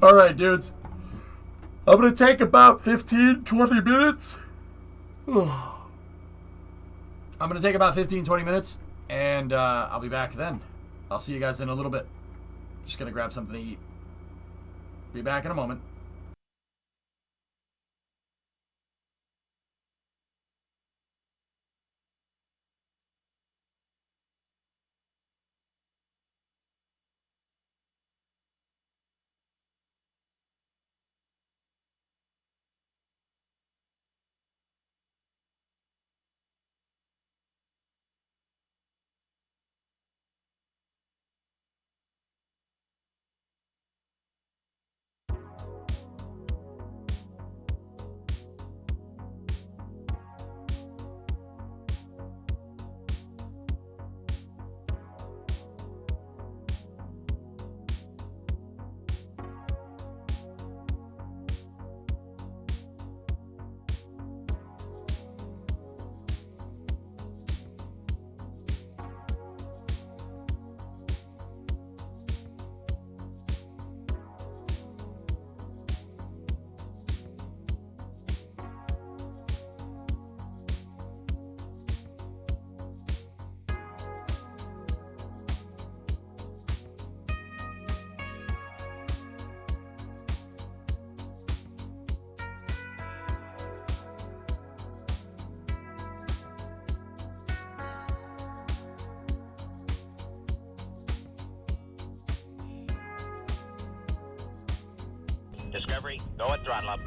All right, dudes. I'm going to take about 15, 20 minutes. I'm going to take about 15, 20 minutes, and I'll be back then. I'll see you guys in a little bit. Just going to grab something to eat. Be back in a moment. Discovery, go at throttle up.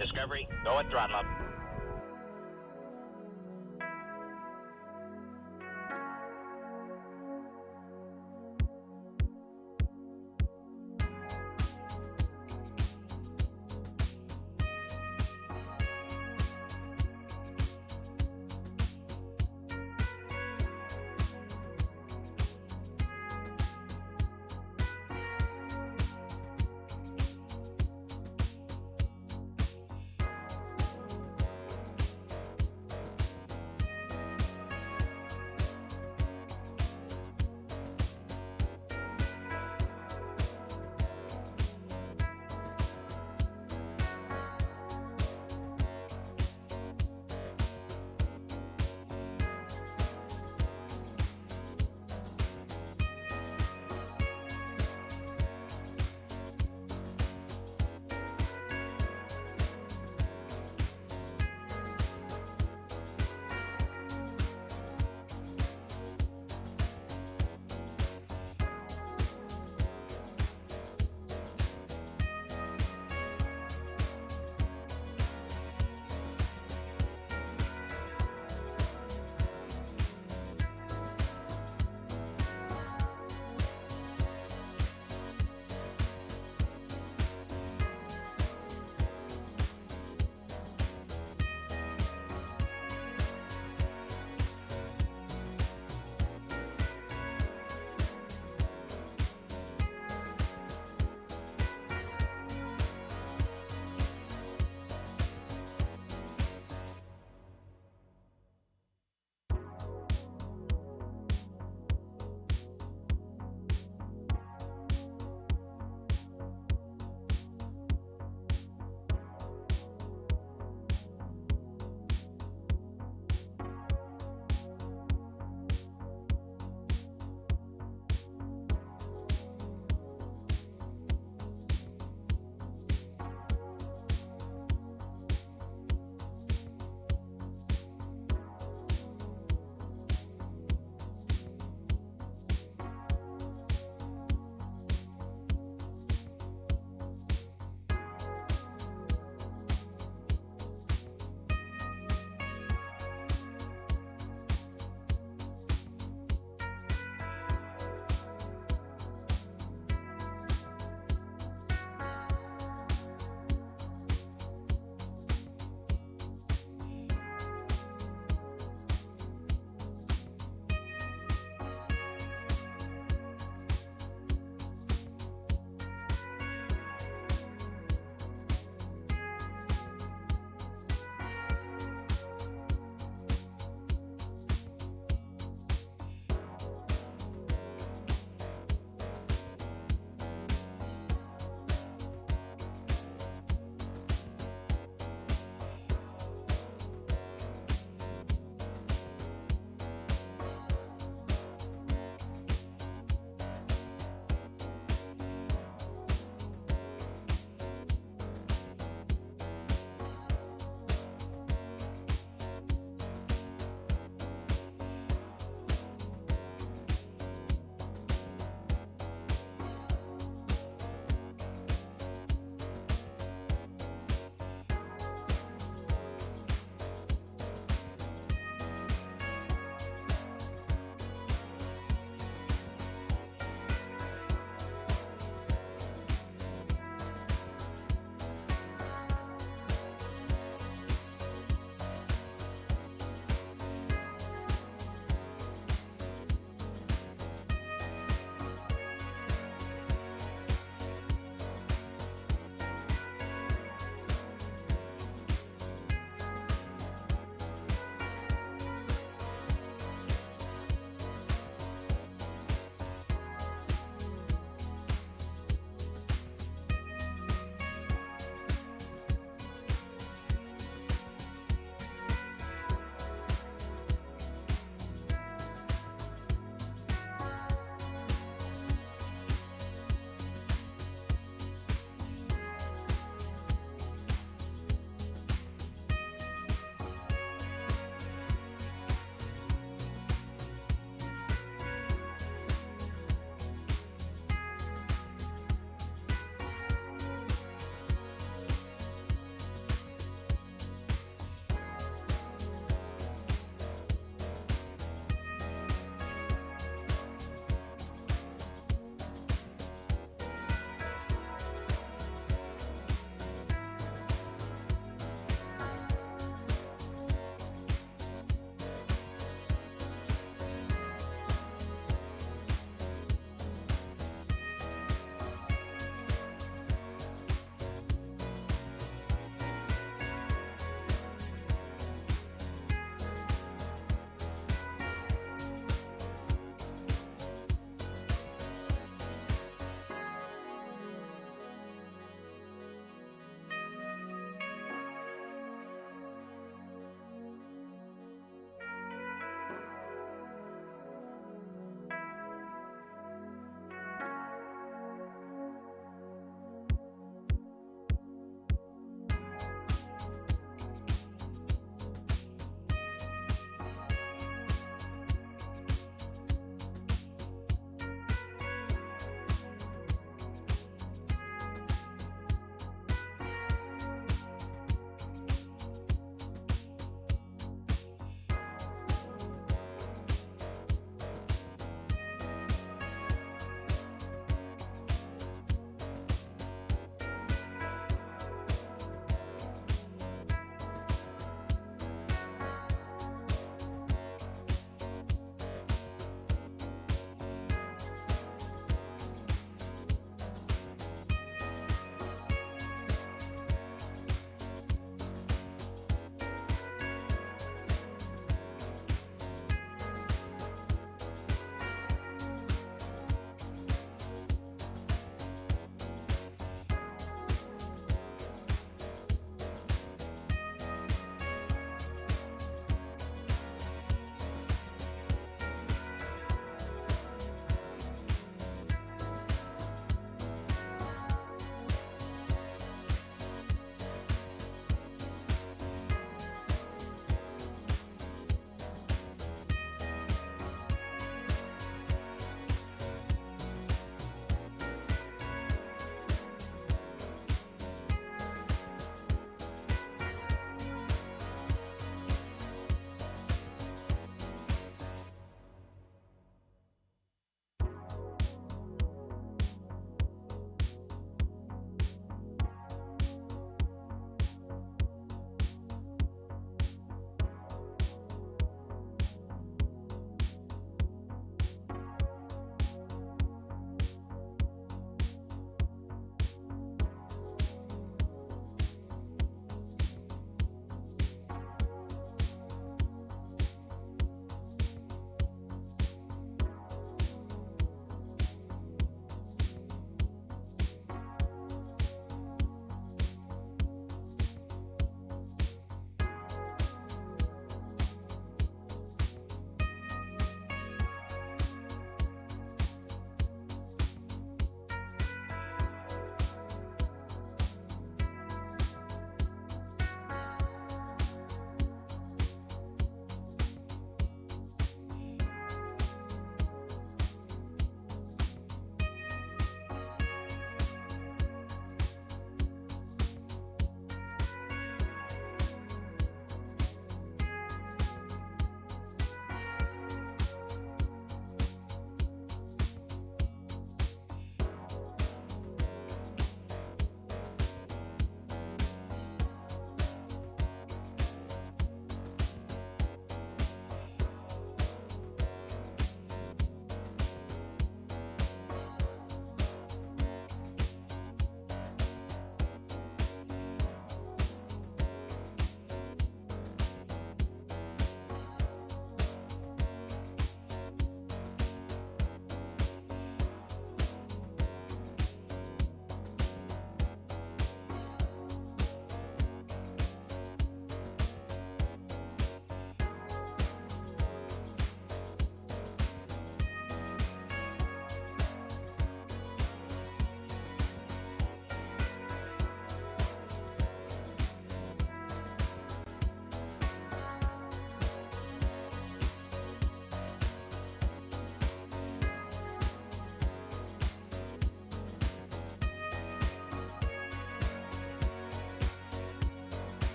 Discovery, go at throttle up.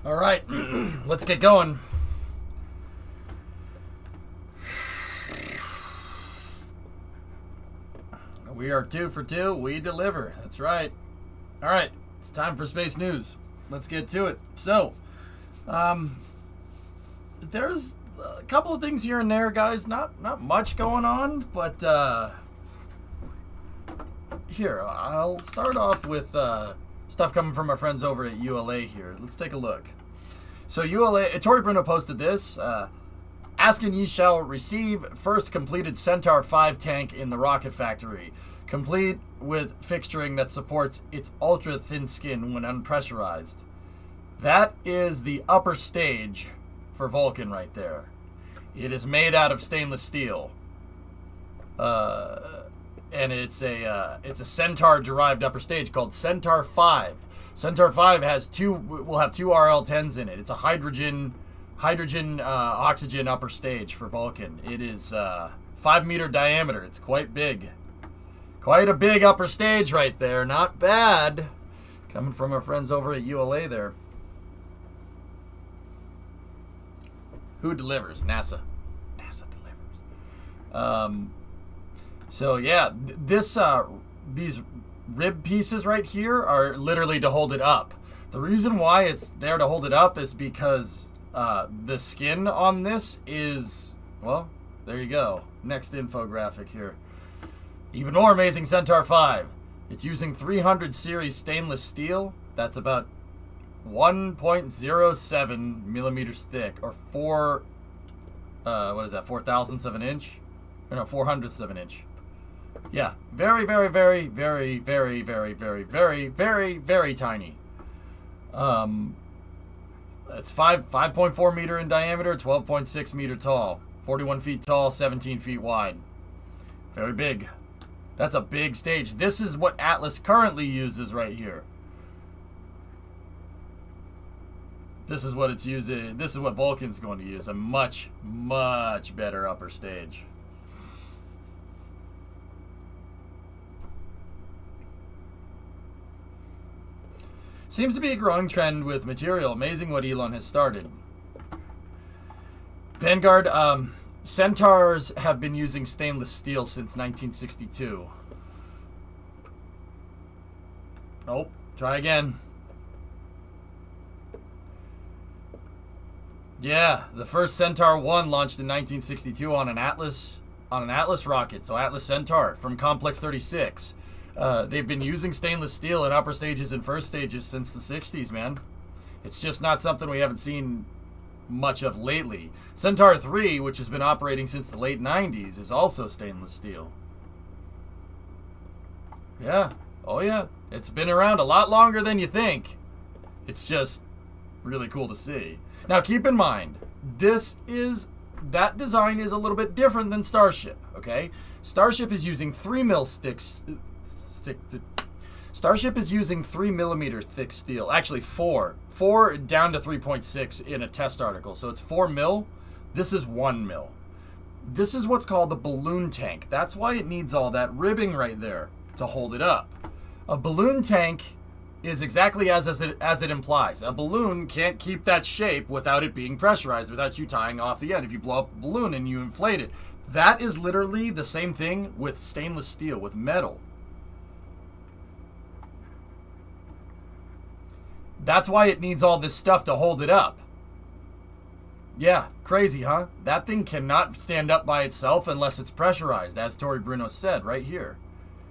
All right, let's get going. We are 2 for 2. We deliver. That's right. All right, it's time for space news. Let's get to it. So, there's a couple of things here and there, guys. Not much going on, but here I'll start off with stuff coming from our friends over at ULA here. Let's take a look. So ULA, Tori Bruno posted this. Asking ye shall receive first completed Centaur 5 tank in the rocket factory, complete with fixturing that supports its ultra thin skin when unpressurized. That is the upper stage for Vulcan right there. It is made out of stainless steel, and it's a Centaur derived upper stage called Centaur 5. Centaur 5 will have two RL-10s in it. It's a hydrogen oxygen upper stage for Vulcan. It is 5-meter diameter. It's quite big. Quite a big upper stage right there. Not bad. Coming from our friends over at ULA there. Who delivers? NASA. NASA delivers. So yeah, these rib pieces right here are literally to hold it up. The reason why it's there to hold it up is because the skin on this is, well, there you go. Next infographic here. Even more amazing, Centaur 5. It's using 300 series stainless steel. That's about 1.07 millimeters thick, or 4 thousandths of an inch? Or no, 400ths of an inch. Yeah, very, very, very, very, very, very, very, very, very, very tiny. It's 5.4 meter in diameter, 12.6 meter tall, 41 feet tall, 17 feet wide. Very big. That's a big stage. This is what Atlas currently uses right here. This is what it's using. This is what Vulcan's going to use. A much, much better upper stage. Seems to be a growing trend with material. Amazing what Elon has started. Vanguard, Centaurs have been using stainless steel since 1962. Nope. Try again. Yeah, the first Centaur 1 launched in 1962 on an Atlas rocket. So Atlas Centaur from Complex 36. They've been using stainless steel in upper stages and first stages since the 60s, man. It's just not something we haven't seen much of lately. Centaur 3, which has been operating since the late 90s, is also stainless steel. Yeah. Oh, yeah. It's been around a lot longer than you think. It's just really cool to see. Now, keep in mind, that design is a little bit different than Starship, okay? Starship is using 3mm Starship is using 3 millimeter thick steel. Actually, 4 down to 3.6 in a test article. So it's 4 mil. This is 1 mil. This is what's called the balloon tank. That's why it needs all that ribbing right there to hold it up. A balloon tank is exactly as it implies. A balloon can't keep that shape without it being pressurized, without you tying off the end. If you blow up a balloon and you inflate it, that is literally the same thing with stainless steel, with metal. That's why it needs all this stuff to hold it up. Yeah, crazy, huh? That thing cannot stand up by itself unless it's pressurized, as Tori Bruno said right here.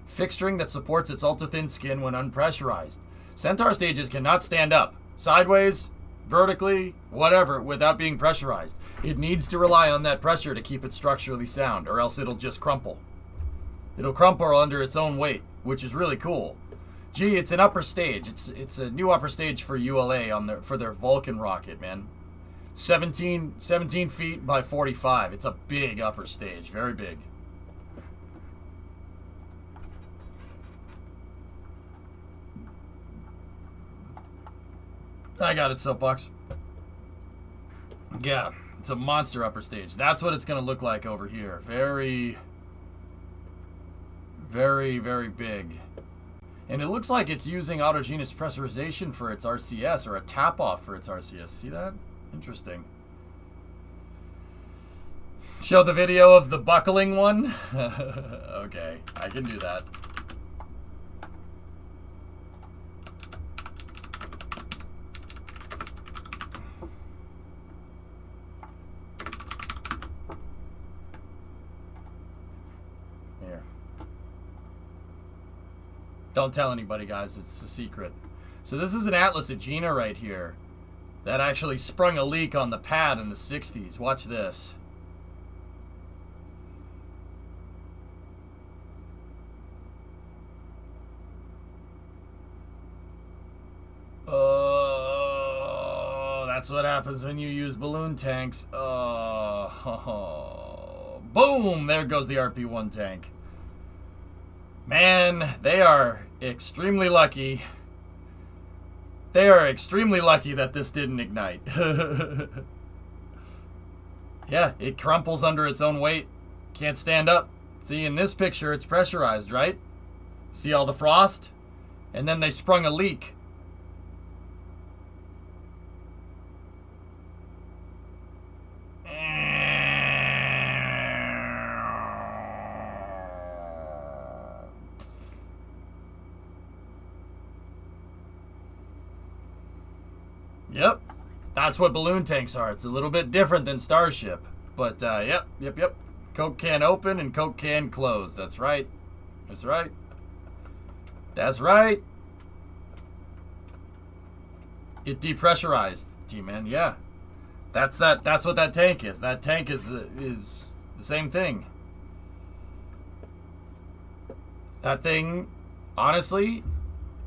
Fixturing that supports its ultra-thin skin when unpressurized. Centaur stages cannot stand up, sideways, vertically, whatever, without being pressurized. It needs to rely on that pressure to keep it structurally sound, or else it'll just crumple. It'll crumple under its own weight, which is really cool. Gee, it's an upper stage. It's a new upper stage for ULA for their Vulcan rocket, man. 17 feet by 45. It's a big upper stage, very big. I got it, Soapbox. Yeah, it's a monster upper stage. That's what it's going to look like over here. Very, very, very big. And it looks like it's using autogenous pressurization for its RCS, or a tap-off for its RCS. See that? Interesting. Show the video of the buckling one? Okay, I can do that. Here. Don't tell anybody, guys. It's a secret. So this is an Atlas Agena right here that actually sprung a leak on the pad in the 60s. Watch this. Oh, that's what happens when you use balloon tanks. Oh, boom! There goes the RP1 tank. Man, they are extremely lucky. They are extremely lucky that this didn't ignite. Yeah, it crumples under its own weight. Can't stand up. See, in this picture, it's pressurized, right? See all the frost? And then they sprung a leak. Yep, that's what balloon tanks are. It's a little bit different than Starship. But, yep. Coke can open and Coke can close. That's right. That's right. That's right. It depressurized, G-Man. Yeah. That's what that tank is. That tank is the same thing. That thing, honestly,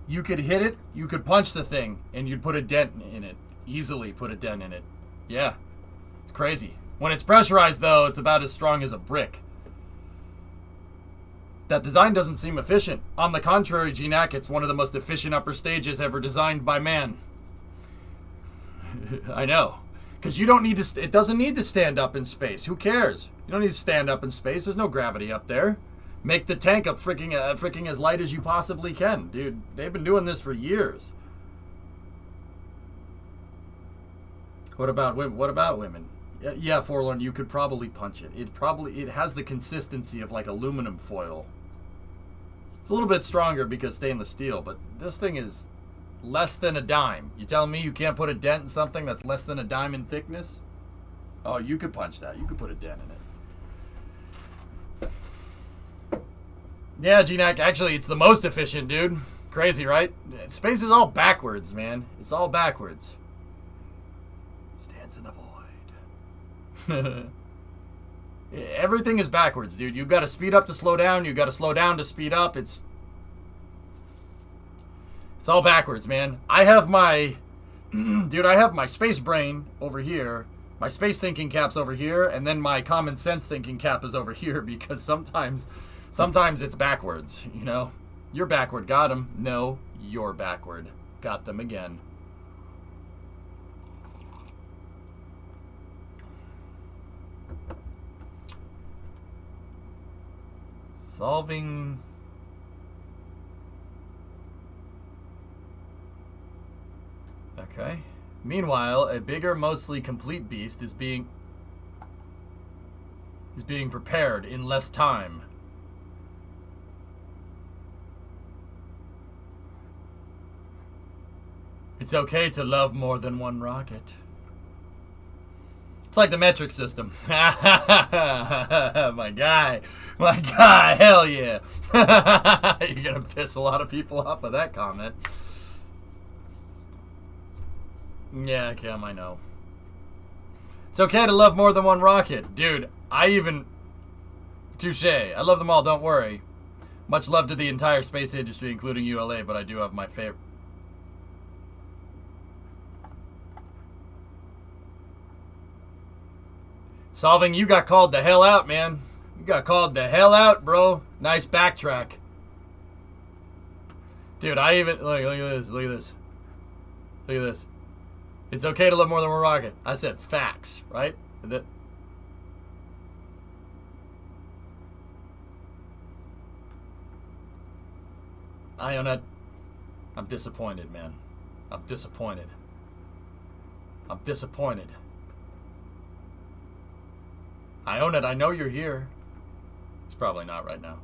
you could hit it, you could punch the thing, and you'd put a dent in it. Easily put a dent in it. Yeah. It's crazy. When it's pressurized, though, it's about as strong as a brick. That design doesn't seem efficient. On the contrary, GNAC, it's one of the most efficient upper stages ever designed by man. I know. Because you don't need to, it doesn't need to stand up in space. Who cares? You don't need to stand up in space. There's no gravity up there. Make the tank up freaking as light as you possibly can. Dude, they've been doing this for years. What about women? Yeah, Forlorn, you could probably punch it. It has the consistency of like aluminum foil. It's a little bit stronger because stainless steel, but this thing is less than a dime. You telling me you can't put a dent in something that's less than a dime in thickness? Oh, you could punch that. You could put a dent in it. Yeah, GNAC, actually, it's the most efficient, dude. Crazy, right? Space is all backwards, man. It's all backwards. Stands in the void. Everything is backwards, dude. You've got to speed up to slow down. You've got to slow down to speed up. It's all backwards, man. I have my... dude, I have my space brain over here. My space thinking cap's over here. And then my common sense thinking cap is over here because sometimes it's backwards, you know? You're backward. Got him. No, you're backward. Got them again. Solving... Okay. Meanwhile, a bigger, mostly complete beast is being prepared in less time. It's okay to love more than one rocket. It's like the metric system. My guy, hell yeah. You're gonna piss a lot of people off with that comment. Yeah, Cam, I know. It's okay to love more than one rocket. Dude, touche. I love them all, don't worry. Much love to the entire space industry, including ULA, but I do have my favorite. Solving, you got called the hell out, man. You got called the hell out, bro. Nice backtrack. Dude, I even... Look at this. Look at this. Look at this. It's okay to love more than one rocket. I said facts, right? Ionut, I'm disappointed, man. I'm disappointed. I'm disappointed. Ionut, I know you're here. It's probably not right now.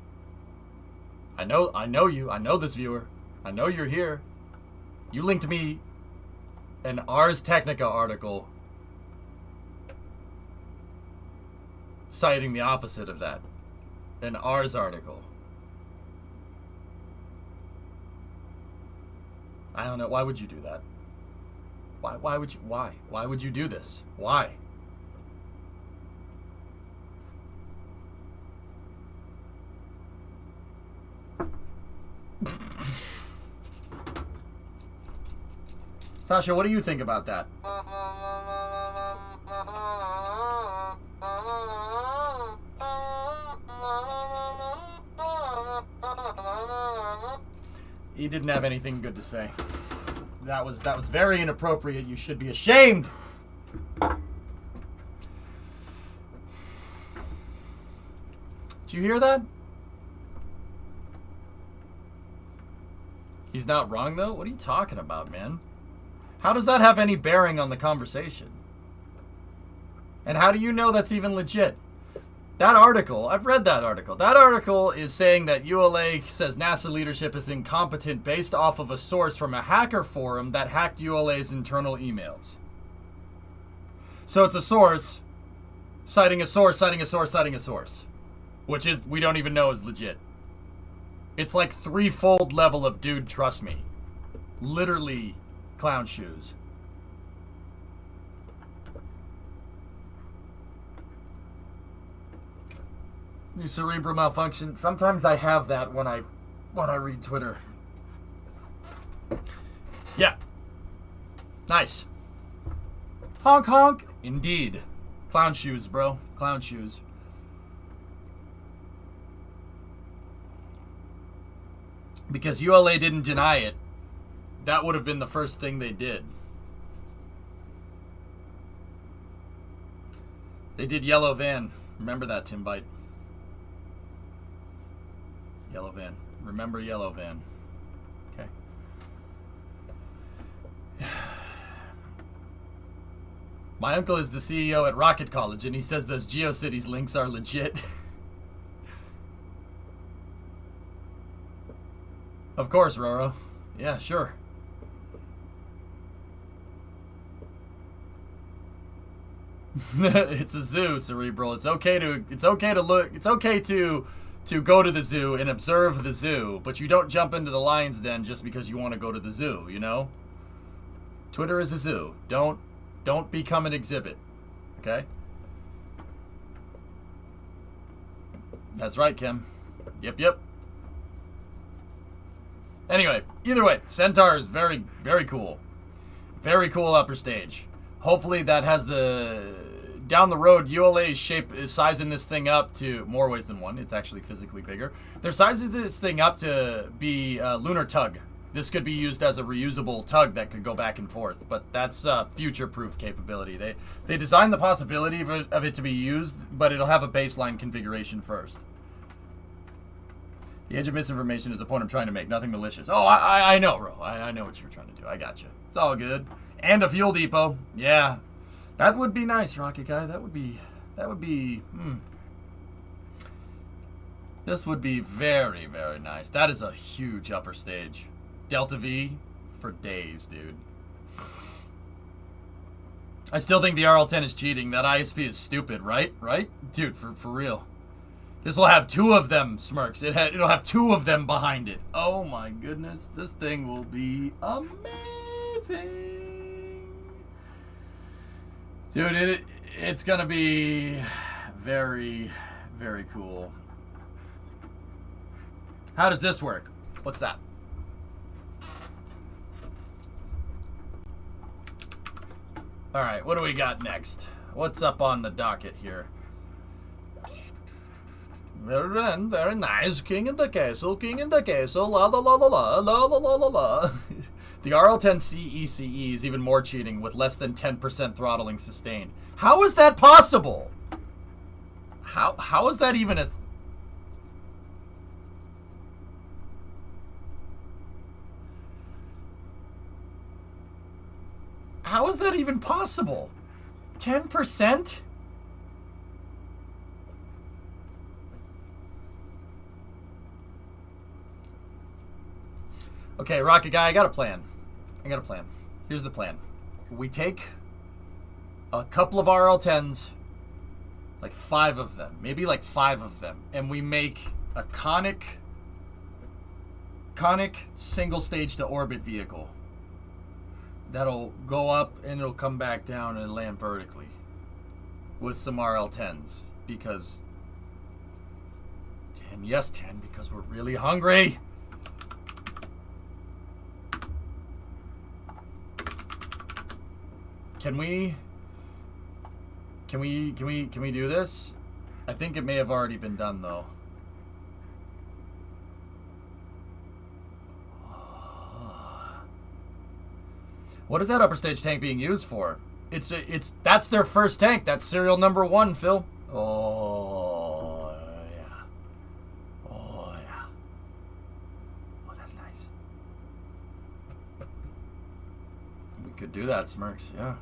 I know you. I know this viewer. I know you're here. You linked me an Ars Technica article citing the opposite of that. An Ars article. I don't know. Why would you do that? Why would you? Why? Why would you do this? Why? Sasha, what do you think about that? He didn't have anything good to say. That was very inappropriate. You should be ashamed. Did you hear that? He's not wrong, though? What are you talking about, man? How does that have any bearing on the conversation? And how do you know that's even legit? That article, I've read that article. That article is saying that ULA says NASA leadership is incompetent based off of a source from a hacker forum that hacked ULA's internal emails. So it's a source citing a source, citing a source, citing a source. Which is, we don't even know is legit. It's like threefold level of dude, trust me. Literally clown shoes. Cerebral malfunction. Sometimes I have that when I read Twitter. Yeah. Nice. Honk honk. Indeed. Clown shoes, bro. Clown shoes. Because ULA didn't deny it. That would have been the first thing they did. They did Yellow Van. Remember that, Tim Bite. Yellow Van. Remember Yellow Van. Okay. My uncle is the CEO at Rocket College, and he says those GeoCities links are legit. Of course, Roro. Yeah, sure. It's a zoo, Cerebral. It's okay to look. It's okay to go to the zoo and observe the zoo, but you don't jump into the lion's den just because you want to go to the zoo, you know? Twitter is a zoo. Don't become an exhibit. Okay? That's right, Kim. Yep. Anyway, either way, Centaur is very, very cool. Very cool upper stage. Hopefully that has the... Down the road, ULA is sizing this thing up to more ways than one. It's actually physically bigger. They're sizing this thing up to be a lunar tug. This could be used as a reusable tug that could go back and forth, but that's future-proof capability. They designed the possibility of it to be used, but it'll have a baseline configuration first. The age of misinformation is the point I'm trying to make. Nothing malicious. Oh, I know, bro. I know what you're trying to do. I got you. It's all good. And a fuel depot. Yeah. That would be nice, Rocket Guy. That would be, This would be very, very nice. That is a huge upper stage. Delta V for days, dude. I still think the RL10 is cheating. That ISP is stupid, right? Right? Dude, for real. This will have two of them, Smirks. It'll have two of them behind it. Oh my goodness. This thing will be amazing. Dude, it's gonna be very, very cool. How does this work? What's that? Alright, what do we got next? What's up on the docket here? Very nice. King in the castle, la la la la la, la la la la la. The RL10 CECE is even more cheating with less than 10% throttling sustained. How is that possible? How is that even a... How is that even possible? 10%? Okay, Rocket Guy, I got a plan. Here's the plan. We take a couple of RL-10s, like 5 of them, maybe like 5 of them, and we make a conic single stage to orbit vehicle that'll go up and it'll come back down and land vertically with some RL-10s because 10, yes 10, because we're really hungry. Can we do this? I think it may have already been done though. What is that upper stage tank being used for? That's their first tank. That's serial number 1, Phil. Oh yeah. Oh yeah. Oh, that's nice. We could do that, Smirks. Yeah.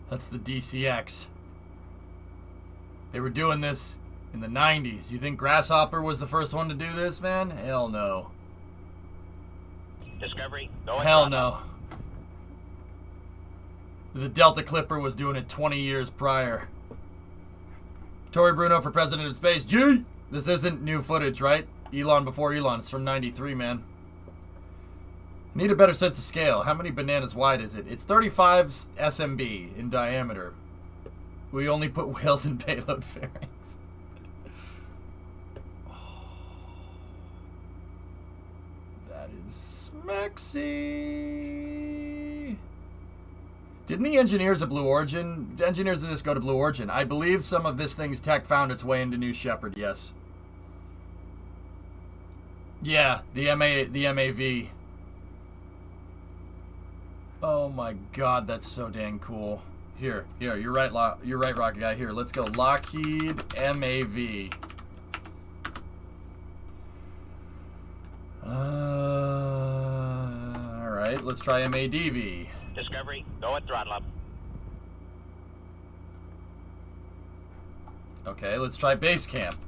That's the DCX. They were doing this in the 90s. You think Grasshopper was the first one to do this, man? Hell no. Discovery, hell no. The Delta Clipper was doing it 20 years prior. Tory Bruno for President of Space. G! This isn't new footage, right? Elon before Elon. It's from 93, man. Need a better sense of scale. How many bananas wide is it? It's 35 SMB in diameter. We only put whales in payload fairings. Oh, that is smexy. Didn't the engineers of Blue Origin, the engineers of this go to Blue Origin? I believe some of this thing's tech found its way into New Shepard, yes. Yeah, the MAV. Oh my god, that's so dang cool. Here, you're right, Rocket Guy. Here, let's go. Lockheed MAV. Alright, let's try MADV. Discovery, go at throttle up. Okay, let's try base camp.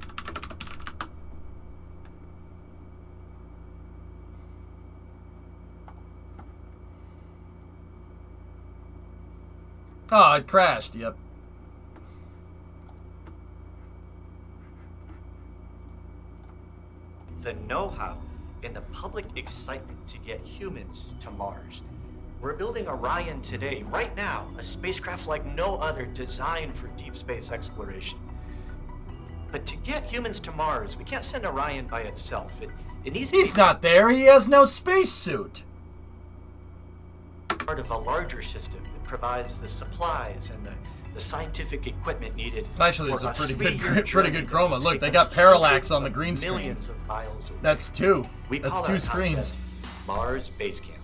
Oh, it crashed. Yep. The know-how and the public excitement to get humans to Mars. We're building Orion today, right now, a spacecraft like no other designed for deep space exploration. But to get humans to Mars, we can't send Orion by itself. It needs to be... He's not there. He has no spacesuit. Part of a larger system that provides the supplies and the scientific equipment needed. Actually, it's a pretty good chroma. Look, they got parallax on the green screen. Millions of miles away. That's 2. We That's call 2 our screens. concept Mars Base Camp.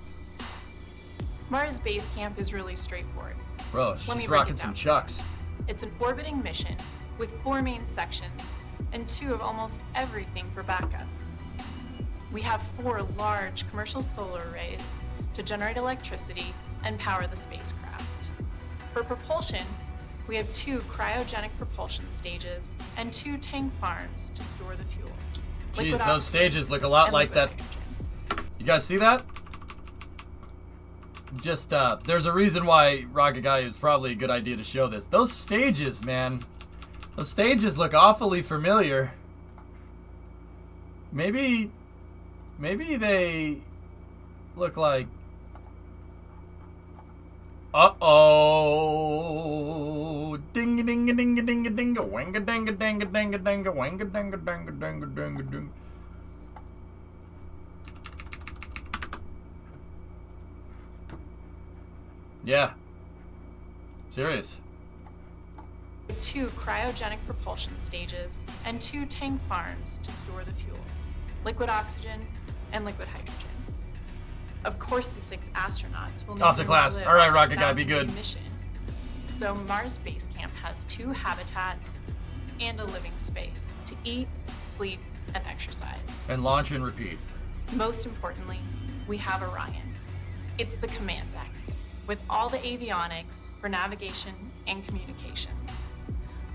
Mars Base Camp is really straightforward. Bro, she's rocking some chucks. It's an orbiting mission with 4 main sections and 2 of almost everything for backup. We have 4 large commercial solar arrays to generate electricity and power the spacecraft. For propulsion, we have 2 cryogenic propulsion stages and 2 tank farms to store the fuel. Jeez, those stages look a lot like that. You guys see that? Just, there's a reason why Rocket Guy is probably a good idea to show this. Those stages, man. Those stages look awfully familiar. Maybe they look like... Uh-oh. Ding-a-ding-a-ding-a-ding-a-ding-a. Wanga-danga-danga-danga-danga. Wanga-danga-danga-danga-danga-danga. Yeah. Serious. 2 cryogenic propulsion stages and 2 tank farms to store the fuel. Liquid oxygen and liquid hydrogen. Of course, the 6 astronauts will need Off to class. live All right, on Rocket Guy, be 1,000-day good. mission. So Mars Base Camp has 2 habitats and a living space to eat, sleep, and exercise. And launch and repeat. Most importantly, we have Orion. It's the command deck, with all the avionics for navigation and communications.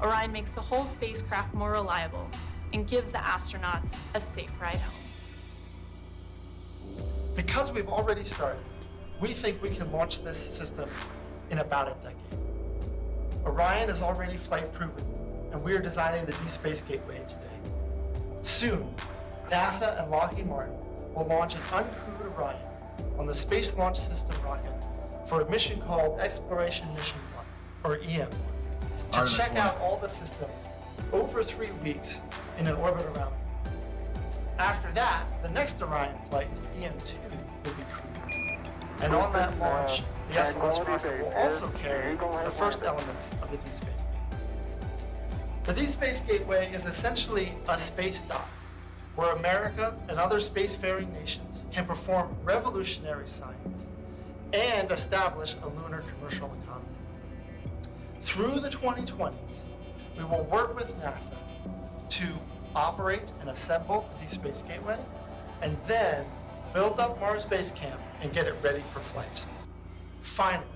Orion makes the whole spacecraft more reliable and gives the astronauts a safe ride home. Because we've already started, we think we can launch this system in about a decade. Orion is already flight proven, and we are designing the Deep Space Gateway today. Soon, NASA and Lockheed Martin will launch an uncrewed Orion on the Space Launch System rocket for a mission called Exploration Mission 1, or EM1, to Artemis check 1. out all the systems over 3 weeks in an orbit around them. After that, the next Orion flight to EM2 will be crewed. And on that launch, the SLS rocket will also carry the first elements of the Deep Space Gateway. The Deep Space Gateway is essentially a space dock where America and other spacefaring nations can perform revolutionary science and establish a lunar commercial economy. Through the 2020s, we will work with NASA to operate and assemble the Deep Space Gateway, and then build up Mars Base Camp and get it ready for flight. Finally,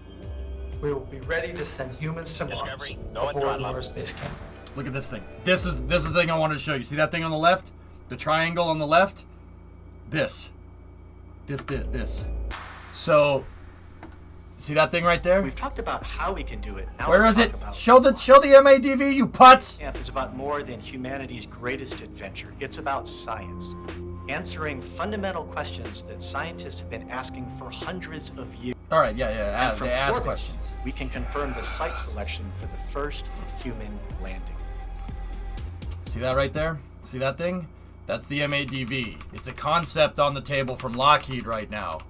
we will be ready to send humans to Mars Discovery, go and aboard throttle up. Mars Base Camp. Look at this thing. This is the thing I wanted to show you. See that thing on the left? The triangle on the left? This. So, see that thing right there? We've talked about how we can do it. Now Where let's is talk it? about Show the MADV, you putz! Camp is about more than humanity's greatest adventure. It's about science, answering fundamental questions that scientists have been asking for hundreds of years. All right, yeah. And from They ask orbit, questions. we can confirm the site selection for the first human landing. See that right there? See that thing? That's the MADV. It's a concept on the table from Lockheed right now.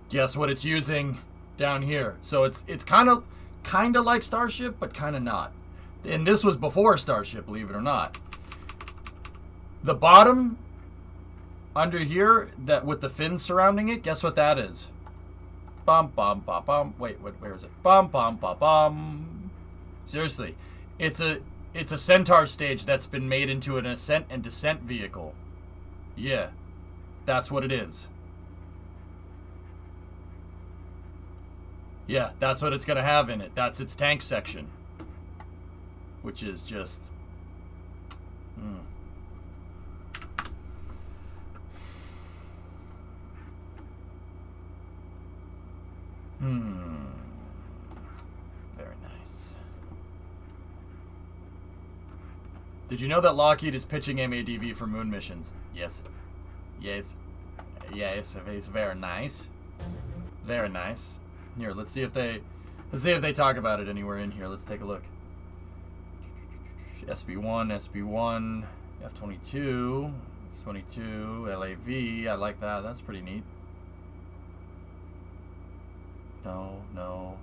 Guess what it's using down here? So it's kind of like Starship, but kind of not. And this was before Starship, believe it or not. The bottom under here, that with the fins surrounding it, guess what that is? Bum bum bum bum. Wait, where is it? Bum bum bum bum. Seriously, it's a Centaur stage that's been made into an ascent and descent vehicle. Yeah, that's what it is. Yeah, that's what it's gonna have in it. That's its tank section, which is just. Very nice. Did you know that Lockheed is pitching MADV for moon missions? Yes. Yes. Yes, it's very nice. Very nice. Here, let's see if they talk about it anywhere in here. Let's take a look. SB1, F-22, F-22, LAV. I like that. That's pretty neat. No.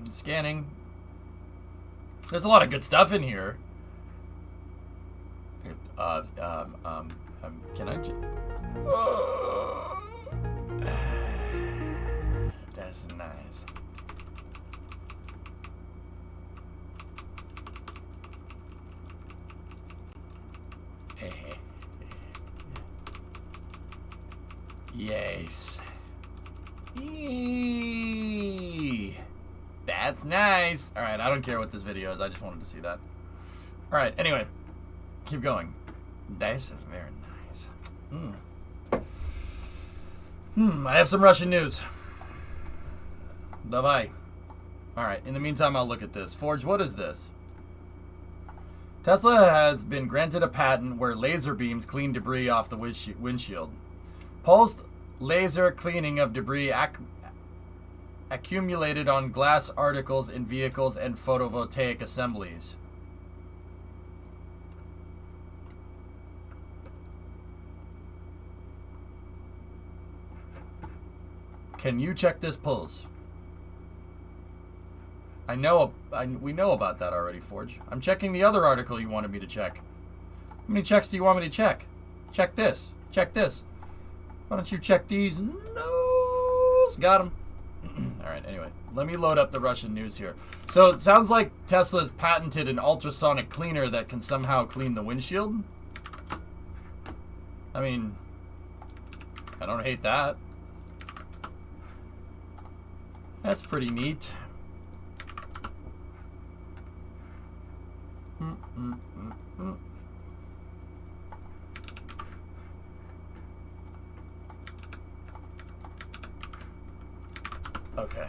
Scanning. There's a lot of good stuff in here. Can I that's nice. Yes. That's nice. All right, I don't care what this video is. I just wanted to see that. All right, anyway, keep going. That's very nice. I have some Russian news. Bye-bye. All right, in the meantime, I'll look at this. Forge, what is this? Tesla has been granted a patent where laser beams clean debris off the windshield. Pulsed laser cleaning of debris accumulated on glass articles in vehicles and photovoltaic assemblies. Can you check this pulse? We know about that already, Forge. I'm checking the other article you wanted me to check. How many checks do you want me to check? Check this. Check this. Why don't you check these? No. Got him. All right, anyway. Let me load up the Russian news here. So it sounds like Tesla's patented an ultrasonic cleaner that can somehow clean the windshield. I mean, I don't hate that. That's pretty neat. Okay,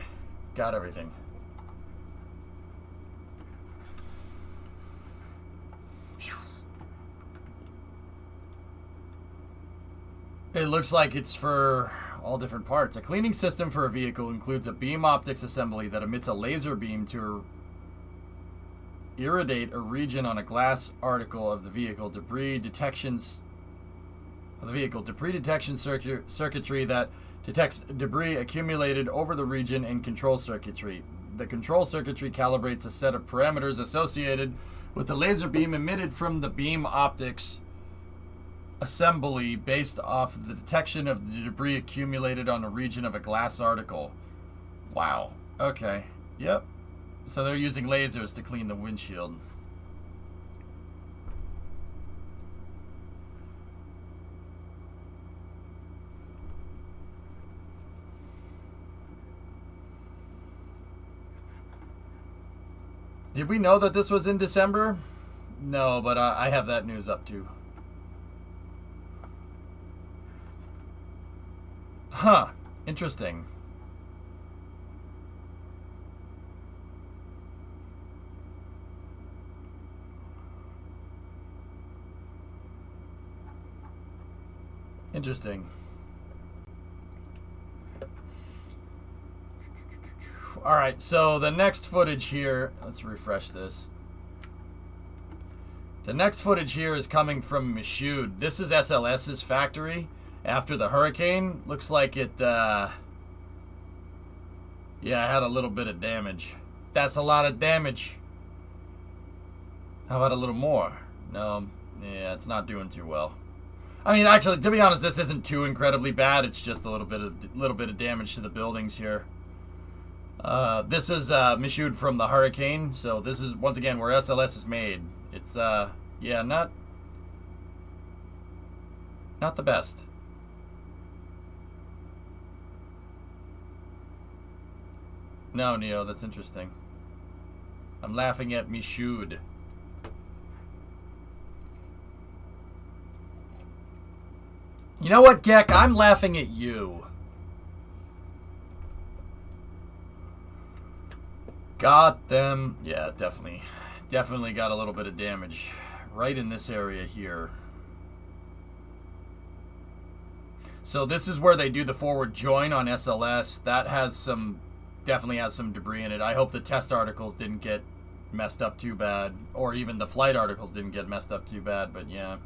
got everything. It looks like it's for all different parts. A cleaning system for a vehicle includes a beam optics assembly that emits a laser beam to irradiate a region on a glass article of the vehicle. Debris detection circuitry that detects debris accumulated over the region, and control circuitry. The control circuitry calibrates a set of parameters associated with the laser beam emitted from the beam optics assembly based off the detection of the debris accumulated on a region of a glass article. Wow. Okay. Yep. So they're using lasers to clean the windshield. Did we know that this was in December? No, but I have that news up too. Huh. Interesting. Interesting. All right, so the next footage here, let's refresh this. The next footage here is coming from Michoud. This is SLS's factory after the hurricane. Looks like it, yeah, had a little bit of damage. That's a lot of damage. How about a little more? No, yeah, it's not doing too well. I mean, actually, to be honest, this isn't too incredibly bad. It's just a little bit of damage to the buildings here. This is Michoud from the hurricane. So this is once again where SLS is made. It's yeah, not the best. No, Neo, that's interesting. I'm laughing at Michoud. You know what, Gek? I'm laughing at you. Got them. Yeah, definitely. Definitely got a little bit of damage right in this area here. So this is where they do the forward join on SLS. That has some, definitely has some debris in it. I hope the test articles didn't get messed up too bad. Or even the flight articles didn't get messed up too bad, but yeah.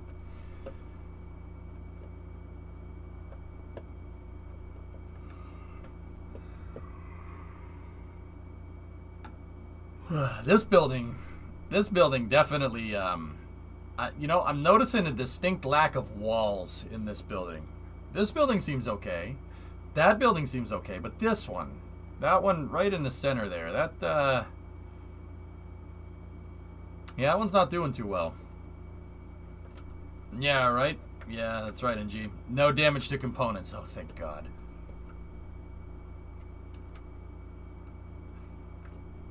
This building definitely, you know, I'm noticing a distinct lack of walls in this building. This building seems okay. That building seems okay, but this one, that one right in the center there, that, yeah, that one's not doing too well. Yeah, right? Yeah, that's right, NG. No damage to components. Oh, thank God.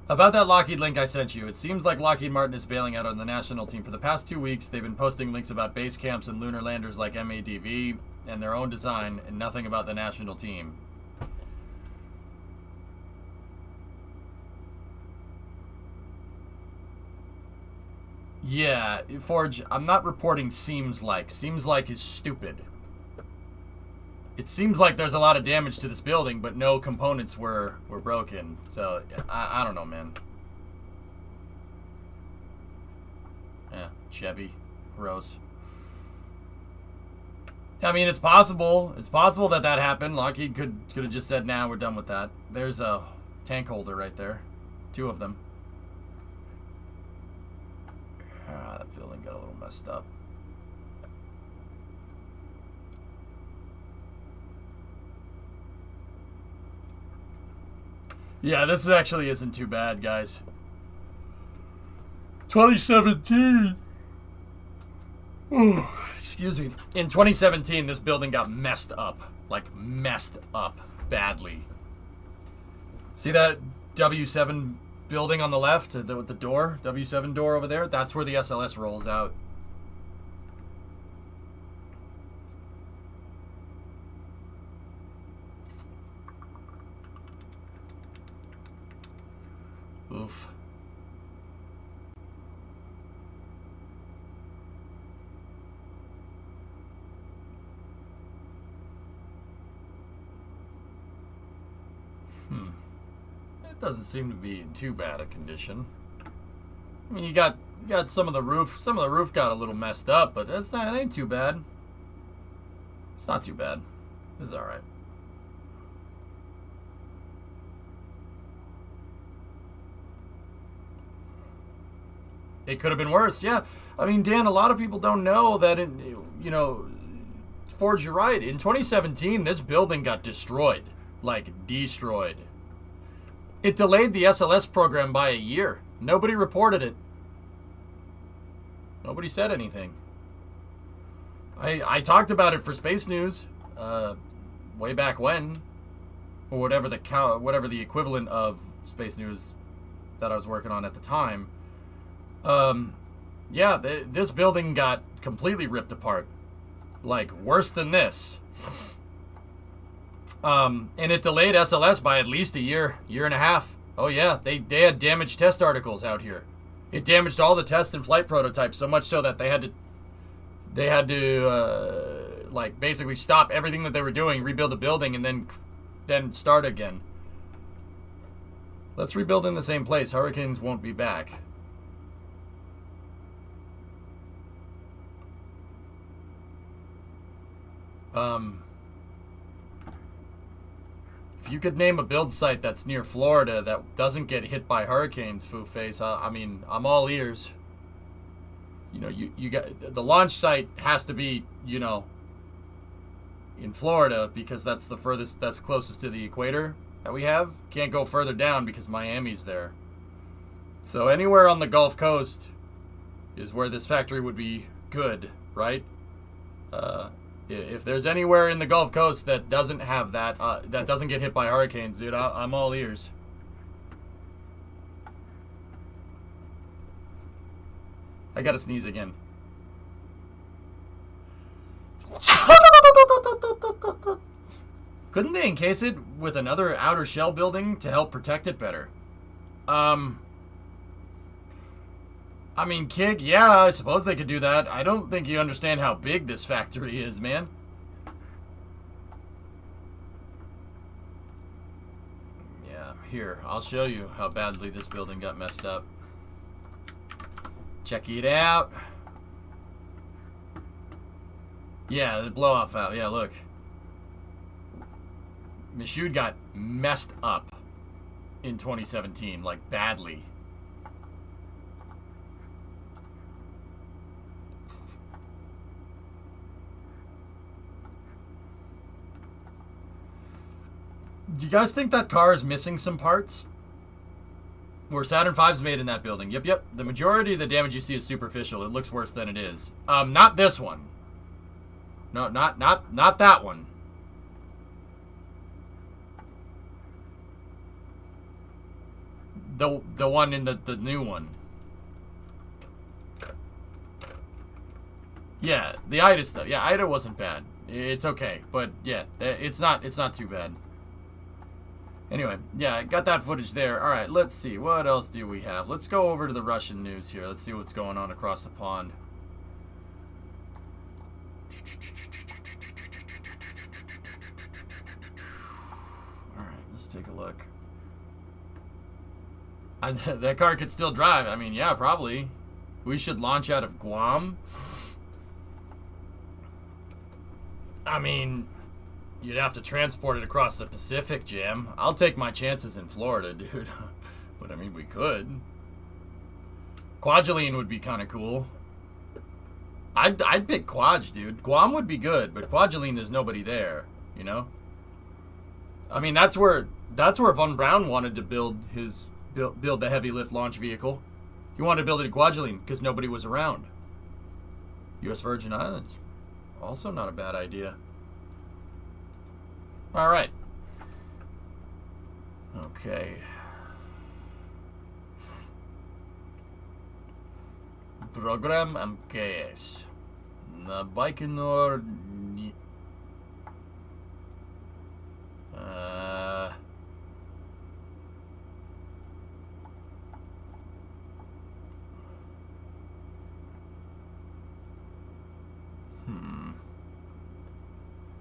About that Lockheed link I sent you, it seems like Lockheed Martin is bailing out on the national team. For the past 2 weeks, they've been posting links about base camps and lunar landers like MADV and their own design, and nothing about the national team. Yeah, Forge, I'm not reporting seems like. Seems like is stupid. It seems like there's a lot of damage to this building, but no components were broken. So, I don't know, man. Yeah, Chevy. Gross. I mean, it's possible. It's possible that that happened. Lockheed could have just said, nah, we're done with that. There's a tank holder right there. 2 of them. Ah, that building got a little messed up. Yeah, this actually isn't too bad, guys. 2017. Excuse me. In 2017, this building got messed up. Like, messed up badly. See that W7 building on the left with the door? W7 door over there? That's where the SLS rolls out. Oof. It doesn't seem to be in too bad a condition. I mean, you got some of the roof. Some of the roof got a little messed up, but it ain't too bad. It's not too bad. It's all right. It could have been worse, yeah. I mean, Dan, a lot of people don't know that, Forge, you're right. In 2017, this building got destroyed. Like, destroyed. It delayed the SLS program by a year. Nobody reported it. Nobody said anything. I talked about it for Space News, way back when, or whatever the equivalent of Space News that I was working on at the time. Yeah, this building got completely ripped apart. Like, worse than this. And it delayed SLS by at least a year and a half. Oh yeah, they had damaged test articles out here. It damaged all the test and flight prototypes so much so that they had to like basically stop everything that they were doing, rebuild the building, and then start again. Let's rebuild in the same place. Hurricanes won't be back. If you could name a build site that's near Florida that doesn't get hit by hurricanes, Foo Face, I mean, I'm all ears. You know, you got the launch site has to be, in Florida because that's the furthest, that's closest to the equator that we have. Can't go further down because Miami's there. So anywhere on the Gulf Coast is where this factory would be good, right? If there's anywhere in the Gulf Coast that doesn't have that, that doesn't get hit by hurricanes, dude, I'm all ears. I gotta sneeze again. Couldn't they encase it with another outer shell building to help protect it better? I mean, Kig, yeah, I suppose they could do that. I don't think you understand how big this factory is, man. Yeah, here, I'll show you how badly this building got messed up. Check it out. Yeah, the blow-off valve. Yeah, look. Michoud got messed up in 2017, like badly. Do you guys think that car is missing some parts? Where Saturn V's made in that building. Yep. The majority of the damage you see is superficial. It looks worse than it is. Not this one. No, not that one. The one in the new one. Yeah, the Ida stuff. Yeah, Ida wasn't bad. It's okay, but yeah, it's not too bad. Anyway, yeah, I got that footage there. All right, let's see. What else do we have? Let's go over to the Russian news here. Let's see what's going on across the pond. All right, let's take a look. That car could still drive. I mean, yeah, probably. We should launch out of Guam. I mean, you'd have to transport it across the Pacific, Jam. I'll take my chances in Florida, dude. But I mean, we could. Kwajalein would be kind of cool. I'd pick Kwaj, dude. Guam would be good, but Kwajalein, there's nobody there, you know? I mean, that's where Von Braun wanted to build the heavy lift launch vehicle. He wanted to build it in Kwajalein because nobody was around. U.S. Virgin Islands. Also not a bad idea. All right. Okay. Program MKS. Na Baikonur.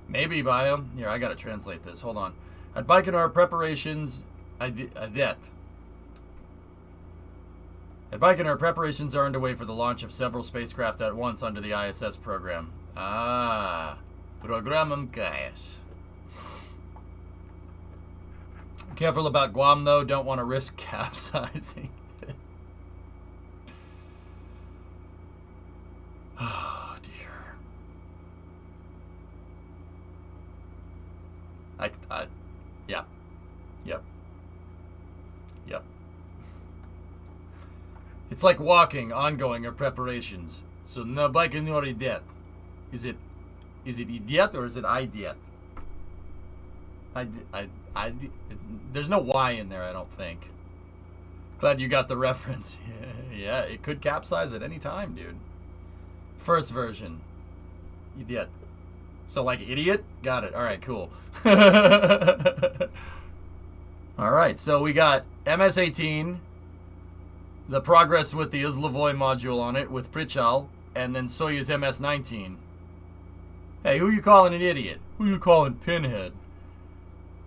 Maybe biome. Here, I gotta translate this. Hold on. At Baikonur, preparations. At Baikonur, preparations are underway for the launch of several spacecraft at once under the ISS program. Program MKS. Careful about Guam, though. Don't want to risk capsizing. Oh, dear. Yeah. Yep. It's like walking, ongoing, or preparations. So, no Baikonur idiot. Is it idiot or is it idiot? There's no Y in there, I don't think. Glad you got the reference. Yeah, it could capsize at any time, dude. First version. Idiot. So, like, idiot? Got it. All right, cool. All right, so we got MS-18, the Progress with the Izlovoy module on it with Prichal, and then Soyuz MS-19. Hey, who you calling an idiot? Who you calling Pinhead?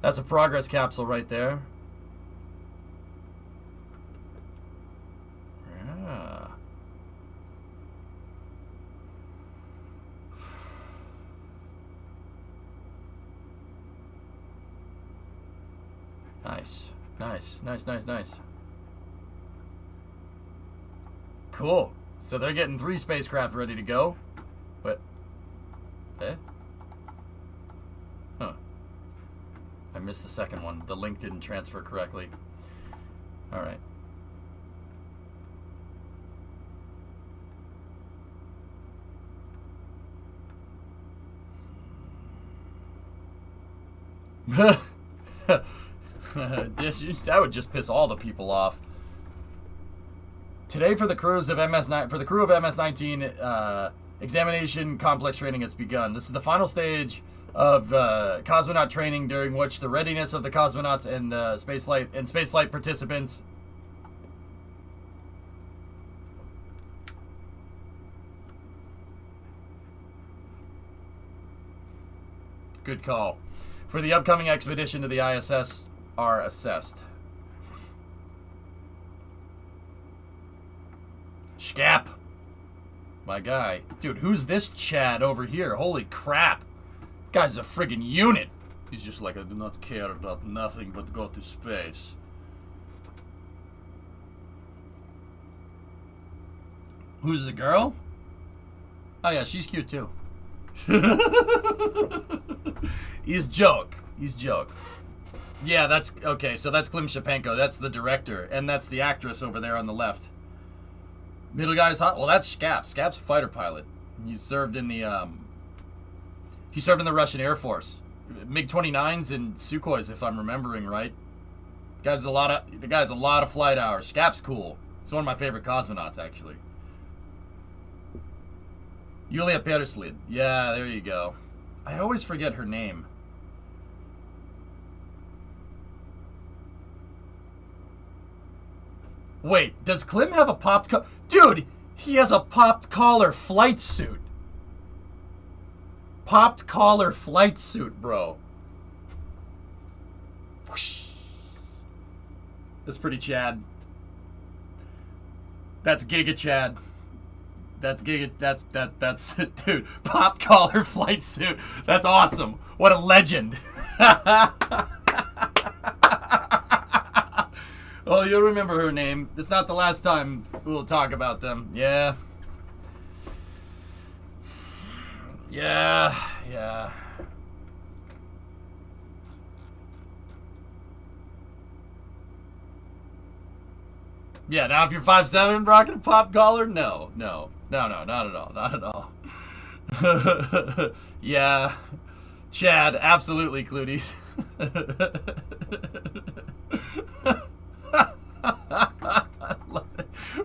That's a Progress capsule right there. Yeah. Nice. Cool. So they're getting 3 spacecraft ready to go. But, Huh. I missed the second one. The link didn't transfer correctly. All right. That would just piss all the people off. Today, for the crew of MS-19, examination complex training has begun. This is the final stage of cosmonaut training, during which the readiness of the cosmonauts and spaceflight participants. Good call. For the upcoming expedition to the ISS are assessed. Scap. My guy. Dude, who's this Chad over here? Holy crap. Guy's a friggin' unit. He's just like, I do not care about nothing but go to space. Who's the girl? Oh yeah, she's cute too. He's joke. Yeah, that's okay. So that's Klim Shapenko. That's the director, and that's the actress over there on the left. Middle guy's hot. Well, that's Scap. Scap's a fighter pilot. He served in the Russian Air Force, MiG-29s and Sukhois, if I'm remembering right. The guy's a lot of flight hours. Scap's cool. He's one of my favorite cosmonauts, actually. Yulia Pereslid. Yeah, there you go. I always forget her name. Wait, does Klim have a popped collar? Dude, he has a popped collar flight suit. Popped collar flight suit, bro. Whoosh. That's pretty Chad. That's Giga Chad. That's dude, popped collar flight suit. That's awesome. What a legend. Oh, you'll remember her name. It's not the last time we'll talk about them. Yeah. Yeah. Yeah. Yeah, now if you're 5'7", rocking a pop collar, no, not at all, not at all. Yeah, Chad, absolutely, Cluties.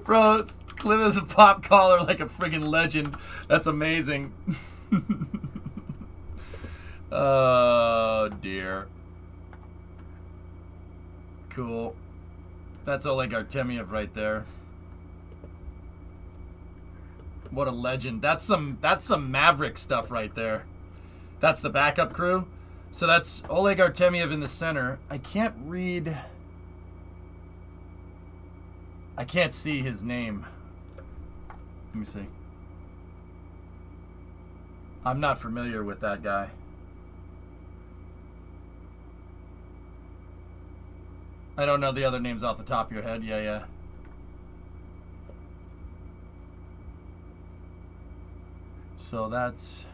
Bro, Cliff is a pop collar like a friggin' legend. That's amazing. Oh, dear. Cool. That's Oleg Artemiev right there. What a legend. That's some Maverick stuff right there. That's the backup crew. So that's Oleg Artemiev in the center. I can't read. I can't see his name. Let me see. I'm not familiar with that guy. I don't know the other names off the top of your head. Yeah. So that's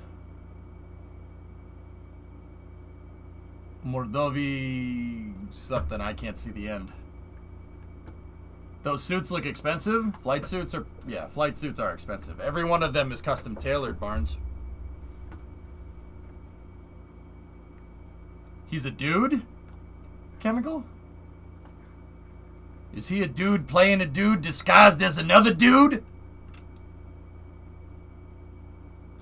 Mordovi something. I can't see the end. Those suits look expensive. Flight suits are expensive. Every one of them is custom tailored, Barnes. He's a dude? Chemical? Is he a dude playing a dude disguised as another dude?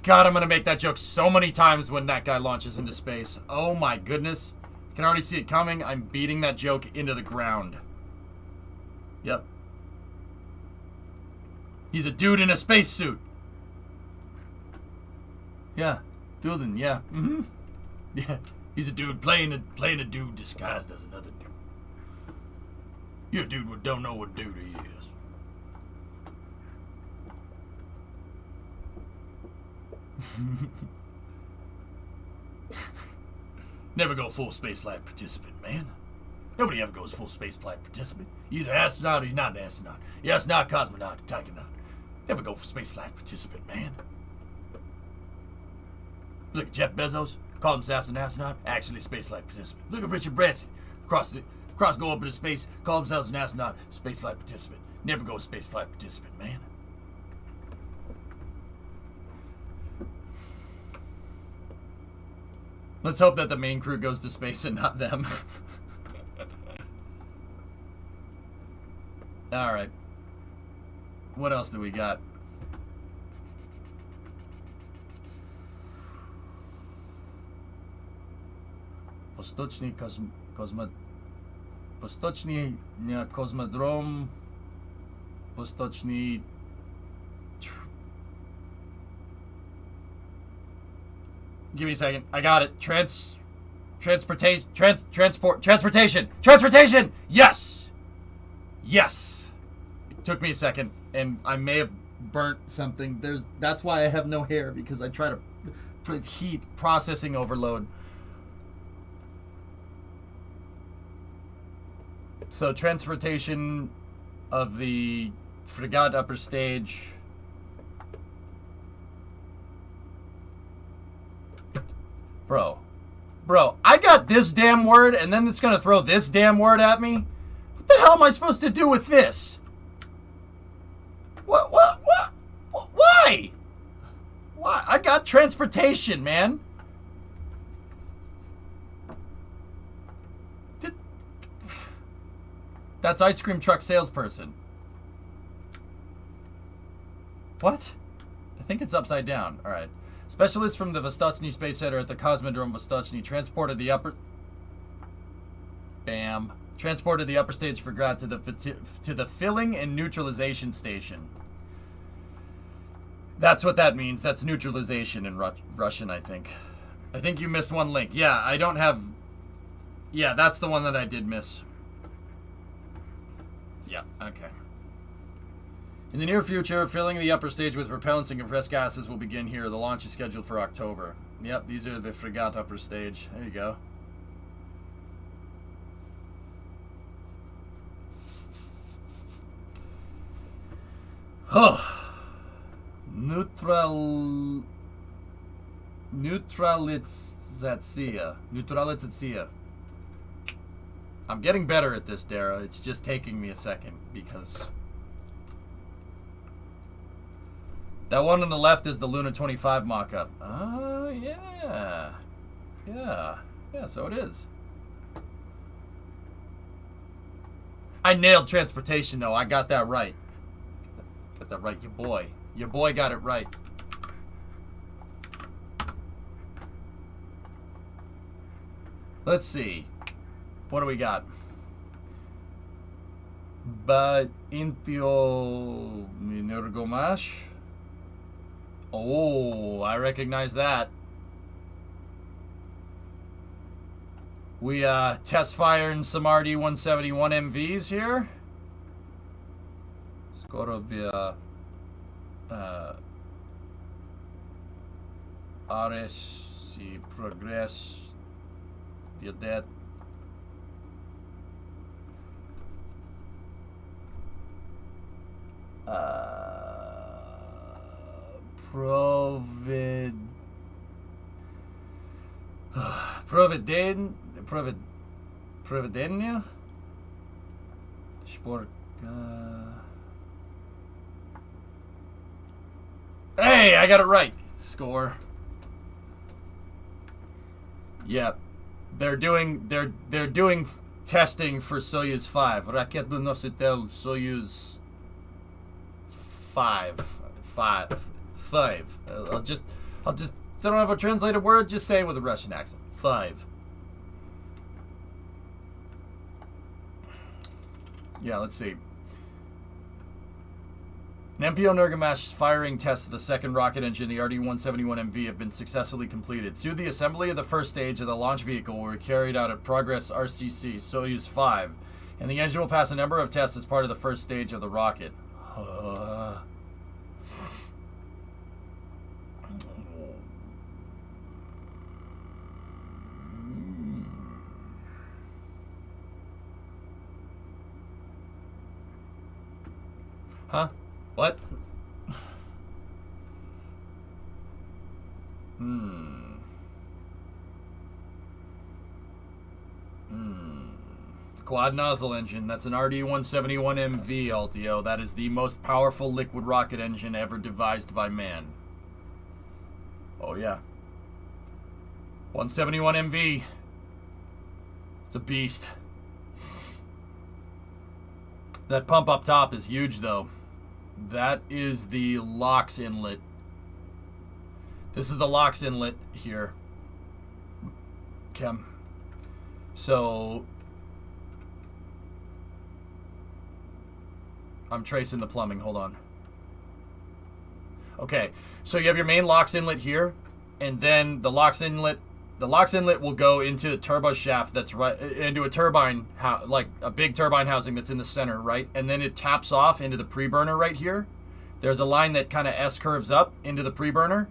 God, I'm going to make that joke so many times when that guy launches into space. Oh my goodness. I can already see it coming. I'm beating that joke into the ground. Yep. He's a dude in a spacesuit. Yeah. Duden, yeah. Mm-hmm. Yeah. He's a dude playing a dude disguised as another dude. You're a dude who don't know what dude he is. Never go full spaceflight participant, man. Nobody ever goes full spaceflight participant. You're either astronaut or you're not an astronaut. You're astronaut, cosmonaut, taikonaut. Never go full spaceflight participant, man. Look at Jeff Bezos, called himself an astronaut, actually a spaceflight participant. Look at Richard Branson, go up into space, call themselves an astronaut, spaceflight participant. Never go spaceflight participant, man. Let's hope that the main crew goes to space and not them. Alright. What else do we got? Vostochny Cosmodrome. Vostochny. Give me a second. I got it. Transportation. Yes. Yes. It took me a second, and I may have burnt something. That's why I have no hair, because I try to put heat processing overload. So transportation of the frigate upper stage. Bro, I got this damn word, and then it's gonna throw this damn word at me? What the hell am I supposed to do with this? What? Why? Why? I got transportation, man. That's ice cream truck salesperson. What? I think it's upside down. All right. Specialists from the Vostochny Space Center at the Cosmodrome Vostochny transported the upper stage frigate to the filling and neutralization station. That's what that means. That's neutralization in Russian, I think. I think you missed one link. Yeah, I don't have... Yeah, that's the one that I did miss. Yeah, okay. In the near future, filling the upper stage with propellants and compressed gases will begin here. The launch is scheduled for October. Yep, these are the frigate upper stage. There you go. Neutralizatia. I'm getting better at this, Dara. It's just taking me a second because that one on the left is the Luna 25 mock-up. Oh, yeah. Yeah, so it is. I nailed transportation, though. I got that right. Got that right, your boy. Your boy got it right. Let's see. What do we got? But Impio Minergomash. Oh, I recognize that. We test firing some RD-171 MVs here. Skoro by Ares si progress biodet. Providenia? Hey, I got it right. Score. Yep. They're doing testing for Soyuz 5. Raket Nositel Soyuz 5. I'll just I don't have a translated word, just say it with a Russian accent. 5. Yeah, let's see. An MPO Nergamash firing test of the second rocket engine, the RD-171MV, have been successfully completed. Soon the assembly of the first stage of the launch vehicle will be carried out at Progress RCC Soyuz 5, and the engine will pass a number of tests as part of the first stage of the rocket. Huh? What? Quad nozzle engine. That's an RD-171MV, LTO. That is the most powerful liquid rocket engine ever devised by man. Oh, yeah. 171MV. It's a beast. That pump up top is huge, though. That is the LOX inlet. This is the LOX inlet here. Chem. So I'm tracing the plumbing. Hold on. Okay, so you have your main LOX inlet here, and then the LOX inlet will go into a turbo shaft that's right into a turbine, like a big turbine housing that's in the center, right? And then it taps off into the pre-burner right here. There's a line that kind of S-curves up into the pre-burner.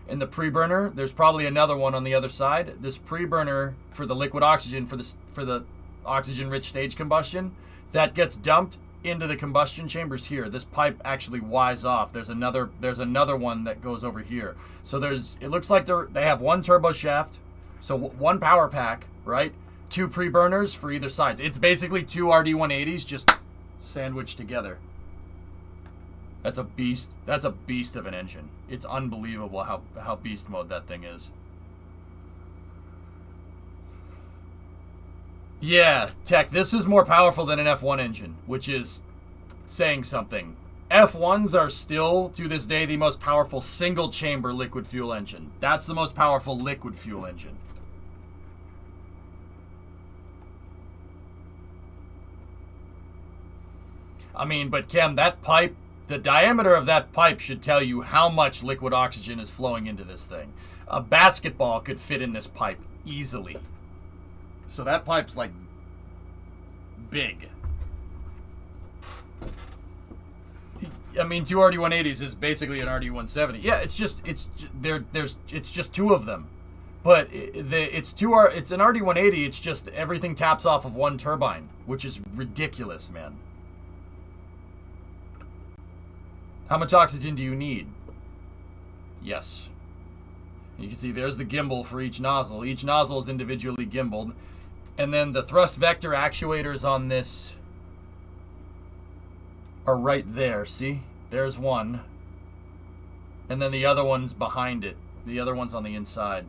In the pre-burner, there's probably another one on the other side. This pre-burner for the liquid oxygen, for the oxygen-rich stage combustion, that gets dumped into the combustion chambers here. This pipe actually Y's off. There's another one that goes over here. So it looks like they have one turbo shaft. So one power pack, right? 2 pre-burners for either side. It's basically 2 RD-180s just sandwiched together. That's a beast. That's a beast of an engine. It's unbelievable how beast mode that thing is. Yeah, Tech, this is more powerful than an F1 engine, which is saying something. F1s are still, to this day, the most powerful single-chamber liquid fuel engine. That's the most powerful liquid fuel engine. I mean, but Kem, that pipe, the diameter of that pipe should tell you how much liquid oxygen is flowing into this thing. A basketball could fit in this pipe easily. So that pipe's like big. I mean, 2 RD-180s is basically an RD-170. Yeah, it's just 2 of them. But it's an RD-180, it's just everything taps off of one turbine, which is ridiculous, man. How much oxygen do you need? Yes. You can see there's the gimbal for each nozzle. Each nozzle is individually gimbaled. And then the thrust vector actuators on this are right there. See? There's one. And then the other one's behind it. The other one's on the inside.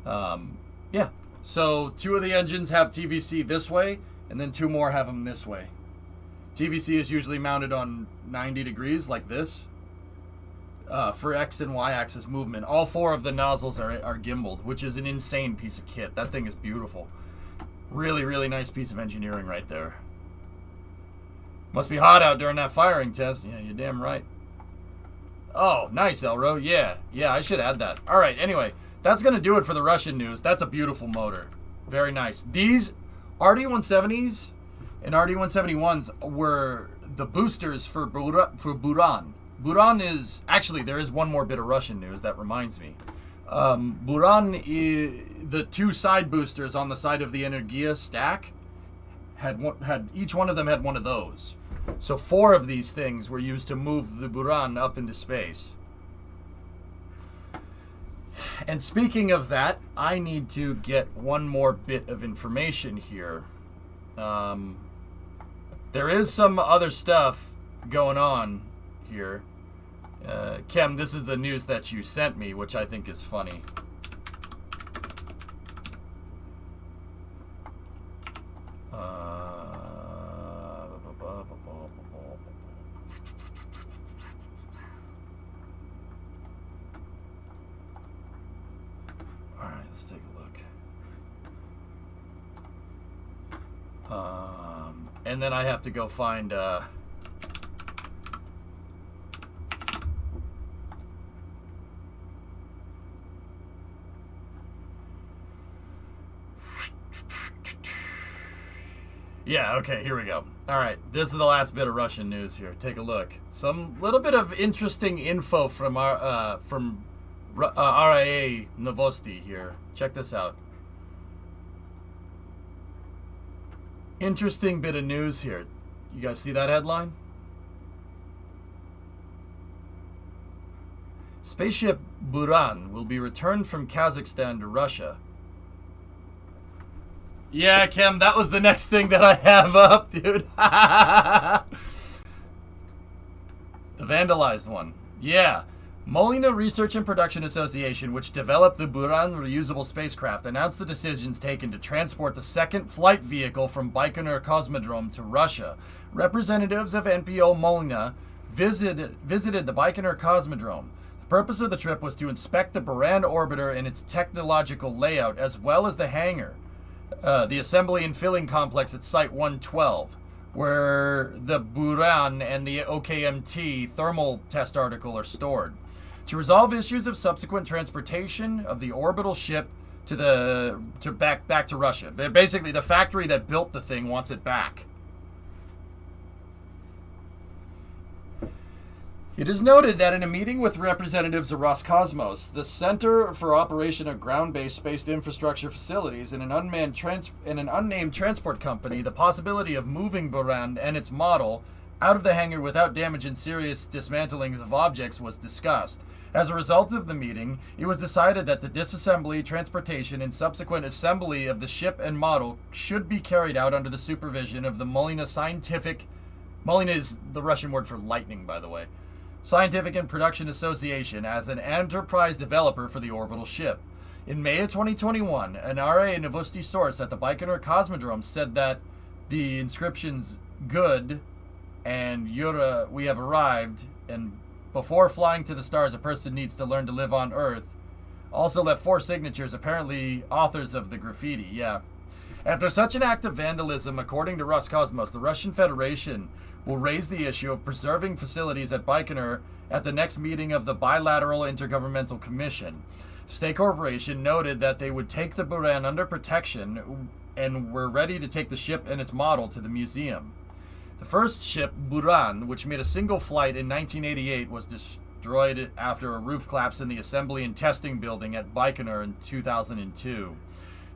Yeah. So 2 of the engines have TVC this way, and then 2 more have them this way. TVC is usually mounted on 90 degrees like this for X and Y axis movement. All 4 of the nozzles are gimbaled, which is an insane piece of kit. That thing is beautiful. Really, really nice piece of engineering right there. Must be hot out during that firing test. Yeah, you're damn right. Oh, nice, Elro. Yeah, I should add that. All right, anyway, that's going to do it for the Russian news. That's a beautiful motor. Very nice. These RD-170s and RD-171s were the boosters for Buran. Buran is... Actually, there is one more bit of Russian news that reminds me. Buran, the 2 side boosters on the side of the Energia stack, had each one of them had one of those. So 4 of these things were used to move the Buran up into space. And speaking of that, I need to get one more bit of information here. There is some other stuff going on here. Kem, this is the news that you sent me, which I think is funny. Alright, let's take a look. And then I have to go find yeah, okay, here we go. Alright, this is the last bit of Russian news here. Take a look. Some little bit of interesting info from our RIA Novosti here. Check this out. Interesting bit of news here. You guys see that headline? Spaceship Buran will be returned from Kazakhstan to Russia. Yeah, Kim, that was the next thing that I have up, dude. The vandalized one. Yeah. Molina Research and Production Association, which developed the Buran reusable spacecraft, announced the decisions taken to transport the second flight vehicle from Baikonur Cosmodrome to Russia. Representatives of NPO Molina visited the Baikonur Cosmodrome. The purpose of the trip was to inspect the Buran orbiter and its technological layout, as well as the hangar, the assembly and filling complex at Site 112, where the Buran and the OKMT thermal test article are stored. To resolve issues of subsequent transportation of the orbital ship back to Russia. They're basically the factory that built the thing wants it back. It is noted that in a meeting with representatives of Roscosmos, the Center for Operation of Ground-Based Space Infrastructure Facilities, and an unnamed transport company, the possibility of moving Buran and its model out of the hangar without damage and serious dismantling of objects was discussed. As a result of the meeting, it was decided that the disassembly, transportation, and subsequent assembly of the ship and model should be carried out under the supervision of the Molina Scientific... Molina is the Russian word for lightning, by the way. Scientific and Production Association as an enterprise developer for the orbital ship. In May of 2021, an RA Novosti source at the Baikonur Cosmodrome said that the inscriptions "Good" and "Yura, we have arrived," and "Before flying to the stars, a person needs to learn to live on Earth," also left 4 signatures, apparently authors of the graffiti. Yeah. After such an act of vandalism, according to Roscosmos, the Russian Federation will raise the issue of preserving facilities at Baikonur at the next meeting of the Bilateral Intergovernmental Commission. State Corporation noted that they would take the Buran under protection and were ready to take the ship and its model to the museum. The first ship, Buran, which made a single flight in 1988, was destroyed after a roof collapse in the assembly and testing building at Baikonur in 2002.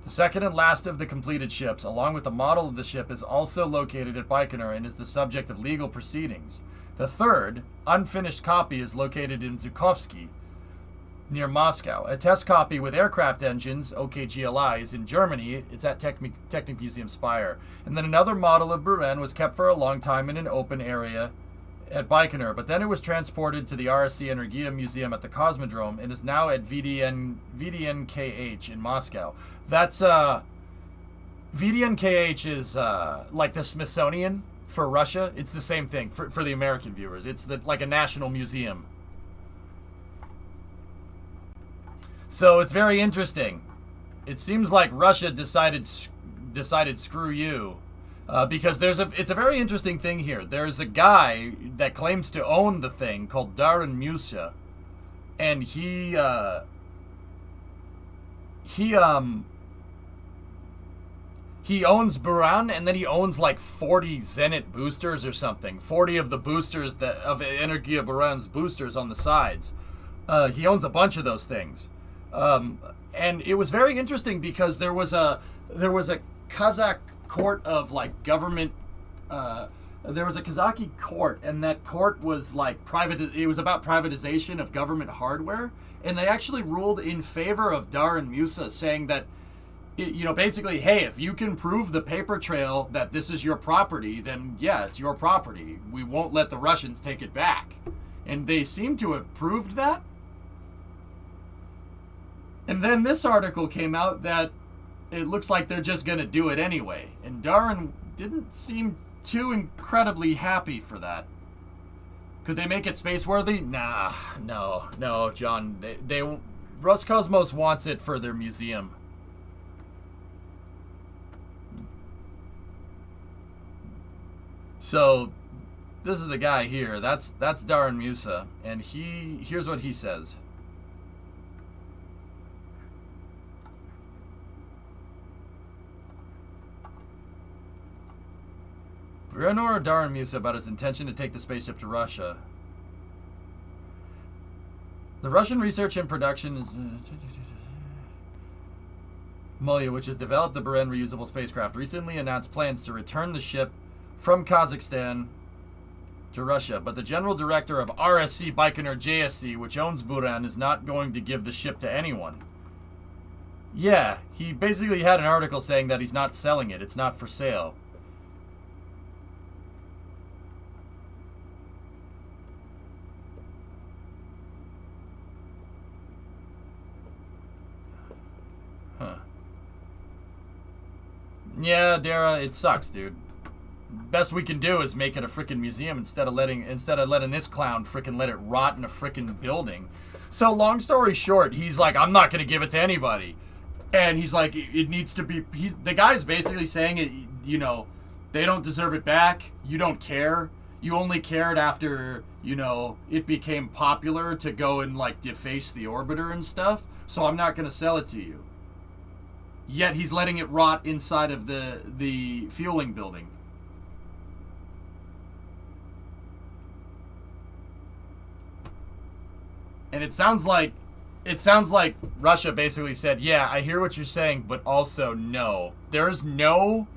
The second and last of the completed ships, along with the model of the ship, is also located at Baikonur and is the subject of legal proceedings. The third, unfinished copy is located in Zhukovsky, near Moscow. A test copy with aircraft engines, OKGLI, is in Germany. It's at Technik Museum Speyer. And then another model of Buran was kept for a long time in an open area at Baikonur, but then it was transported to the RSC Energia Museum at the Cosmodrome and is now at VDNKH in Moscow. That's VDNKH is like the Smithsonian for Russia. It's the same thing for the American viewers. It's like a national museum. So it's very interesting. It seems like Russia decided screw you. Because it's a very interesting thing here. There's a guy that claims to own the thing called Darren Musa, and he owns Buran, and then he owns like 40 Zenit boosters or something. 40 of the boosters of Energia Buran's boosters on the sides. He owns a bunch of those things, and it was very interesting because there was a Kazakh court of like government. There was a Kazaki court, and that court was like it was about privatization of government hardware, and they actually ruled in favor of Darren Musa, saying that, basically, hey, if you can prove the paper trail that this is your property, then yeah, it's your property. We won't let the Russians take it back. And they seem to have proved that. And then this article came out that it looks like they're just going to do it anyway. And Darren didn't seem too incredibly happy for that. Could they make it space-worthy? Nah, no, John. They Roscosmos wants it for their museum. So, this is the guy here. That's Darren Musa, and here's what he says. Bruno Darren Musa about his intention to take the spaceship to Russia. The Russian Research and Production is Molia, which has developed the Buran reusable spacecraft, recently announced plans to return the ship from Kazakhstan to Russia, but the general director of RSC Baikonur JSC, which owns Buran, is not going to give the ship to anyone. Yeah, he basically had an article saying that he's not selling it. It's not for sale. Yeah, Dara, it sucks, dude. Best we can do is make it a freaking museum instead of letting this clown freaking let it rot in a freaking building. So long story short, he's like, I'm not gonna give it to anybody, and he's like, it needs to be. The guy's basically saying it. They don't deserve it back. You don't care. You only cared after it became popular to go and like deface the orbiter and stuff. So I'm not gonna sell it to you. Yet he's letting it rot inside of the fueling building. And it sounds like Russia basically said, yeah, I hear what you're saying, but also no. There's no...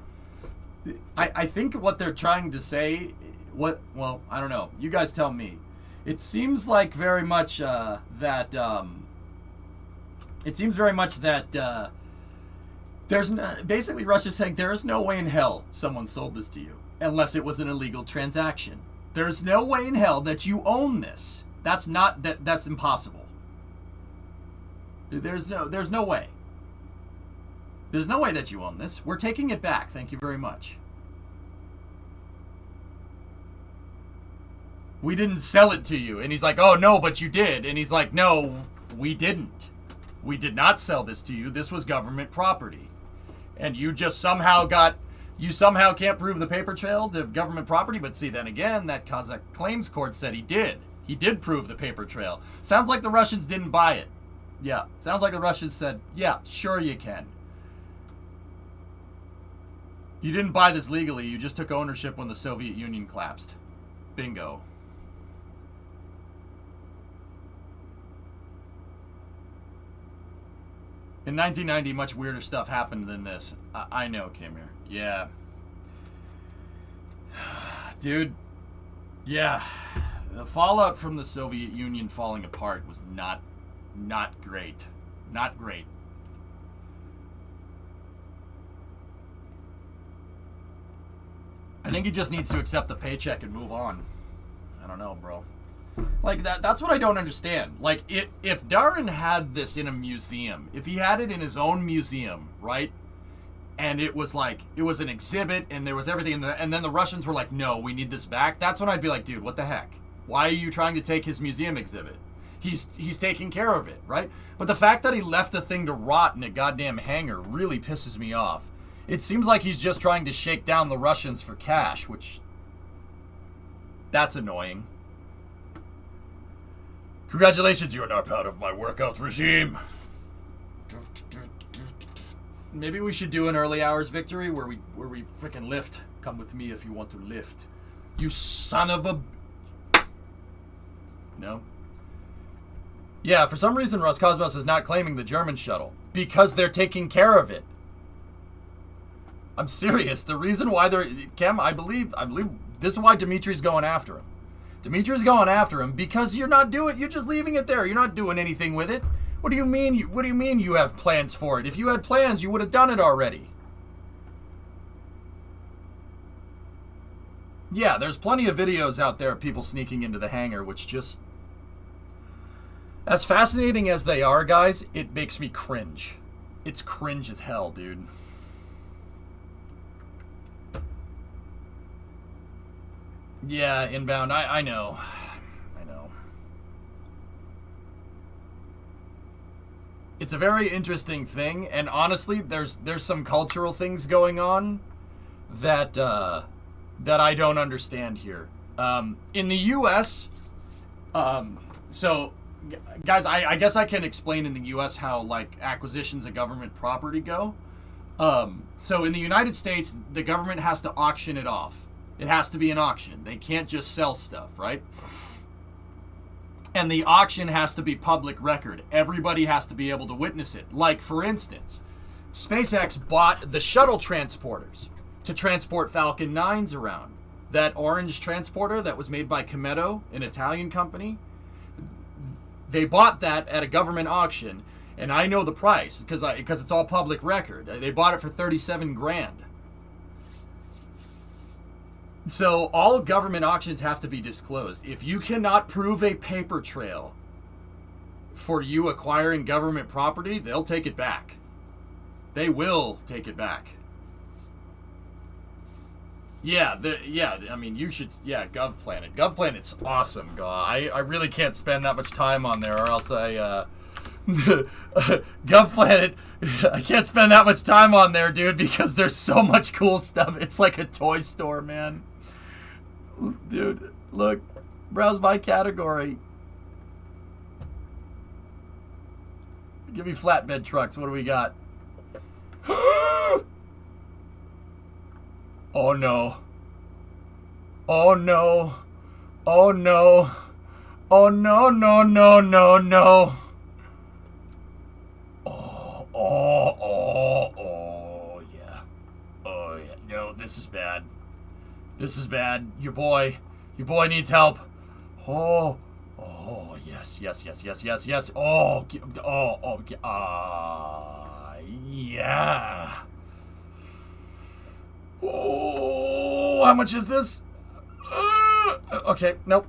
I think what they're trying to say... Well, I don't know. You guys tell me. It seems like very much that... It seems very much that... basically Russia's saying there is no way in hell someone sold this to you unless it was an illegal transaction. There's no way in hell that you own this. That's impossible. There's no way. There's no way that you own this. We're taking it back. Thank you very much. We didn't sell it to you. And he's like, oh no, but you did. And he's like, no, we didn't. We did not sell this to you. This was government property. And you just somehow can't prove the paper trail to government property. But see, then again, that Kazakh claims court said he did. He did prove the paper trail. Sounds like the Russians didn't buy it. Yeah, sounds like the Russians said, yeah, sure you can. You didn't buy this legally. You just took ownership when the Soviet Union collapsed. Bingo. In 1990, much weirder stuff happened than this. I know, Kimir. Yeah. Dude, Yeah, the fallout from the Soviet Union falling apart was not great. Not great. I think he just needs to accept the paycheck and move on. I don't know, bro. Like, that's what I don't understand. Like, if Darren had this in a museum, if he had it in his own museum, right? And it was like, it was an exhibit and there was everything, and then the Russians were like, no, we need this back. That's when I'd be like, dude, what the heck? Why are you trying to take his museum exhibit? He's taking care of it, right? But the fact that he left the thing to rot in a goddamn hangar really pisses me off. It seems like he's just trying to shake down the Russians for cash, which... that's annoying. Congratulations, you're now part of my workout regime. Maybe we should do an early hours victory where we freaking lift. Come with me if you want to lift. You son of a... No? Yeah, for some reason Roscosmos is not claiming the German shuttle. Because they're taking care of it. I'm serious. The reason why they're... Cam, I believe this is why Dimitri's going after him. Dimitri's going after him because you're just leaving it there. You're not doing anything with it. What do you mean you have plans for it? If you had plans, you would have done it already. Yeah, there's plenty of videos out there of people sneaking into the hangar, which just... as fascinating as they are, guys, it makes me cringe. It's cringe as hell, dude. Yeah, inbound. I know. I know. It's a very interesting thing, and honestly, there's some cultural things going on that that I don't understand here. In the U.S., so guys, I guess I can explain in the U.S. how like acquisitions of government property go. So in the United States, the government has to auction it off. It has to be an auction. They can't just sell stuff, right? And the auction has to be public record. Everybody has to be able to witness it. Like, for instance, SpaceX bought the shuttle transporters to transport Falcon 9s around. That orange transporter that was made by Cometto, an Italian company, they bought that at a government auction, and I know the price because it's all public record. They bought it for 37 grand. So all government auctions have to be disclosed. If you cannot prove a paper trail for you acquiring government property, they'll take it back. They will take it back. Yeah, I mean, you should, yeah, GovPlanet. GovPlanet's awesome, God. I really can't spend that much time on there, or else GovPlanet, I can't spend that much time on there, dude, because there's so much cool stuff. It's like a toy store, man. Dude, look, browse by category. Give me flatbed trucks. What do we got? Oh no. Oh no. Oh no. Oh no, no, no, no, no. Oh yeah. Oh yeah. No, this is bad. This is bad. Your boy needs help. Oh, yes. Oh, yeah. Oh, how much is this? Okay, nope.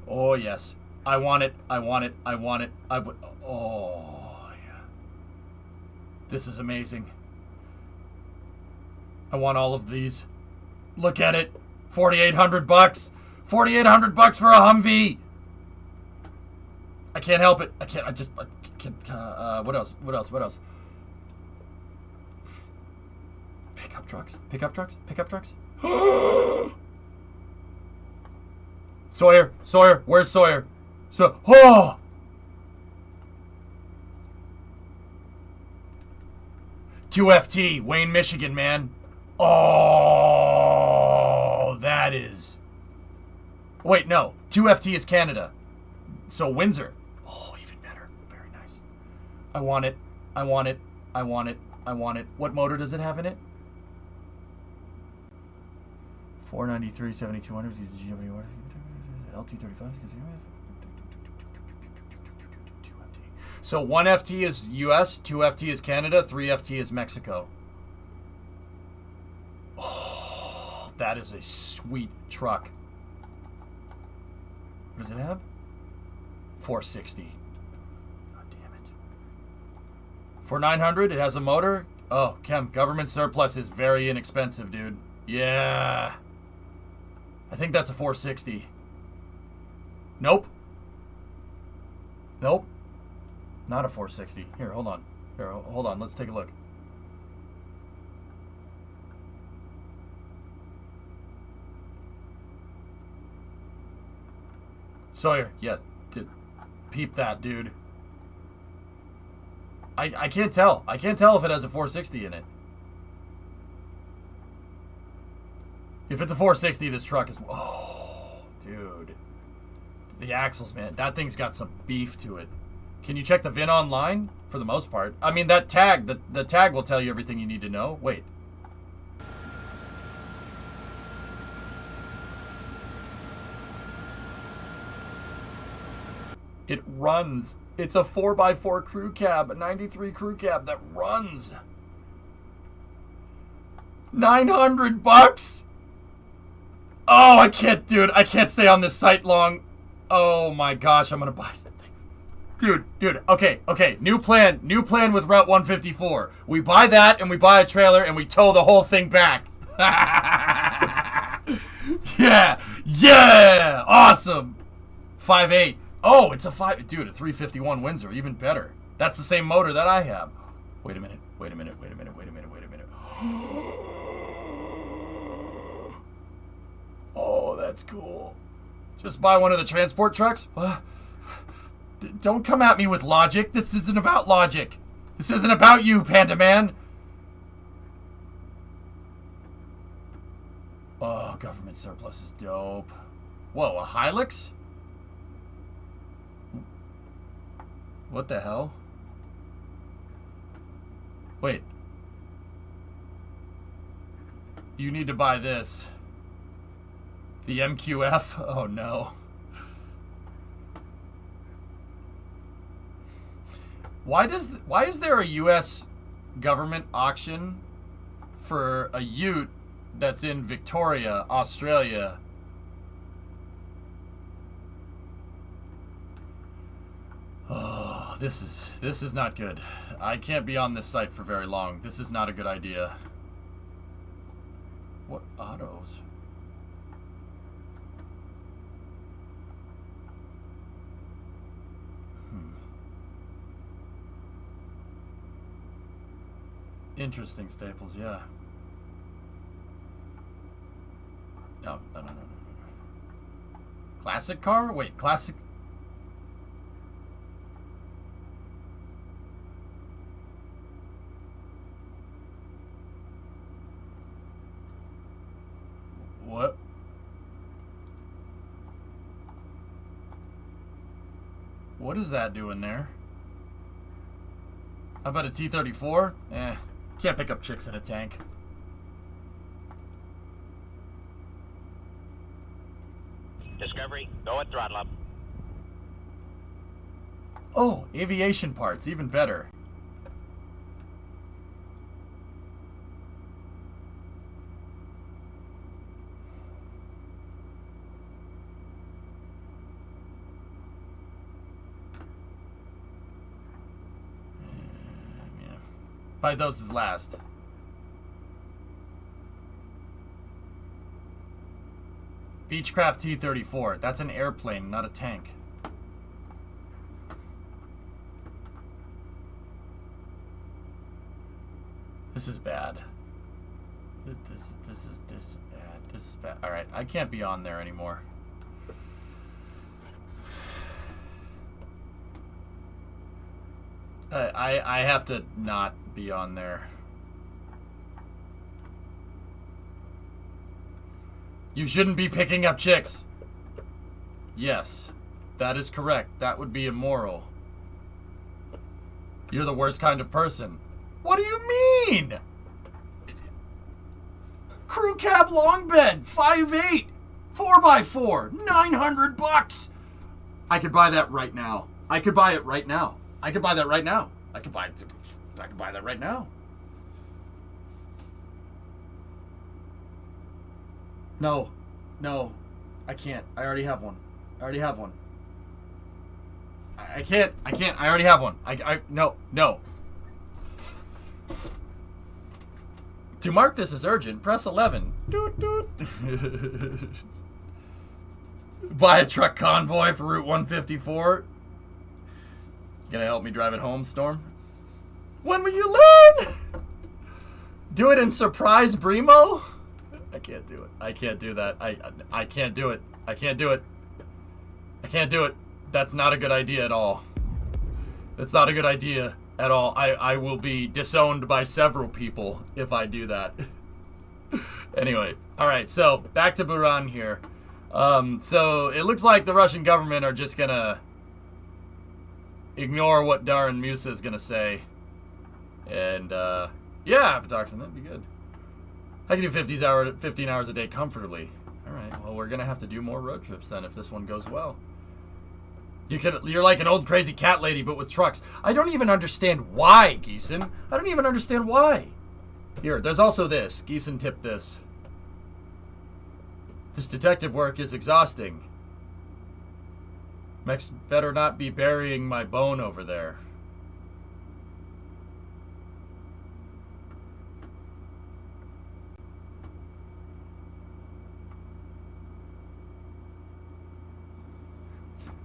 Oh, yes. I want it. Oh, yeah. This is amazing. I want all of these. Look at it. $4,800. $4,800 for a Humvee. I can't help it. I can't. What else? Pickup trucks. Sawyer, where's Sawyer? Oh! $2FT, Wayne, Michigan, man. Oh, that is... Wait, no. $2FT is Canada. So Windsor. Oh, even I want it. I want it. I want it. I want it. What motor does it have in it? 493, 7200. LT35. So 1 FT is US, 2 FT is Canada, 3 FT is Mexico. Oh, that is a sweet truck. What does it have? 460. God damn it. For 900, it has a motor. Oh, Kem, government surplus is very inexpensive, dude. Yeah. I think that's a 460. Nope. Nope. Not a 460. Here, hold on. Here, hold on. Let's take a look. Sawyer, yes. Peep that, dude. I can't tell. I can't tell if it has a 460 in it. If it's a 460, this truck is... Oh, dude. The axles, man. That thing's got some beef to it. Can you check the VIN online? For the most part. I mean, that tag, the tag will tell you everything you need to know. Wait. It runs. It's a 4x4 crew cab, a 93 crew cab that runs. $900? Oh, I can't, dude. I can't stay on this site long. Oh my gosh, I'm gonna buy something. Dude, okay. New plan with Route 154. We buy that and we buy a trailer and we tow the whole thing back. Yeah, awesome. 5.8. Oh, it's a 351 Windsor, even better. That's the same motor that I have. Wait a minute. Oh, that's cool. Just buy one of the transport trucks? Don't come at me with logic. This isn't about logic. This isn't about you, Panda Man. Oh, government surplus is dope. Whoa, a Hilux? What the hell? Wait. You need to buy this. The MQF? Oh no. Why is there a US government auction for a ute that's in Victoria, Australia? Oh, this is not good. I can't be on this site for very long. This is not a good idea. What autos? Interesting, Staples, yeah. No. Classic car? Wait, classic... What? What is that doing there? How about a T-34? Eh. Can't pick up chicks in a tank. Discovery, go at throttle up. Oh, aviation parts, even better. Buy those as last. Beechcraft T-34. That's an airplane, not a tank. This is bad. This is bad. This is bad. All right, I can't be on there anymore. I have to not be on there. You shouldn't be picking up chicks. Yes, that is correct. That would be immoral. You're the worst kind of person. What do you mean? Crew cab long bed, 5'8", 4x4, $900. I could buy that right now. I could buy it right now. I could buy that right now. I could buy that right now. No. I can't. I already have one. I can't. I already have one. No. To mark this as urgent, press 11. Doot, doot. Buy a truck convoy for Route 154. You gonna help me drive it home, Storm? When will you learn? Do it in surprise Bremo? I can't do it. I can't do that. I can't do it. I can't do it. I can't do it. That's not a good idea at all. That's not a good idea at all. I will be disowned by several people if I do that. Anyway, all right, so back to Buran here. So it looks like the Russian government are just gonna ignore what Darren Musa is gonna say. And yeah, Patoxin, that'd be good. I can do 15 hours a day comfortably. All right, well, we're gonna have to do more road trips then if this one goes well. You're like an old crazy cat lady, but with trucks. I don't even understand why, Geeson. I don't even understand why. Here, there's also this. Geeson tipped this. This detective work is exhausting. Mex better not be burying my bone over there.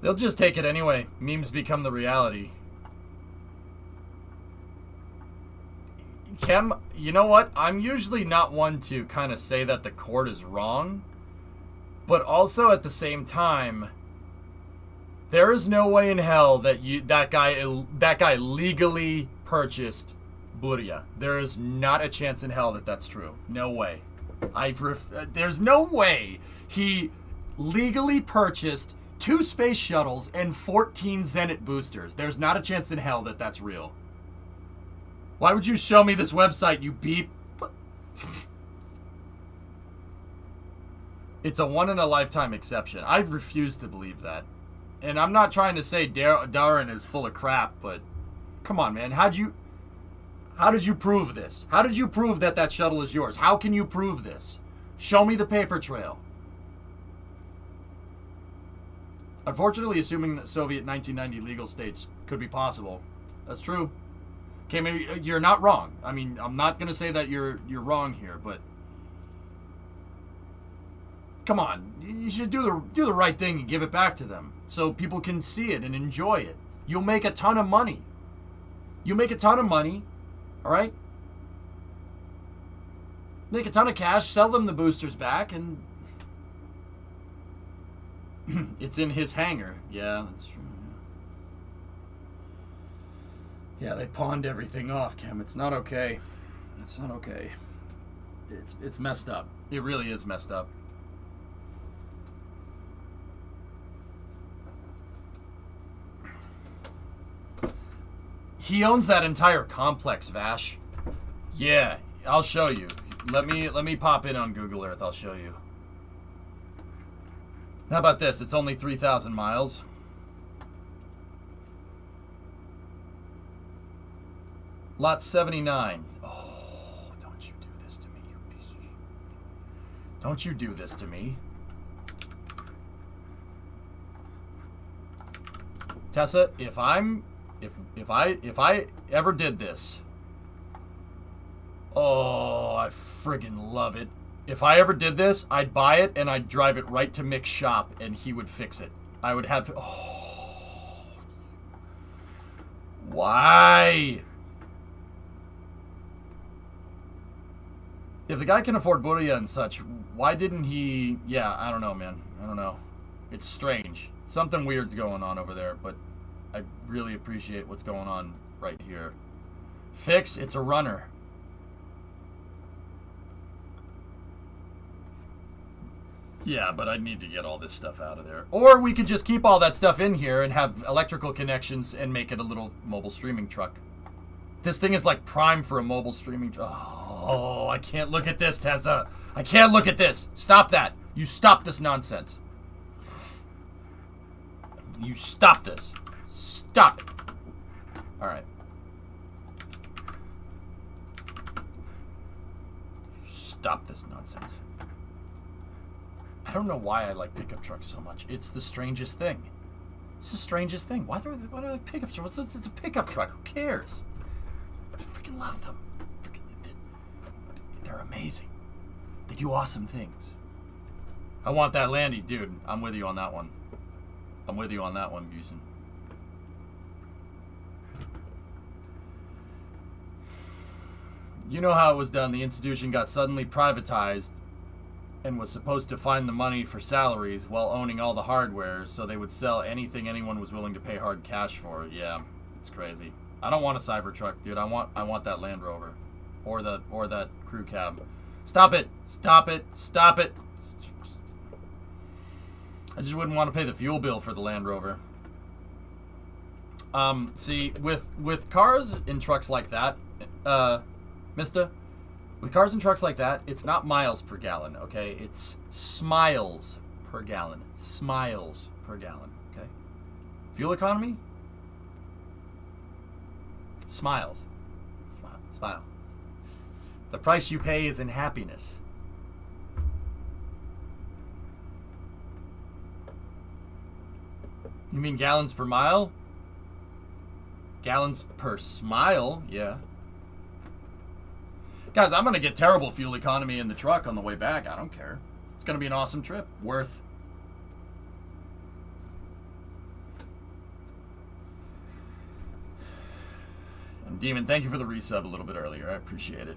They'll just take it anyway. Memes become the reality. Kem, you know what? I'm usually not one to kind of say that the court is wrong. But also at the same time, there is no way in hell that that guy legally purchased Buria. There is not a chance in hell that that's true. No way. There's no way he legally purchased 2 space shuttles and 14 Zenit boosters. There's not a chance in hell that that's real. Why would you show me this website, you beep? It's a one-in-a-lifetime exception. I've refused to believe that. And I'm not trying to say Darren is full of crap, but come on, man. How did you prove this? How did you prove that that shuttle is yours? How can you prove this? Show me the paper trail. Unfortunately, assuming that Soviet 1990 legal states could be possible. That's true. Okay, maybe you're not wrong. I mean, I'm not going to say that you're wrong here, but come on. You should do the right thing and give it back to them so people can see it and enjoy it. You'll make a ton of money. You make a ton of money, all right? Make a ton of cash, sell them the boosters back, and it's in his hangar. Yeah, that's true. Yeah, they pawned everything off, Kim. It's not okay. It's not okay. It's messed up. It really is messed up. He owns that entire complex, Vash. Yeah, I'll show you. Let me pop in on Google Earth. I'll show you. How about this? It's only 3,000 miles. Lot 79. Oh, don't you do this to me, you piece of shit. Don't you do this to me. Tessa, if I ever did this, oh, I friggin' love it. If I ever did this, I'd buy it and I'd drive it right to Mick's shop and he would fix it. I would have... Oh. Why? If the guy can afford Buria and such, why didn't he... Yeah, I don't know, man. I don't know. It's strange. Something weird's going on over there, but I really appreciate what's going on right here. Fix, it's a runner. Yeah, but I need to get all this stuff out of there. Or we could just keep all that stuff in here and have electrical connections and make it a little mobile streaming truck. This thing is like prime for a mobile streaming. Oh, I can't look at this, Tessa. I can't look at this. Stop that. You stop this nonsense. You stop this. Stop it. All right. Stop this nonsense. I don't know why I like pickup trucks so much. It's the strangest thing. It's the strangest thing. Why do I like pickup trucks? It's a pickup truck. Who cares? I freaking love them. They're amazing. They do awesome things. I want that Landy, dude. I'm with you on that one. I'm with you on that one, Busen. You know how it was done. The institution got suddenly privatized and was supposed to find the money for salaries while owning all the hardware, so they would sell anything anyone was willing to pay hard cash for. Yeah, it's crazy. I don't want a Cybertruck, dude. I want that Land Rover, or that crew cab. Stop it! Stop it! Stop it! I just wouldn't want to pay the fuel bill for the Land Rover. See, with cars and trucks like that, Mister, with cars and trucks like that, it's not miles per gallon, okay? It's smiles per gallon. Smiles per gallon, okay? Fuel economy? Smiles. Smile. Smile. The price you pay is in happiness. You mean gallons per mile? Gallons per smile? Yeah. Guys, I'm going to get terrible fuel economy in the truck on the way back. I don't care. It's going to be an awesome trip. Worth. And Demon, thank you for the resub a little bit earlier. I appreciate it.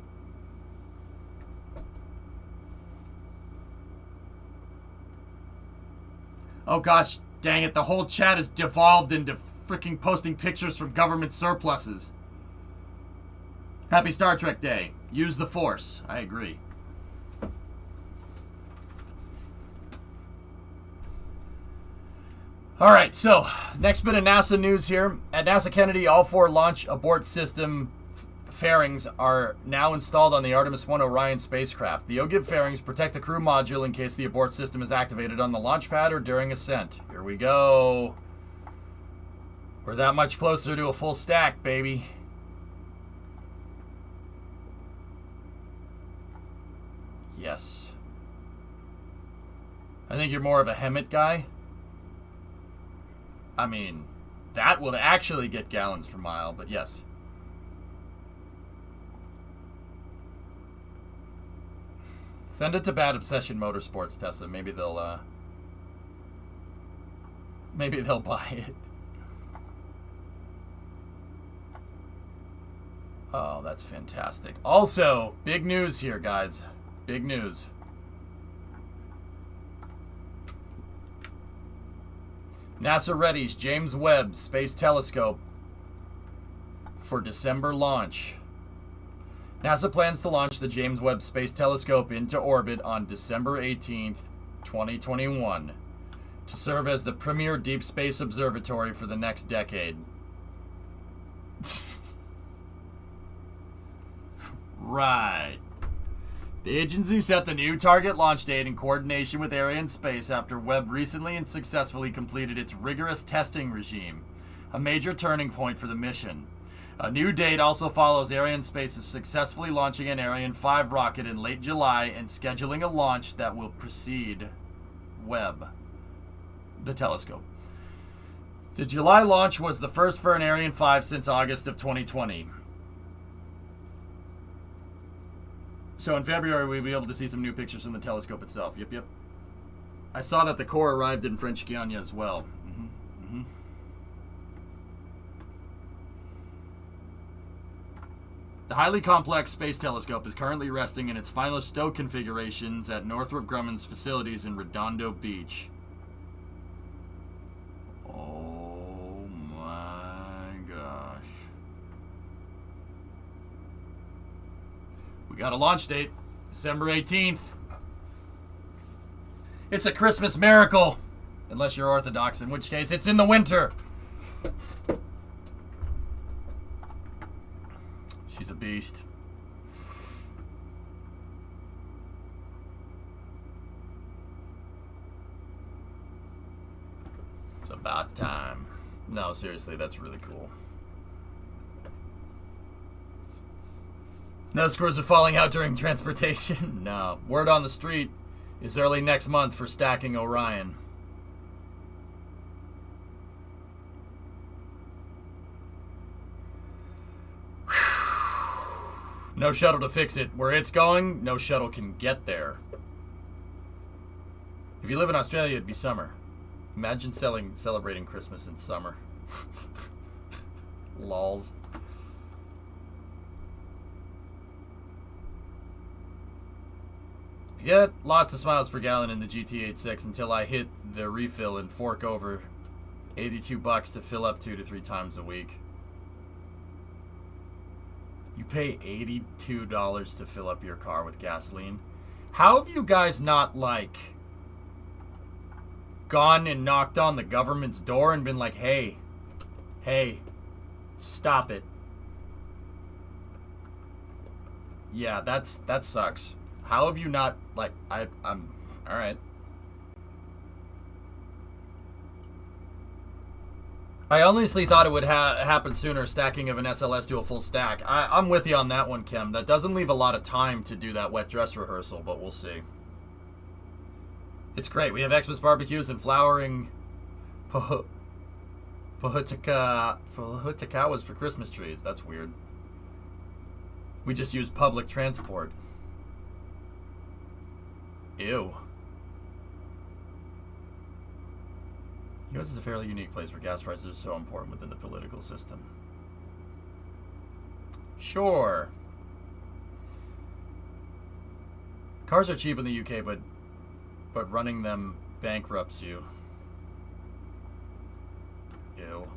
Oh gosh, dang it. The whole chat has devolved into freaking posting pictures from government surpluses. Happy Star Trek Day. Use the Force. I agree. All right, so next bit of NASA news here. At NASA Kennedy, all 4 launch abort system fairings are now installed on the Artemis 1 Orion spacecraft. The OGIV fairings protect the crew module in case the abort system is activated on the launch pad or during ascent. Here we go. We're that much closer to a full stack, baby. Yes. I think you're more of a Hemet guy. I mean, that would actually get gallons per mile, but yes. Send it to Bad Obsession Motorsports, Tessa. Maybe they'll buy it. Oh, that's fantastic. Also, big news here, guys. Big news. NASA readies James Webb Space Telescope for December launch. NASA plans to launch the James Webb Space Telescope into orbit on December 18th, 2021, to serve as the premier deep space observatory for the next decade. Right. The agency set the new target launch date in coordination with Arianespace after Webb recently and successfully completed its rigorous testing regime, a major turning point for the mission. A new date also follows Arianespace's successfully launching an Ariane 5 rocket in late July and scheduling a launch that will precede Webb, the telescope. The July launch was the first for an Ariane 5 since August of 2020. So in February, we'll be able to see some new pictures from the telescope itself. Yep. I saw that the core arrived in French Guiana as well. The highly complex space telescope is currently resting in its final stow configurations at Northrop Grumman's facilities in Redondo Beach. Oh my gosh. We got a launch date, December 18th. It's a Christmas miracle, unless you're Orthodox, in which case it's in the winter. She's a beast. It's about time. No, seriously, that's really cool. No screws are falling out during transportation. No. Word on the street is early next month for stacking Orion. No shuttle to fix it. Where it's going, no shuttle can get there. If you live in Australia, it'd be summer. Imagine celebrating Christmas in summer. Lols. I get lots of smiles per gallon in the GT86 until I hit the refill and fork over $82 to fill up 2 to 3 times a week. You pay $82 to fill up your car with gasoline? How have you guys not, like, gone and knocked on the government's door and been like, hey, stop it. Yeah, that sucks. How have you not, like, I'm, alright. I honestly thought it would happen sooner, stacking of an SLS to a full stack. I'm with you on that one, Kim. That doesn't leave a lot of time to do that wet dress rehearsal, but we'll see. It's great. We have Xmas barbecues and flowering pahutakawas for Christmas trees. That's weird. We just use public transport. Ew. US is a fairly unique place where gas prices are so important within the political system. Sure. Cars are cheap in the UK, but running them bankrupts you. Ew.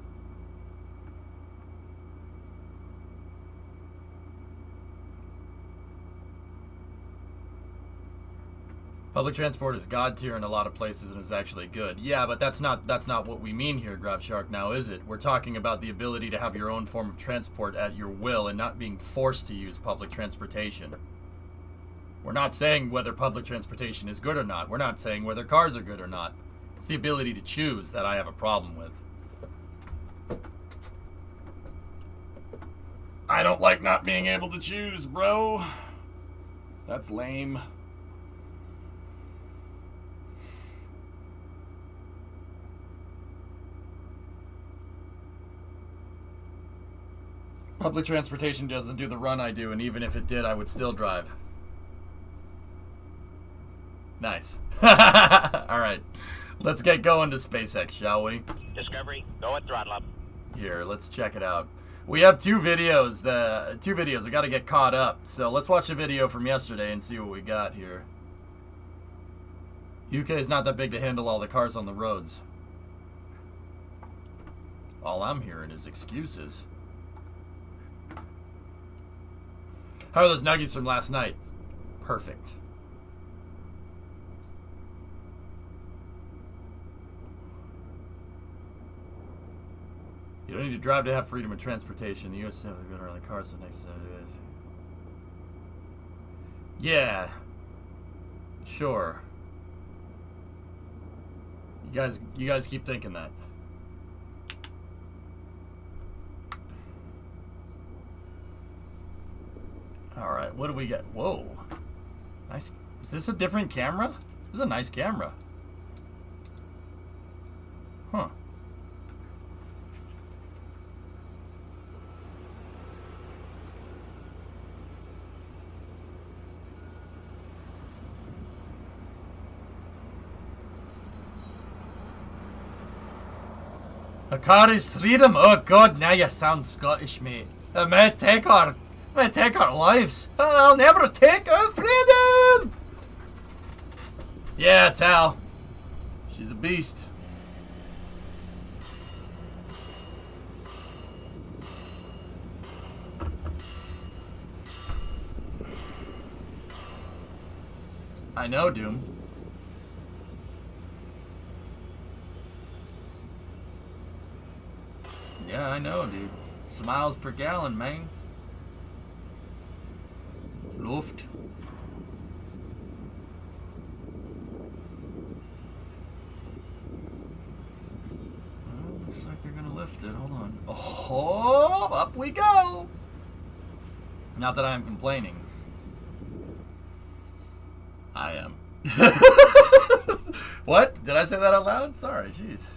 Public transport is god tier in a lot of places and is actually good. Yeah, but that's not what we mean here, GravShark, now is it? We're talking about the ability to have your own form of transport at your will and not being forced to use public transportation. We're not saying whether public transportation is good or not. We're not saying whether cars are good or not. It's the ability to choose that I have a problem with. I don't like not being able to choose, bro. That's lame. Public transportation doesn't do the run I do, and even if it did, I would still drive. Nice. Alright. Let's get going to SpaceX, shall we? Discovery, go at throttle up. Here, let's check it out. We have two videos. We got to get caught up. So let's watch the video from yesterday and see what we got here. UK is not that big to handle all the cars on the roads. All I'm hearing is excuses. How are those nuggets from last night? Perfect. You don't need to drive to have freedom of transportation. The U.S. have to go around the cars so next to it. Yeah. Sure. You guys keep thinking that. Alright, what do we get? Whoa. Nice. Is this a different camera? This is a nice camera. Huh. A car is freedom. Oh God, now you sound Scottish, mate. It may take our lives. I'll never take our freedom. Yeah, Tal. She's a beast. I know, Doom. Yeah, I know, dude. Smiles per gallon, man. it. Hold on. Oh, up we go. Not that I am complaining. I am. What? Did I say that out loud? Sorry, jeez.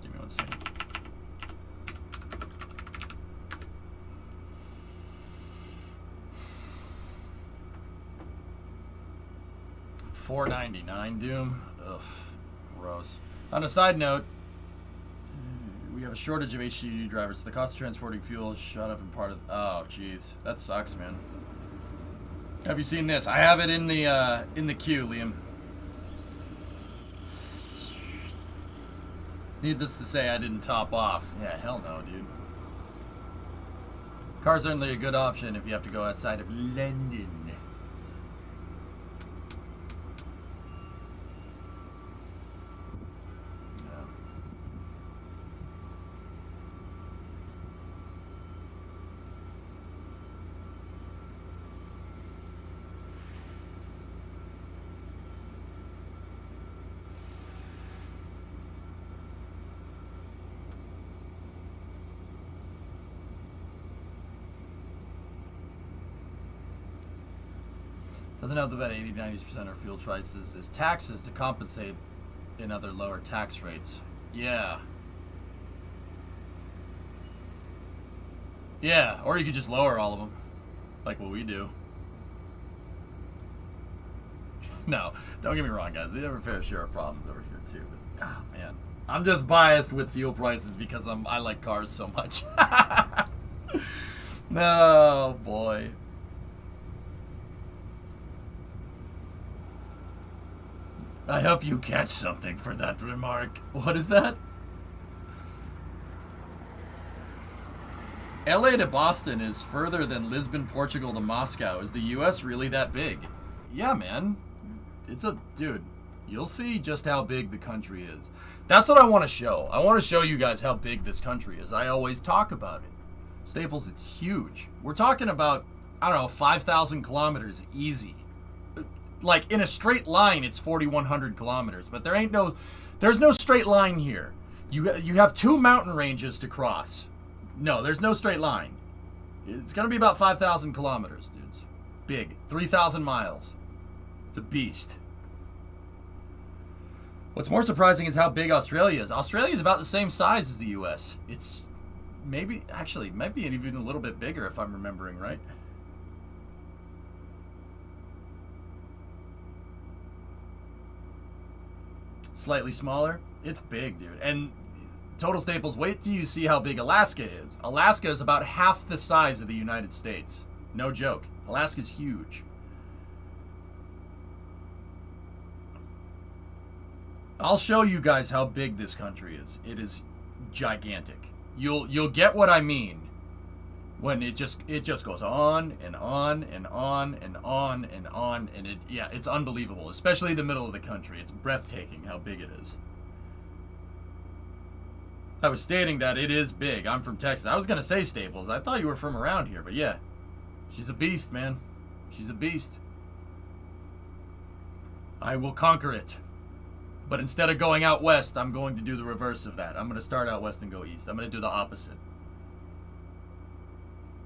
Give me one second. $4.99 Doom. Ugh, gross. On a side note, we have a shortage of HGV drivers. The cost of transporting fuel has shot up in part of. Oh, jeez, that sucks, man. Have you seen this? I have it in the queue, Liam. Needless to say, I didn't top off. Yeah, hell no, dude. Car's certainly a good option if you have to go outside of London. Yeah. Doesn't help that about 80-90% of fuel prices is taxes to compensate in other lower tax rates. Yeah. Yeah, or you could just lower all of them, like what we do. No, don't get me wrong, guys. We have a fair share of problems over here too. But, oh man, I'm just biased with fuel prices because I like cars so much. No, boy. I hope you catch something for that remark. What is that? LA to Boston is further than Lisbon, Portugal to Moscow. Is the US really that big? Yeah, man. Dude, you'll see just how big the country is. That's what I want to show. I want to show you guys how big this country is. I always talk about it. Staples, it's huge. We're talking about, I don't know, 5,000 kilometers easy. Like, in a straight line, it's 4,100 kilometers. But there's no straight line here. You have two mountain ranges to cross. No, there's no straight line. It's going to be about 5,000 kilometers, dudes. Big. 3,000 miles. It's a beast. What's more surprising is how big Australia is. Australia is about the same size as the U.S. It's might be even a little bit bigger if I'm remembering right. Slightly smaller. It's big, dude. And total Staples, wait till you see how big Alaska is. Alaska is about half the size of the United States. No joke. Alaska's huge. I'll show you guys how big this country is. It is gigantic. You'll get what I mean when it just goes on and on and on and on and on, and it's unbelievable, especially the middle of the country. It's breathtaking how big it is. I was stating that it is big. I'm from Texas. I was gonna say Staples. I thought you were from around here, but yeah. She's a beast, man. She's a beast. I will conquer it. But instead of going out west, I'm going to do the reverse of that. I'm going to start out west and go east. I'm going to do the opposite.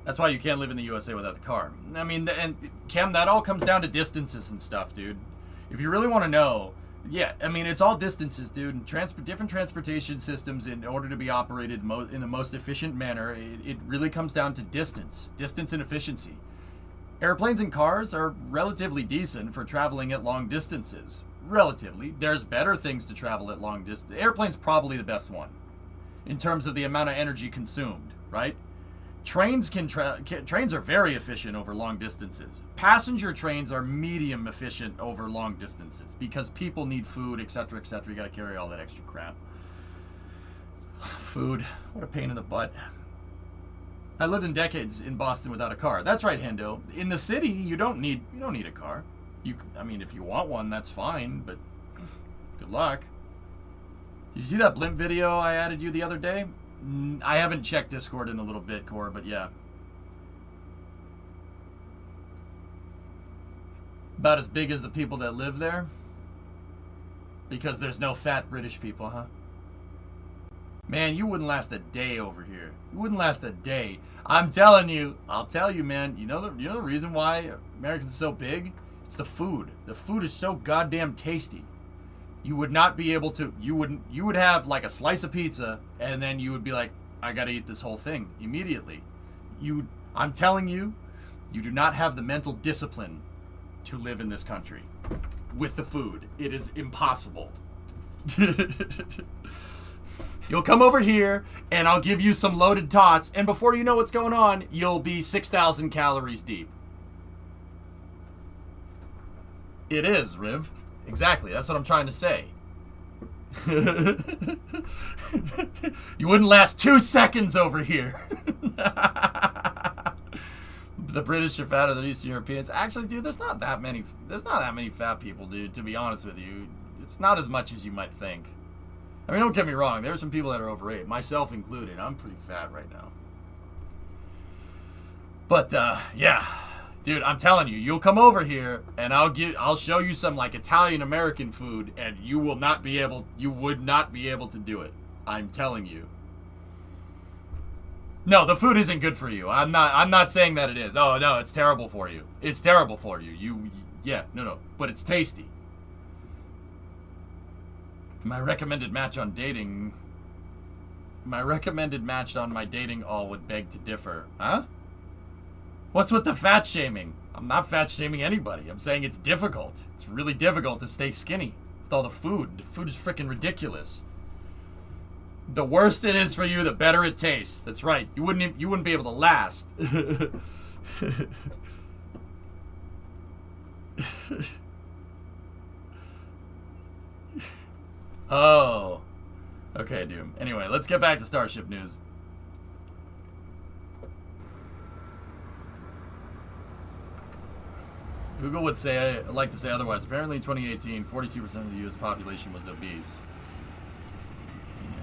That's why you can't live in the USA without the car. I mean, and Cam, that all comes down to distances and stuff, dude. If you really want to know, yeah, I mean, it's all distances, dude. And different transportation systems, in order to be operated in the most efficient manner, it really comes down to distance and efficiency. Airplanes and cars are relatively decent for traveling at long distances. Relatively. There's better things to travel at long distance. Airplane's probably the best one in terms of the amount of energy consumed, right? Trains trains are very efficient over long distances. Passenger trains are medium efficient over long distances because people need food, etc., etc. You got to carry all that extra crap. Food. What a pain in the butt. I lived in decades in Boston without a car. That's right, Hendo. In the city, you don't need a car. I mean, if you want one, that's fine, but good luck. Did you see that blimp video I added you the other day? I haven't checked Discord in a little bit, Core, but yeah. About as big as the people that live there? Because there's no fat British people, huh? Man, you wouldn't last a day over here. You wouldn't last a day. I'm telling you. I'll tell you, man. You know the reason why Americans are so big? It's the food. The food is so goddamn tasty. You would not be able to. You would have like a slice of pizza, and then you would be like, I gotta eat this whole thing immediately. I'm telling you, you do not have the mental discipline to live in this country with the food. It is impossible. You'll come over here, and I'll give you some loaded tots, and before you know what's going on, you'll be 6,000 calories deep. It is, Riv. Exactly, that's what I'm trying to say. You wouldn't last 2 seconds over here. The British are fatter than Eastern Europeans. Actually, dude, there's not that many fat people, dude, to be honest with you. It's not as much as you might think. I mean, don't get me wrong. There are some people that are overweight, myself included. I'm pretty fat right now. But, yeah. Dude, I'm telling you, you'll come over here, and I'll show you some, like, Italian-American food, and you would not be able to do it. I'm telling you. No, the food isn't good for you. I'm not saying that it is. Oh, no, it's terrible for you. It's terrible for you. Yeah, no. But it's tasty. My recommended match on my dating all would beg to differ. Huh? What's with the fat shaming? I'm not fat shaming anybody. I'm saying it's difficult. It's really difficult to stay skinny with all the food. The food is freaking ridiculous. The worse it is for you, the better it tastes. That's right. You wouldn't be able to last. Oh. Okay, Doom. Anyway, let's get back to Starship news. Google would like to say otherwise. Apparently in 2018, 42% of the U.S. population was obese. Yeah.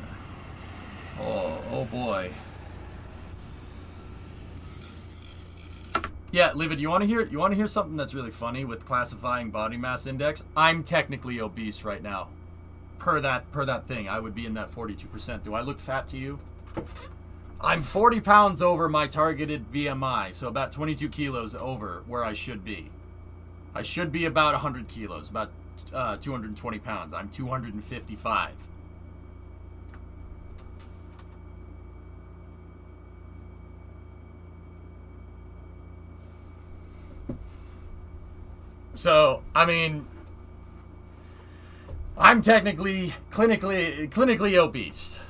Oh boy. Yeah, Livid, you want to hear something that's really funny with classifying body mass index? I'm technically obese right now. Per that thing, I would be in that 42%. Do I look fat to you? I'm 40 pounds over my targeted BMI, so about 22 kilos over where I should be. I should be about 100 kilos, about 220 pounds. I'm 255. So, I mean, I'm technically clinically obese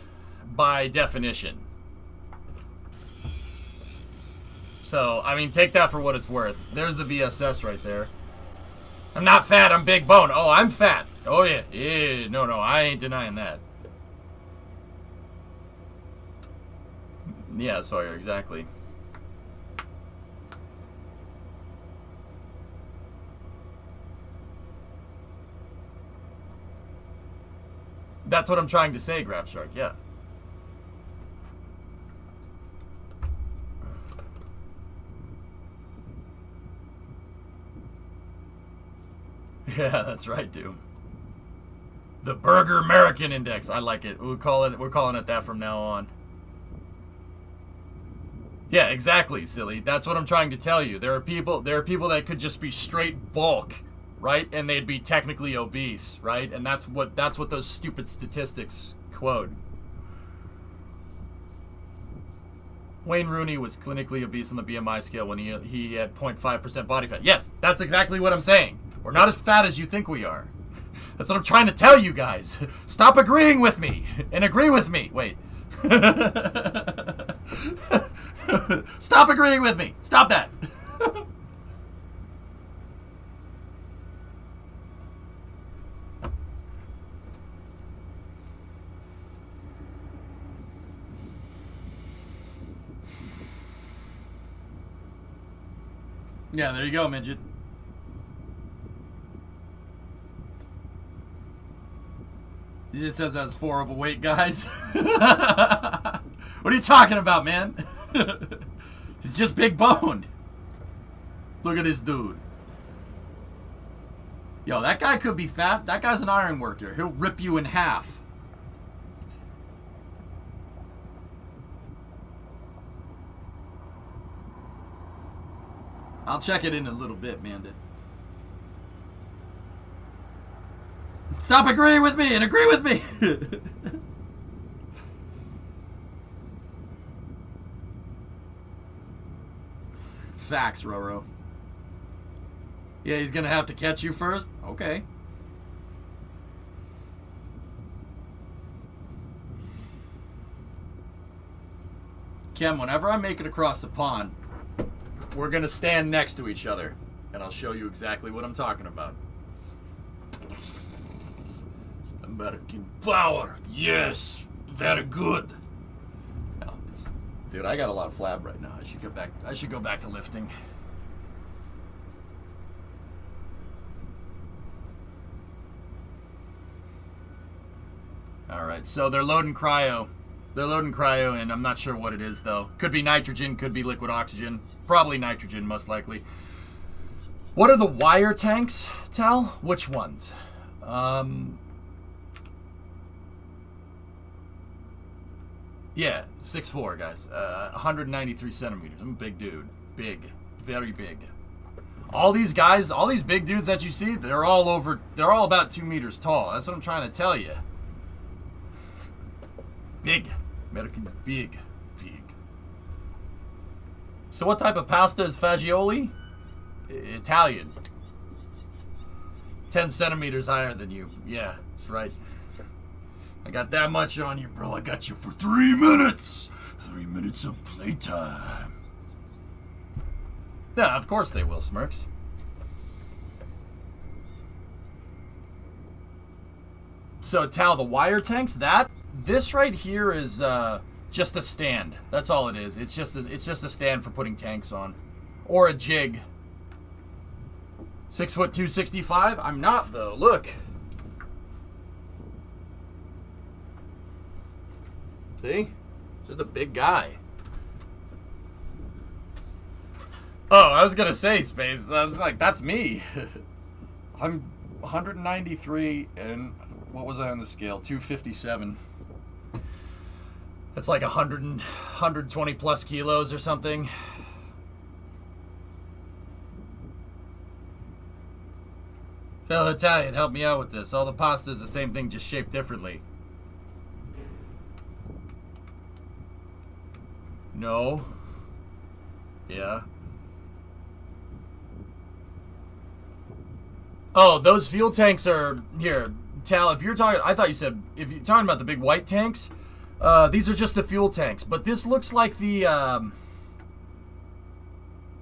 by definition. So, I mean, take that for what it's worth. There's the VSS right there. I'm not fat, I'm big bone. Oh, I'm fat. Oh, yeah. Yeah, no, I ain't denying that. Yeah, Sawyer, exactly. That's what I'm trying to say, Graph Shark, yeah. Yeah, that's right, Doom. The Burger American Index. I like it. We're calling it that from now on. Yeah, exactly, silly. That's what I'm trying to tell you. There are people that could just be straight bulk, right? And they'd be technically obese, right? And that's what those stupid statistics quote. Wayne Rooney was clinically obese on the BMI scale when he had 0.5% body fat. Yes, that's exactly what I'm saying. We're not as fat as you think we are. That's what I'm trying to tell you guys. Stop agreeing with me and agree with me. Wait. Stop agreeing with me. Stop that. Yeah, there you go, midget. He just says that's 4 overweight guys. What are you talking about, man? He's just big boned. Look at this dude. Yo, that guy could be fat. That guy's an iron worker. He'll rip you in half. I'll check it in a little bit, man. Stop agreeing with me and agree with me. Facts, Roro. Yeah, he's gonna have to catch you first? Okay. Kem, whenever I make it across the pond, we're gonna stand next to each other, and I'll show you exactly what I'm talking about. American power, yes, very good. No, dude, I got a lot of flab right now. I should go back to lifting. All right, so they're loading cryo. They're loading cryo, and I'm not sure what it is though. Could be nitrogen, could be liquid oxygen. Probably nitrogen, most likely. What are the wire tanks, Tal? Which ones? Yeah, 6'4", guys. 193 centimeters. I'm a big dude. Big. Very big. All these guys, all these big dudes that you see, they're all about 2 meters tall. That's what I'm trying to tell you. Big. Americans big. Big. So what type of pasta is fagioli? Italian. 10 centimeters higher than you. Yeah, that's right. I got that much on you, bro. I got you for 3 minutes. 3 minutes of playtime. Yeah, of course they will, Smirks. So, Tal, the wire tanks, this right here is just a stand. That's all it is. It's just a stand for putting tanks on. Or a jig. 6'2", 265? I'm not, though. Look. See? Just a big guy. Oh, I was gonna say, Space. I was like, that's me. I'm 193 and what was I on the scale? 257. That's like 120 plus kilos or something. Fellow Italian, help me out with this. All the pasta is the same thing, just shaped differently. No. Yeah. Oh, those fuel tanks are here. Tal, if you're talking, I thought you said, if you're talking about the big white tanks, these are just the fuel tanks. But this looks like the,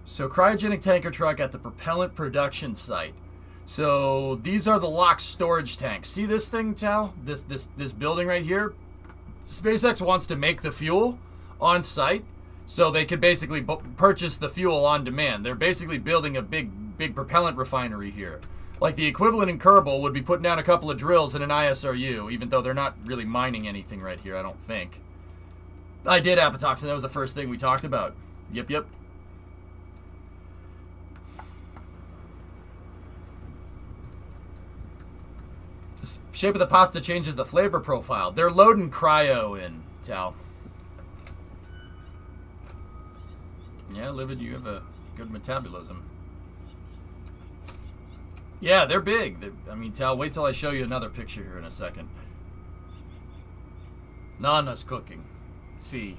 so cryogenic tanker truck at the propellant production site. So these are the locked storage tanks. See this thing, Tal? This building right here? SpaceX wants to make the fuel on site, so they could basically purchase the fuel on demand. They're basically building a big propellant refinery here. Like the equivalent in Kerbal would be putting down a couple of drills in an ISRU, even though they're not really mining anything right here, I don't think. I did apatoxin, that was the first thing we talked about. Yep. The shape of the pasta changes the flavor profile. They're loading cryo in, Tal. Yeah, Livid, you have a good metabolism. Yeah, they're big. I mean, Tal, wait till I show you another picture here in a second. Nana's cooking. See.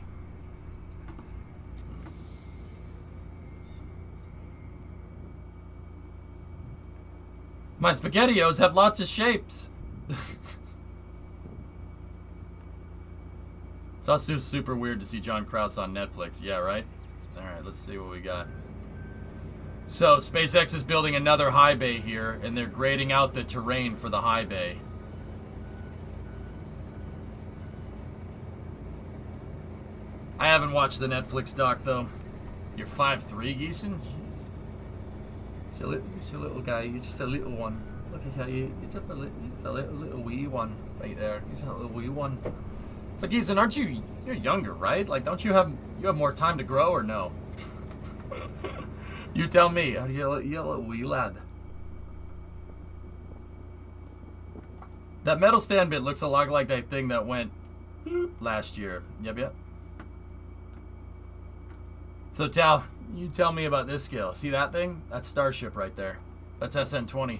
My SpaghettiOs have lots of shapes. It's also super weird to see John Krause on Netflix. Yeah, right? Alright, let's see what we got. So, SpaceX is building another high bay here, and they're grading out the terrain for the high bay. I haven't watched the Netflix doc, though. You're 5'3", Geeson? Jeez. It's a little guy. You're just a little one. Look at you. You're just a little wee one right there. He's a little wee one. But Giesen, aren't you? You're younger, right? Like, don't you have more time to grow or no? You tell me. You're a little wee lad. That metal stand bit looks a lot like that thing that went last year. Yep. So Tal, you tell me about this skill. See that thing? That's Starship right there. That's SN20.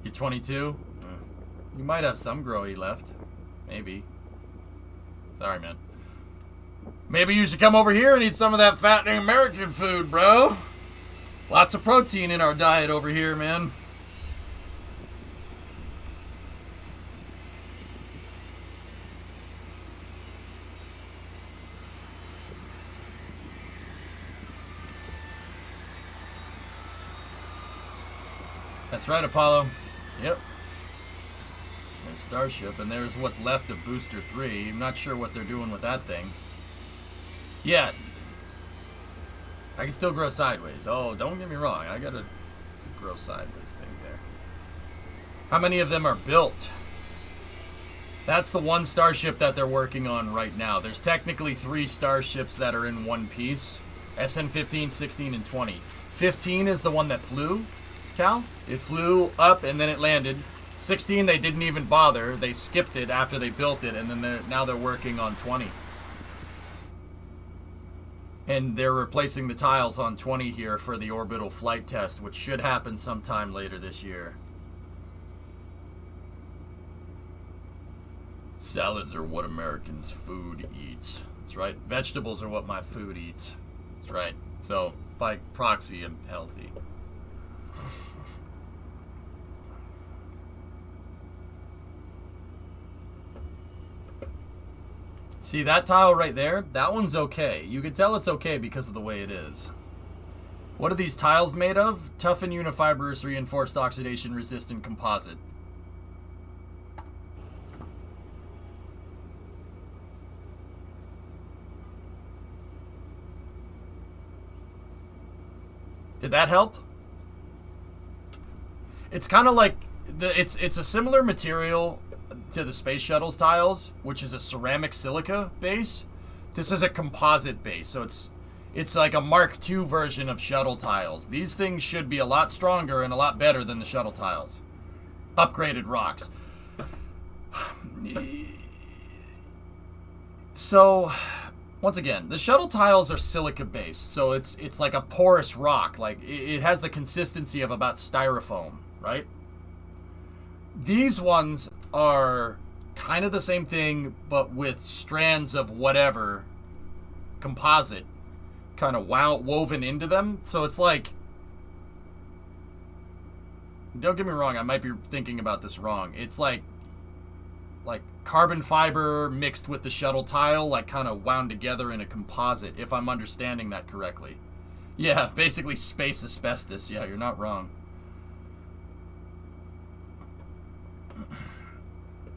You're 22? You might have some growy left. Maybe. Sorry, man. Maybe you should come over here and eat some of that fattening American food, bro. Lots of protein in our diet over here, man. That's right, Apollo. Yep. There's Starship, and there's what's left of Booster 3. I'm not sure what they're doing with that thing. Yeah. I can still grow sideways. Oh, don't get me wrong. I got a grow sideways thing there. How many of them are built? That's the one Starship that they're working on right now. There's technically 3 Starships that are in one piece. SN15, 16, and 20. 15 is the one that flew, Tal. It flew up and then it landed. 16, they didn't even bother. They skipped it after they built it, and then now they're working on 20. And they're replacing the tiles on 20 here for the orbital flight test, which should happen sometime later this year. Salads are what Americans' food eats. That's right. Vegetables are what my food eats. That's right. So, by proxy, I'm healthy. See, that tile right there, that one's okay. You can tell it's okay because of the way it is. What are these tiles made of? Tough and unifibrous reinforced oxidation resistant composite. Did that help? It's kind of like it's a similar material to the space shuttle's tiles, which is a ceramic silica base. This is a composite base, so it's like a Mark II version of shuttle tiles. These things should be a lot stronger and a lot better than the shuttle tiles. Upgraded rocks. So, once again, the shuttle tiles are silica based, so it's like a porous rock. Like it has the consistency of about styrofoam, right? These ones are kind of the same thing, but with strands of whatever composite kind of woven into them. So it's like, don't get me wrong, I might be thinking about this wrong. It's like carbon fiber mixed with the shuttle tile, like kind of wound together in a composite, if I'm understanding that correctly. Yeah, basically space asbestos. Yeah, you're not wrong.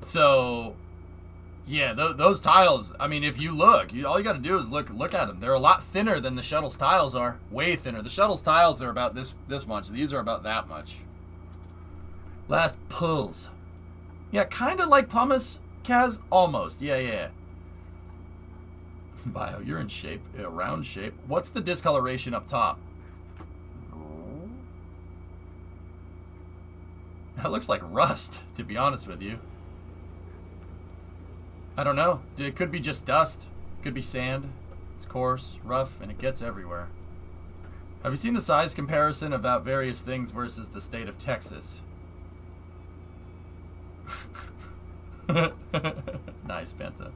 So, yeah, those tiles, I mean, if you look, all you got to do is look at them. They're a lot thinner than the shuttle's tiles are. Way thinner. The shuttle's tiles are about this much. These are about that much. Last pulls. Yeah, kind of like pumice, Kaz. Almost. Yeah. Bio, you're in shape. Yeah, round shape. What's the discoloration up top? That looks like rust, to be honest with you. I don't know. It could be just dust. It could be sand. It's coarse, rough, and it gets everywhere. Have you seen the size comparison about various things versus the state of Texas? Nice, Penta.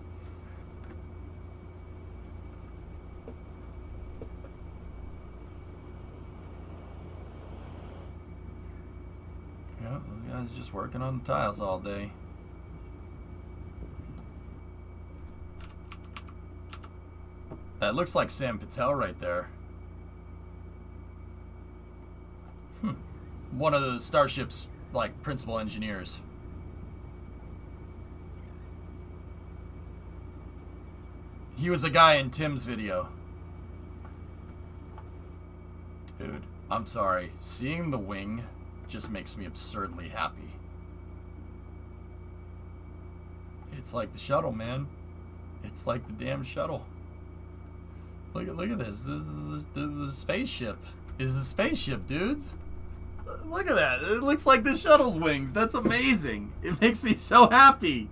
Yeah, those guys just working on the tiles all day. That looks like Sam Patel right there. One of the Starship's, like, principal engineers. He was the guy in Tim's video. Dude, I'm sorry. Seeing the wing just makes me absurdly happy. It's like the shuttle, man. It's like the damn shuttle. Look at this. This is the spaceship. Is the spaceship, dudes. Look at that. It looks like the shuttle's wings. That's amazing. It makes me so happy.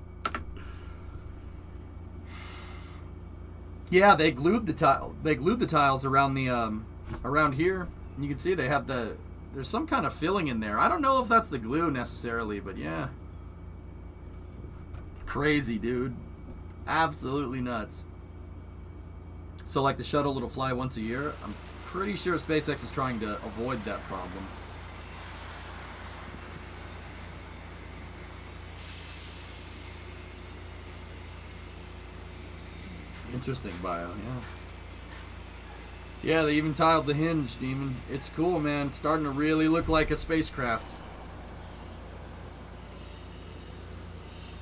Yeah, they glued the tile. They glued the tiles around the around here. You can see they have there's some kind of filling in there. I don't know if that's the glue necessarily, but yeah. Crazy, dude. Absolutely nuts. So like the shuttle, it'll fly once a year. I'm pretty sure SpaceX is trying to avoid that problem. Interesting bio, yeah. Yeah, they even tiled the hinge, Demon. It's cool, man. It's starting to really look like a spacecraft.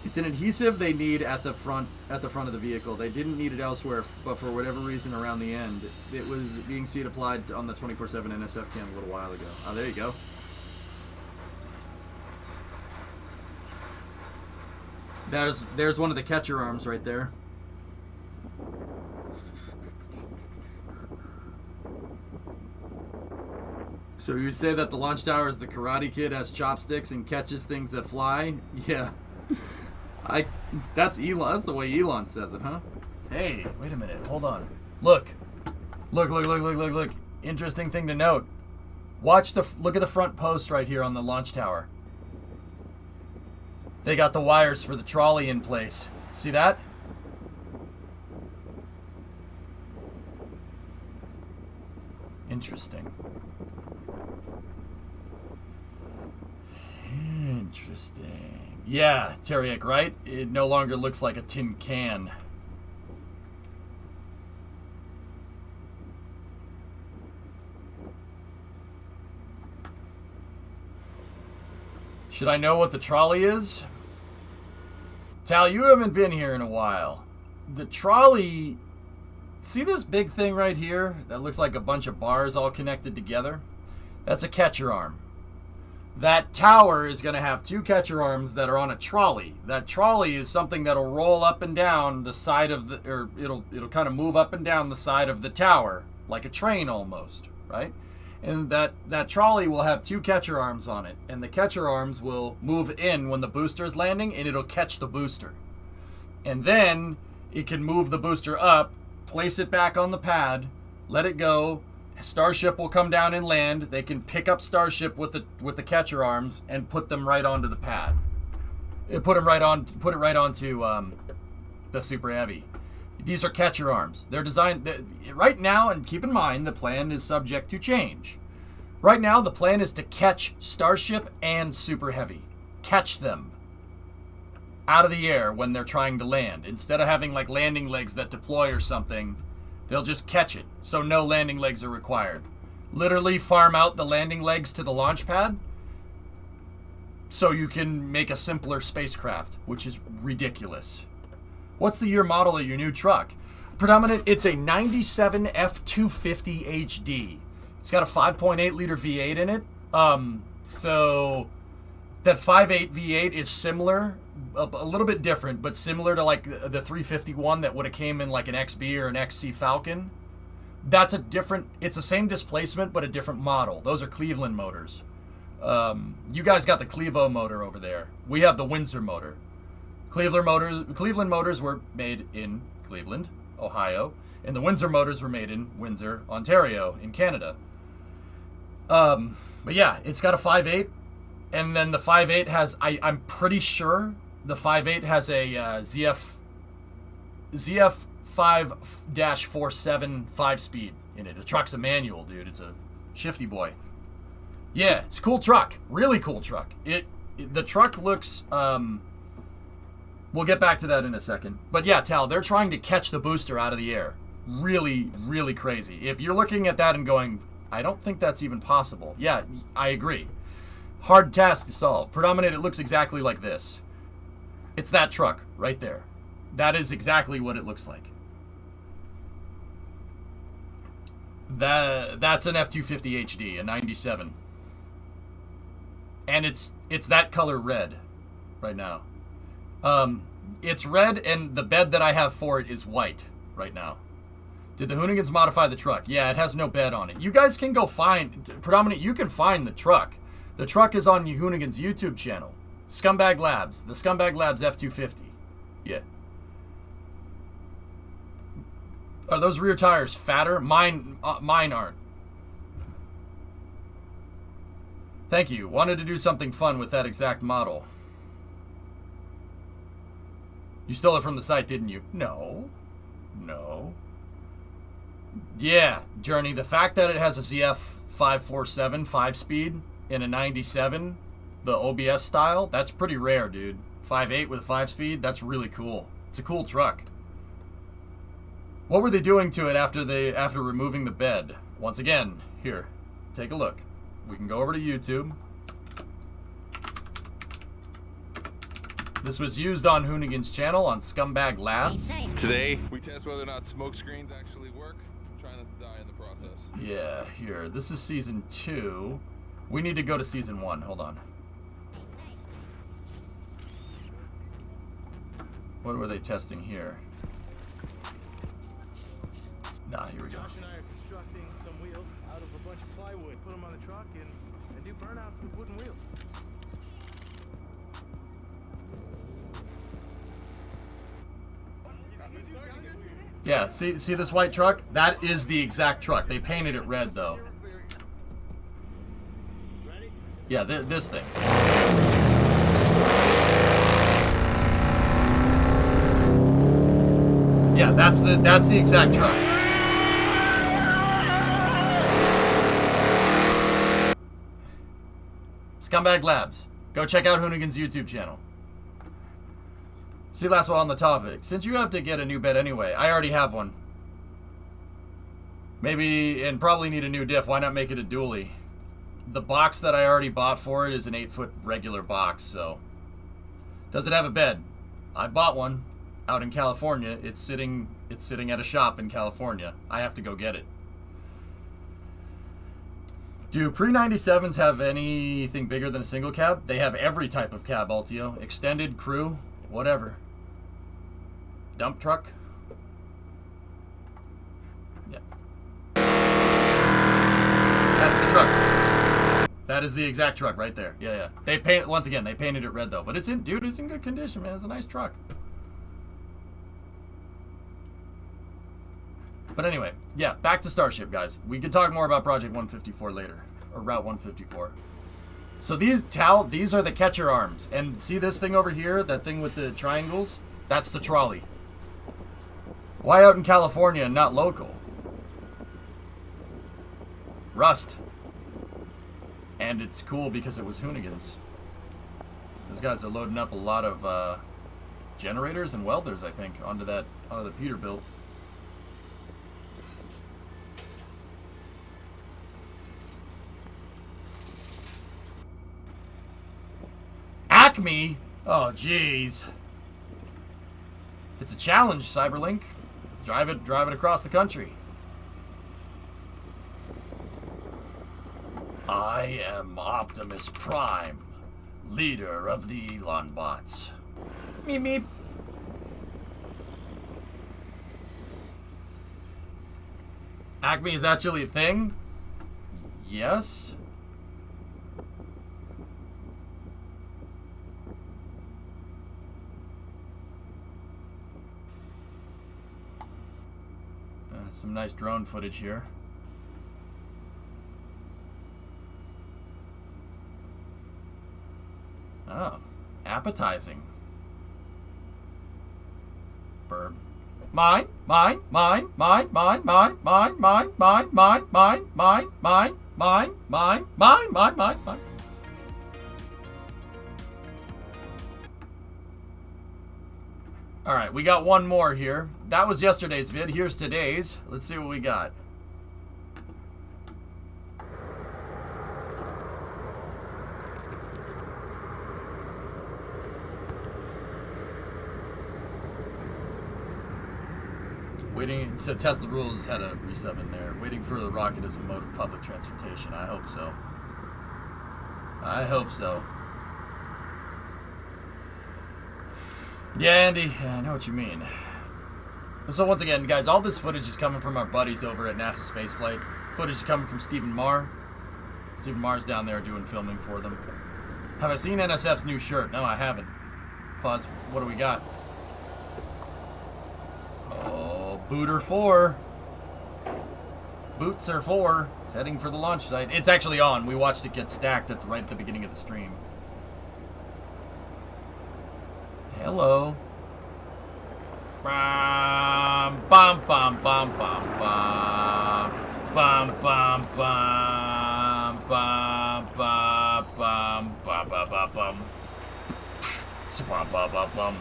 It's an adhesive they need at the front of the vehicle. They didn't need it elsewhere, but for whatever reason around the end, it was being seen applied on the 24/7 NSF cam a little while ago. Oh, there you go. There's one of the catcher arms right there. So you say that the launch tower is the Karate Kid, has chopsticks and catches things that fly? Yeah. That's Elon. That's the way Elon says it, huh? Hey, wait a minute. Hold on. Look. Look. Interesting thing to note. Look at the front post right here on the launch tower. They got the wires for the trolley in place. See that? Interesting. Interesting. Yeah, Teriak, right? It no longer looks like a tin can. Should I know what the trolley is? Tal, you haven't been here in a while. The trolley... See this big thing right here that looks like a bunch of bars all connected together? That's a catcher arm. That tower is going to have two catcher arms that are on a trolley. That trolley is something that'll roll up and down the side of the... Or it'll kind of move up and down the side of the tower, like a train almost, right? And that trolley will have two catcher arms on it. And the catcher arms will move in when the booster is landing, and it'll catch the booster. And then it can move the booster up, place it back on the pad, let it go. Starship will come down and land. They can pick up Starship with the catcher arms and put them right onto the pad. Put it right onto the Super Heavy. These are catcher arms. They're designed right now, and keep in mind the plan is subject to change. Right now, the plan is to catch Starship and Super Heavy. Catch them out of the air when they're trying to land. Instead of having like landing legs that deploy or something, they'll just catch it, so no landing legs are required. Literally farm out the landing legs to the launch pad so you can make a simpler spacecraft, which is ridiculous. What's the year model of your new truck? Predominant, it's a 97 F250 HD. It's got a 5.8 liter V8 in it. So that 5.8 V8 is similar, a little bit different, but similar to like the 351 that would have came in like an XB or an XC Falcon. That's a different, it's the same displacement, but a different model. Those are Cleveland motors. You guys got the Clevo motor over there. We have the Windsor motor. Cleveland motors were made in Cleveland, Ohio, and the Windsor motors were made in Windsor, Ontario, in Canada. But yeah, it's got a 5.8, and then the 5.8 has, I'm pretty sure the 5.8 has a ZF 5-47 5-speed in it. The truck's a manual, dude. It's a shifty boy. Yeah, it's a cool truck. Really cool truck. The truck looks, we'll get back to that in a second. But yeah, Tal, they're trying to catch the booster out of the air. Really, really crazy. If you're looking at that and going, I don't think that's even possible. Yeah, I agree. Hard task to solve. Predominant, it looks exactly like this. It's that truck right there. That is exactly what it looks like. That's an F250 HD, a 97. And it's that color red right now. It's red, and the bed that I have for it is white right now. Did the Hoonigans modify the truck? Yeah, it has no bed on it. You guys can go find, Predominant, you can find the truck. The truck is on Hoonigan's YouTube channel. Scumbag Labs. The Scumbag Labs F250. Yeah. Are those rear tires fatter? Mine aren't. Thank you. Wanted to do something fun with that exact model. You stole it from the site, didn't you? No. No. Yeah, Journey, the fact that it has a ZF 547 5-speed in a 97, the OBS style, that's pretty rare, dude. 5.8 with a 5-speed, that's really cool. It's a cool truck. What were they doing to it after removing the bed? Once again, here, take a look. We can go over to YouTube. This was used on Hoonigan's channel on Scumbag Labs. Today, we test whether or not smoke screens actually work. Trying not to die in the process. Yeah, here. This is season 2. We need to go to season 1. Hold on. What were they testing here? Nah, here we go. Josh and I are constructing some wheels out of a bunch of plywood. Put them on the truck and do burnouts with wooden wheels. Yeah, see this white truck? That is the exact truck. They painted it red, though. Yeah, this thing. Yeah, that's the exact truck. Scumbag Labs. Go check out Hoonigan's YouTube channel. See, last one on the topic. Since you have to get a new bed anyway, I already have one. Maybe, and probably need a new diff. Why not make it a dually? The box that I already bought for it is an 8-foot regular box, so. Does it have a bed? I bought one out in California. It's sitting at a shop in California. I have to go get it. Do pre-97s have anything bigger than a single cab? They have every type of cab, Altio. Extended, crew, whatever. Dump truck. Yeah. That's the truck. That is the exact truck right there. Yeah. They painted it red though, but it's in good condition, man. It's a nice truck. But anyway, yeah, back to Starship, guys. We could talk more about Project 154 later, or Route 154. So these are the catcher arms, and see this thing over here, that thing with the triangles? That's the trolley. Why out in California and not local? Rust. And it's cool because it was Hoonigan's. Those guys are loading up a lot of generators and welders, I think, onto the Peterbilt. Acme? Oh, jeez. It's a challenge, Cyberlink. Drive it across the country. I am Optimus Prime, leader of the Elon bots. Meep meep. Acme is actually a thing? Yes. Some nice drone footage here. Oh, appetizing. Burb. Mine. All right, we got one more here. That was yesterday's vid. Here's today's. Let's see what we got. Waiting. So Tesla rules had a reset in there. Waiting for the rocket as a mode of public transportation. I hope so. I hope so. Yeah, Andy. Yeah, I know what you mean. So once again, guys, all this footage is coming from our buddies over at NASA Spaceflight. Footage is coming from Stephen Marr. Stephen Marr's down there doing filming for them. Have I seen NSF's new shirt? No, I haven't. Fuzz, what do we got? Oh, Booter 4. Boots are 4. It's heading for the launch site. It's actually on. We watched it get stacked right at the beginning of the stream. Hello. Bum, bum, bum, bum, bum, bum. Bum, bum, bum, bum, bum, bum, bum, bum, bum, bum. Spum, bum, bum, bum.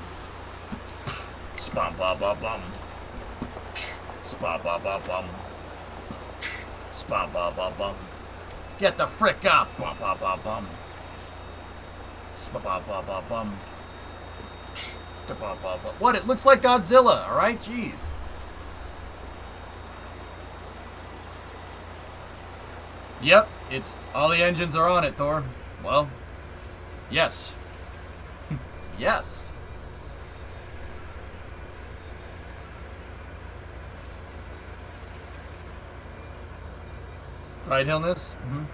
Spum, bum, bum, bum. Spum, bum, bum, bum. Spum, bum, bum, bum. Get the frick up. Bum, bum, bum, bum. Spum, bum, bum, bum, bum. What? It looks like Godzilla, alright? Jeez. Yep, it's all the engines are on it, Thor. Well, yes. Yes. Right, Hillness? Mm-hmm.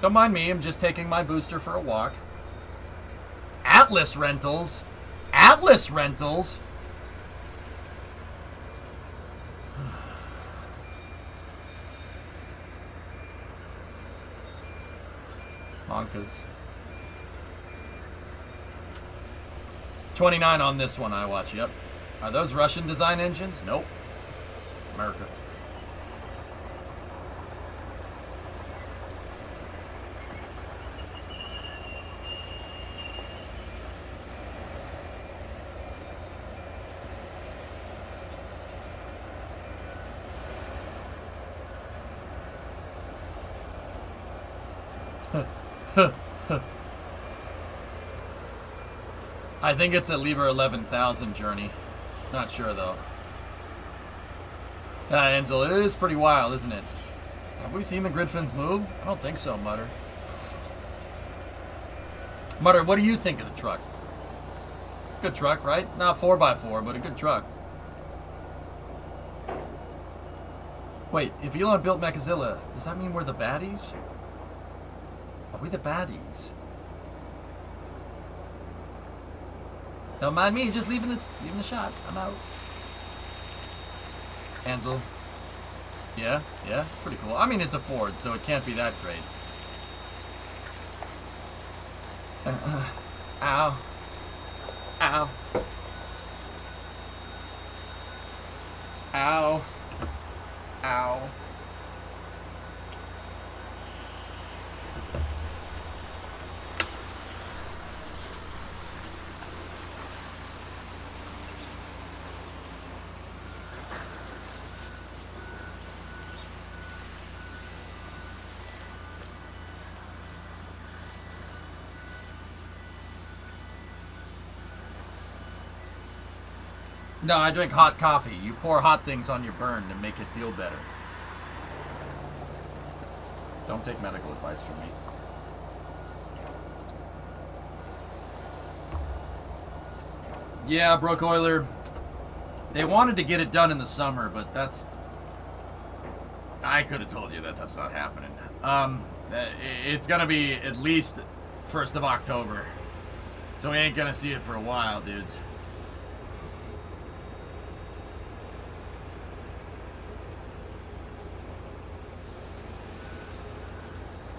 Don't mind me, I'm just taking my booster for a walk. Atlas Rentals? Atlas Rentals? Honkas. 29 on this one, I watch, yep. Are those Russian design engines? Nope. America. I think it's a Libra 11,000 journey. Not sure though. Ansel, it is pretty wild, isn't it? Have we seen the grid fins move? I don't think so, Mutter. Mutter, what do you think of the truck? Good truck, right? Not 4x4, but a good truck. Wait, if Elon built Mechazilla, does that mean we're the baddies? Are we the baddies? Don't mind me, just leaving the shot. I'm out. Ansel. Yeah, it's pretty cool. I mean, it's a Ford, so it can't be that great. Ow. Ow. Ow. Ow. No, I drink hot coffee. You pour hot things on your burn to make it feel better. Don't take medical advice from me. Yeah, Brooke Euler. They wanted to get it done in the summer, but that's... I could have told you that that's not happening. It's going to be at least 1st of October. So we ain't going to see it for a while, dudes.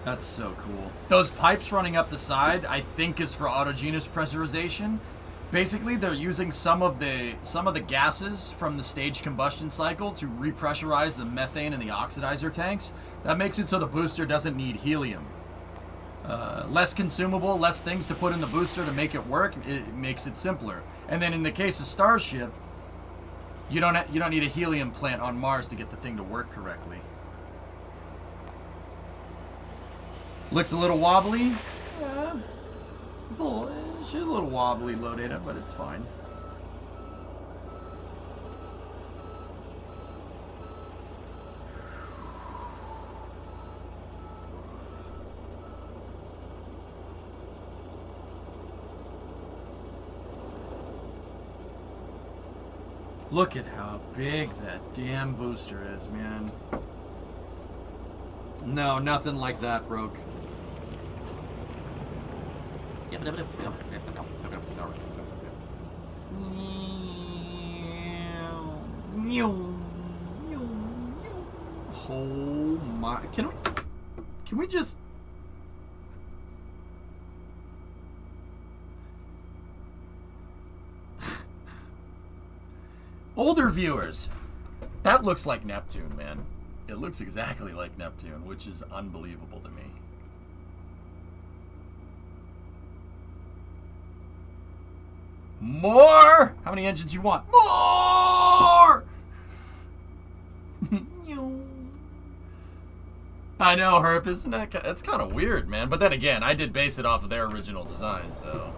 That's so cool. Those pipes running up the side, I think, is for autogenous pressurization. Basically, they're using some of the gases from the staged combustion cycle to repressurize the methane in the oxidizer tanks. That makes it so the booster doesn't need helium. Less consumable, less things to put in the booster to make it work. It makes it simpler. And then in the case of Starship, you don't need a helium plant on Mars to get the thing to work correctly. Looks a little wobbly. Yeah, she's a little wobbly, low data, but it's fine. Look at how big that damn booster is, man. No, nothing like that broke. Oh my! Can we just? Older viewers, that looks like Neptune, man. It looks exactly like Neptune, which is unbelievable to me. More! How many engines you want? More! I know, Herp, isn't that? It's kind of weird, man. But then again, I did base it off of their original design, so.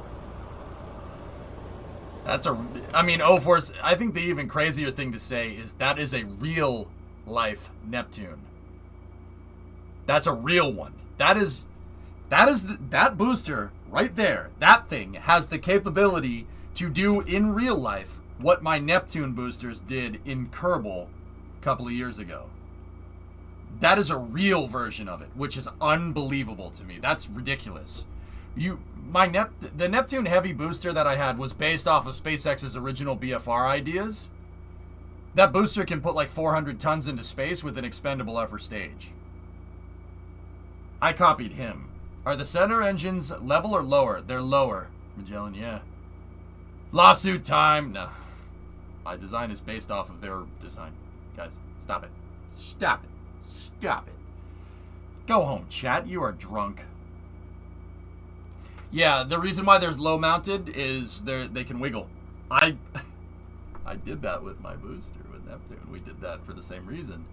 That's I mean, O-Force, I think the even crazier thing to say is that is a real life Neptune. That's a real one. That booster right there, that thing has the capability to do in real life what my Neptune boosters did in Kerbal a couple of years ago. That is a real version of it, which is unbelievable to me. That's ridiculous. The Neptune Heavy booster that I had was based off of SpaceX's original BFR ideas. That booster can put like 400 tons into space with an expendable upper stage. I copied him. Are the center engines level or lower? They're lower. Magellan, yeah. Lawsuit time. No. My design is based off of their design. Guys, stop it. Stop it. Stop it. Go home, chat. You are drunk. Yeah, the reason why there's low mounted is they can wiggle. I did that with my booster with Neptune. We did that for the same reason.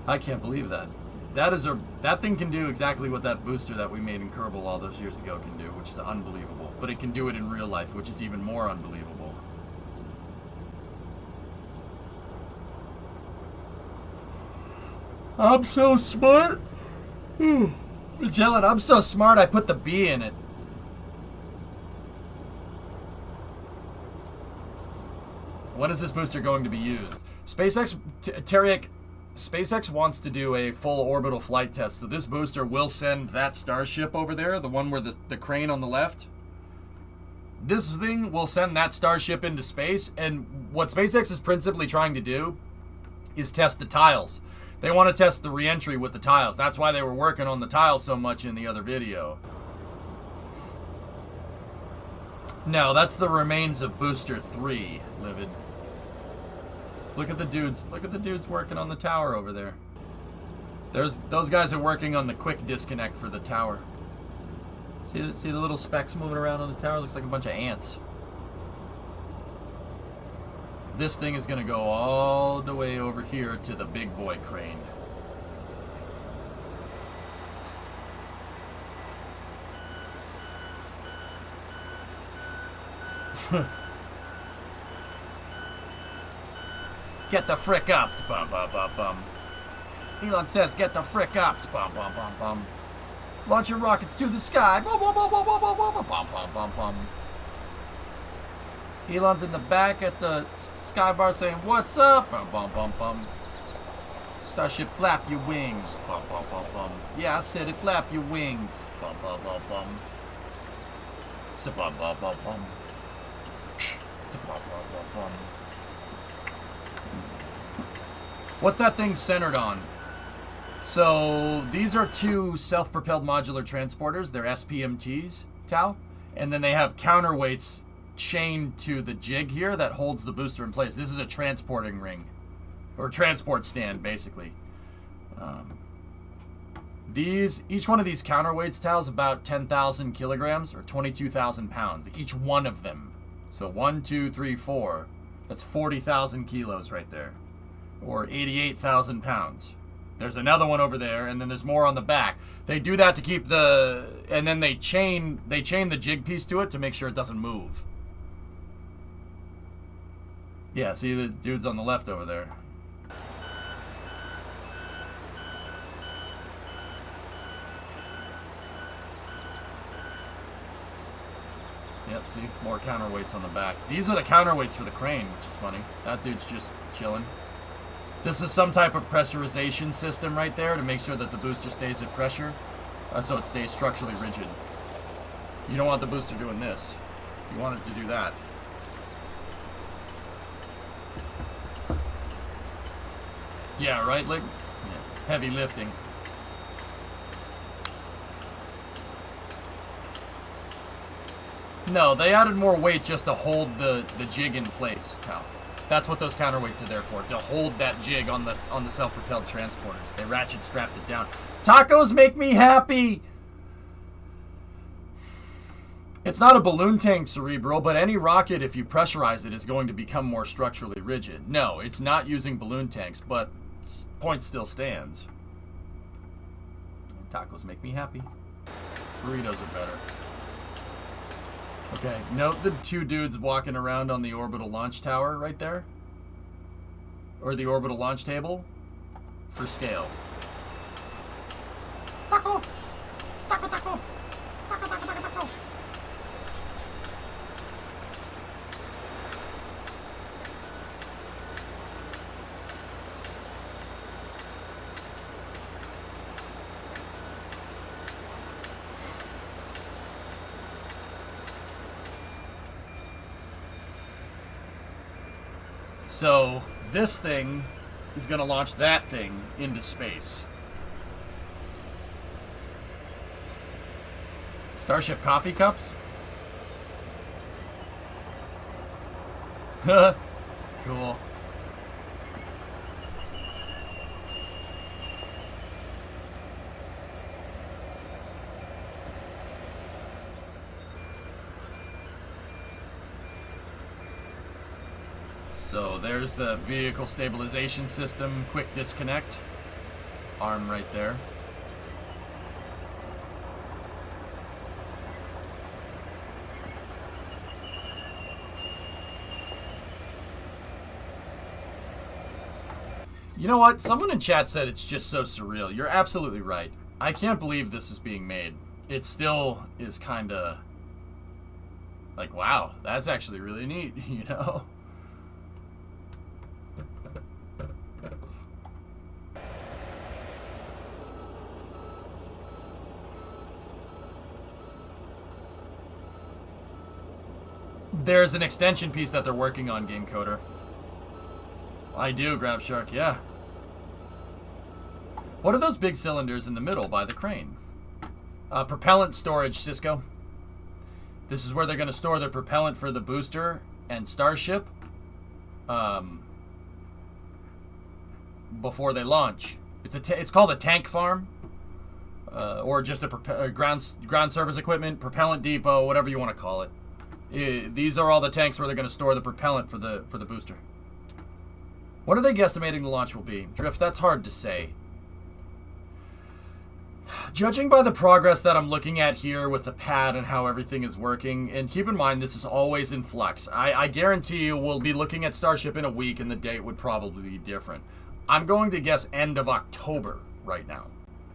I can't believe that. That thing can do exactly what that booster that we made in Kerbal all those years ago can do, which is unbelievable. But it can do it in real life, which is even more unbelievable. I'm so smart. Magellan, I'm so smart I put the B in it. When is this booster going to be used? SpaceX, Teriak, SpaceX wants to do a full orbital flight test, so this booster will send that Starship over there, the one where the crane on the left. This thing will send that Starship into space, and what SpaceX is principally trying to do is test the tiles. They want to test the re-entry with the tiles. That's why they were working on the tiles so much in the other video. No, that's the remains of Booster 3, Livid. Look at the dudes. Look at the dudes working on the tower over there. Those guys are working on the quick disconnect for the tower. See the little specks moving around on the tower? Looks like a bunch of ants. This thing is going to go all the way over here to the big boy crane. Get the frick up, bum bum bum bum. Elon says, "Get the frick up, bum bum bum bum." Launch your rockets to the sky, bum bum bum bum bum bum bum bum bum bum bum. Elon's in the back at the sky bar saying, "What's up?" Bum bum bum bum. Starship, flap your wings. Bum bum bum bum. Yeah, I said it. Flap your wings. Bum bum bum bum. Bum bum bum bum. Bum bum bum bum. What's that thing centered on? So these are two self-propelled modular transporters. They're SPMTs, Tal. And then they have counterweights chained to the jig here that holds the booster in place. This is a transporting ring. Or transport stand, basically. Each one of these counterweights, Tal, is about 10,000 kilograms or 22,000 pounds. Each one of them. So 1, 2, 3, 4. That's 40,000 kilos right there. Or 88,000 pounds. There's another one over there, and then there's more on the back. They do that to keep and then they chain the jig piece to it to make sure it doesn't move. Yeah, see the dudes on the left over there. Yep, see? More counterweights on the back. These are the counterweights for the crane, which is funny. That dude's just chilling. This is some type of pressurization system right there to make sure that the booster stays at pressure, so it stays structurally rigid. You don't want the booster doing this. You want it to do that. Yeah, right? Like, yeah. Heavy lifting. No, they added more weight just to hold the jig in place, Tal. That's what those counterweights are there for, to hold that jig on the self-propelled transporters. They ratchet strapped it down. Tacos make me happy! It's not a balloon tank, Cerebral, but any rocket, if you pressurize it, is going to become more structurally rigid. No, it's not using balloon tanks, but point still stands. Tacos make me happy. Burritos are better. Okay, note the two dudes walking around on the orbital launch tower right there. Or the orbital launch table. For scale. Taco! Taco, taco! Taco, taco, taco, taco! So, this thing is going to launch that thing into space. Starship coffee cups? Cool. So there's the vehicle stabilization system, quick disconnect. Arm right there. You know what? Someone in chat said it's just so surreal. You're absolutely right. I can't believe this is being made. It still is kind of like, wow, that's actually really neat, you know? There's an extension piece that they're working on, Game Coder. I do, Grab Shark, yeah. What are those big cylinders in the middle by the crane? Propellant storage, Cisco. This is where they're going to store their propellant for the booster and Starship before they launch. It's called a tank farm, or just a ground service equipment, propellant depot, whatever you want to call it. These are all the tanks where they're going to store the propellant for the booster. What are they guesstimating the launch will be? Drift, that's hard to say. Judging by the progress that I'm looking at here with the pad and how everything is working, and keep in mind this is always in flux. I guarantee you we'll be looking at Starship in a week and the date would probably be different. I'm going to guess end of October right now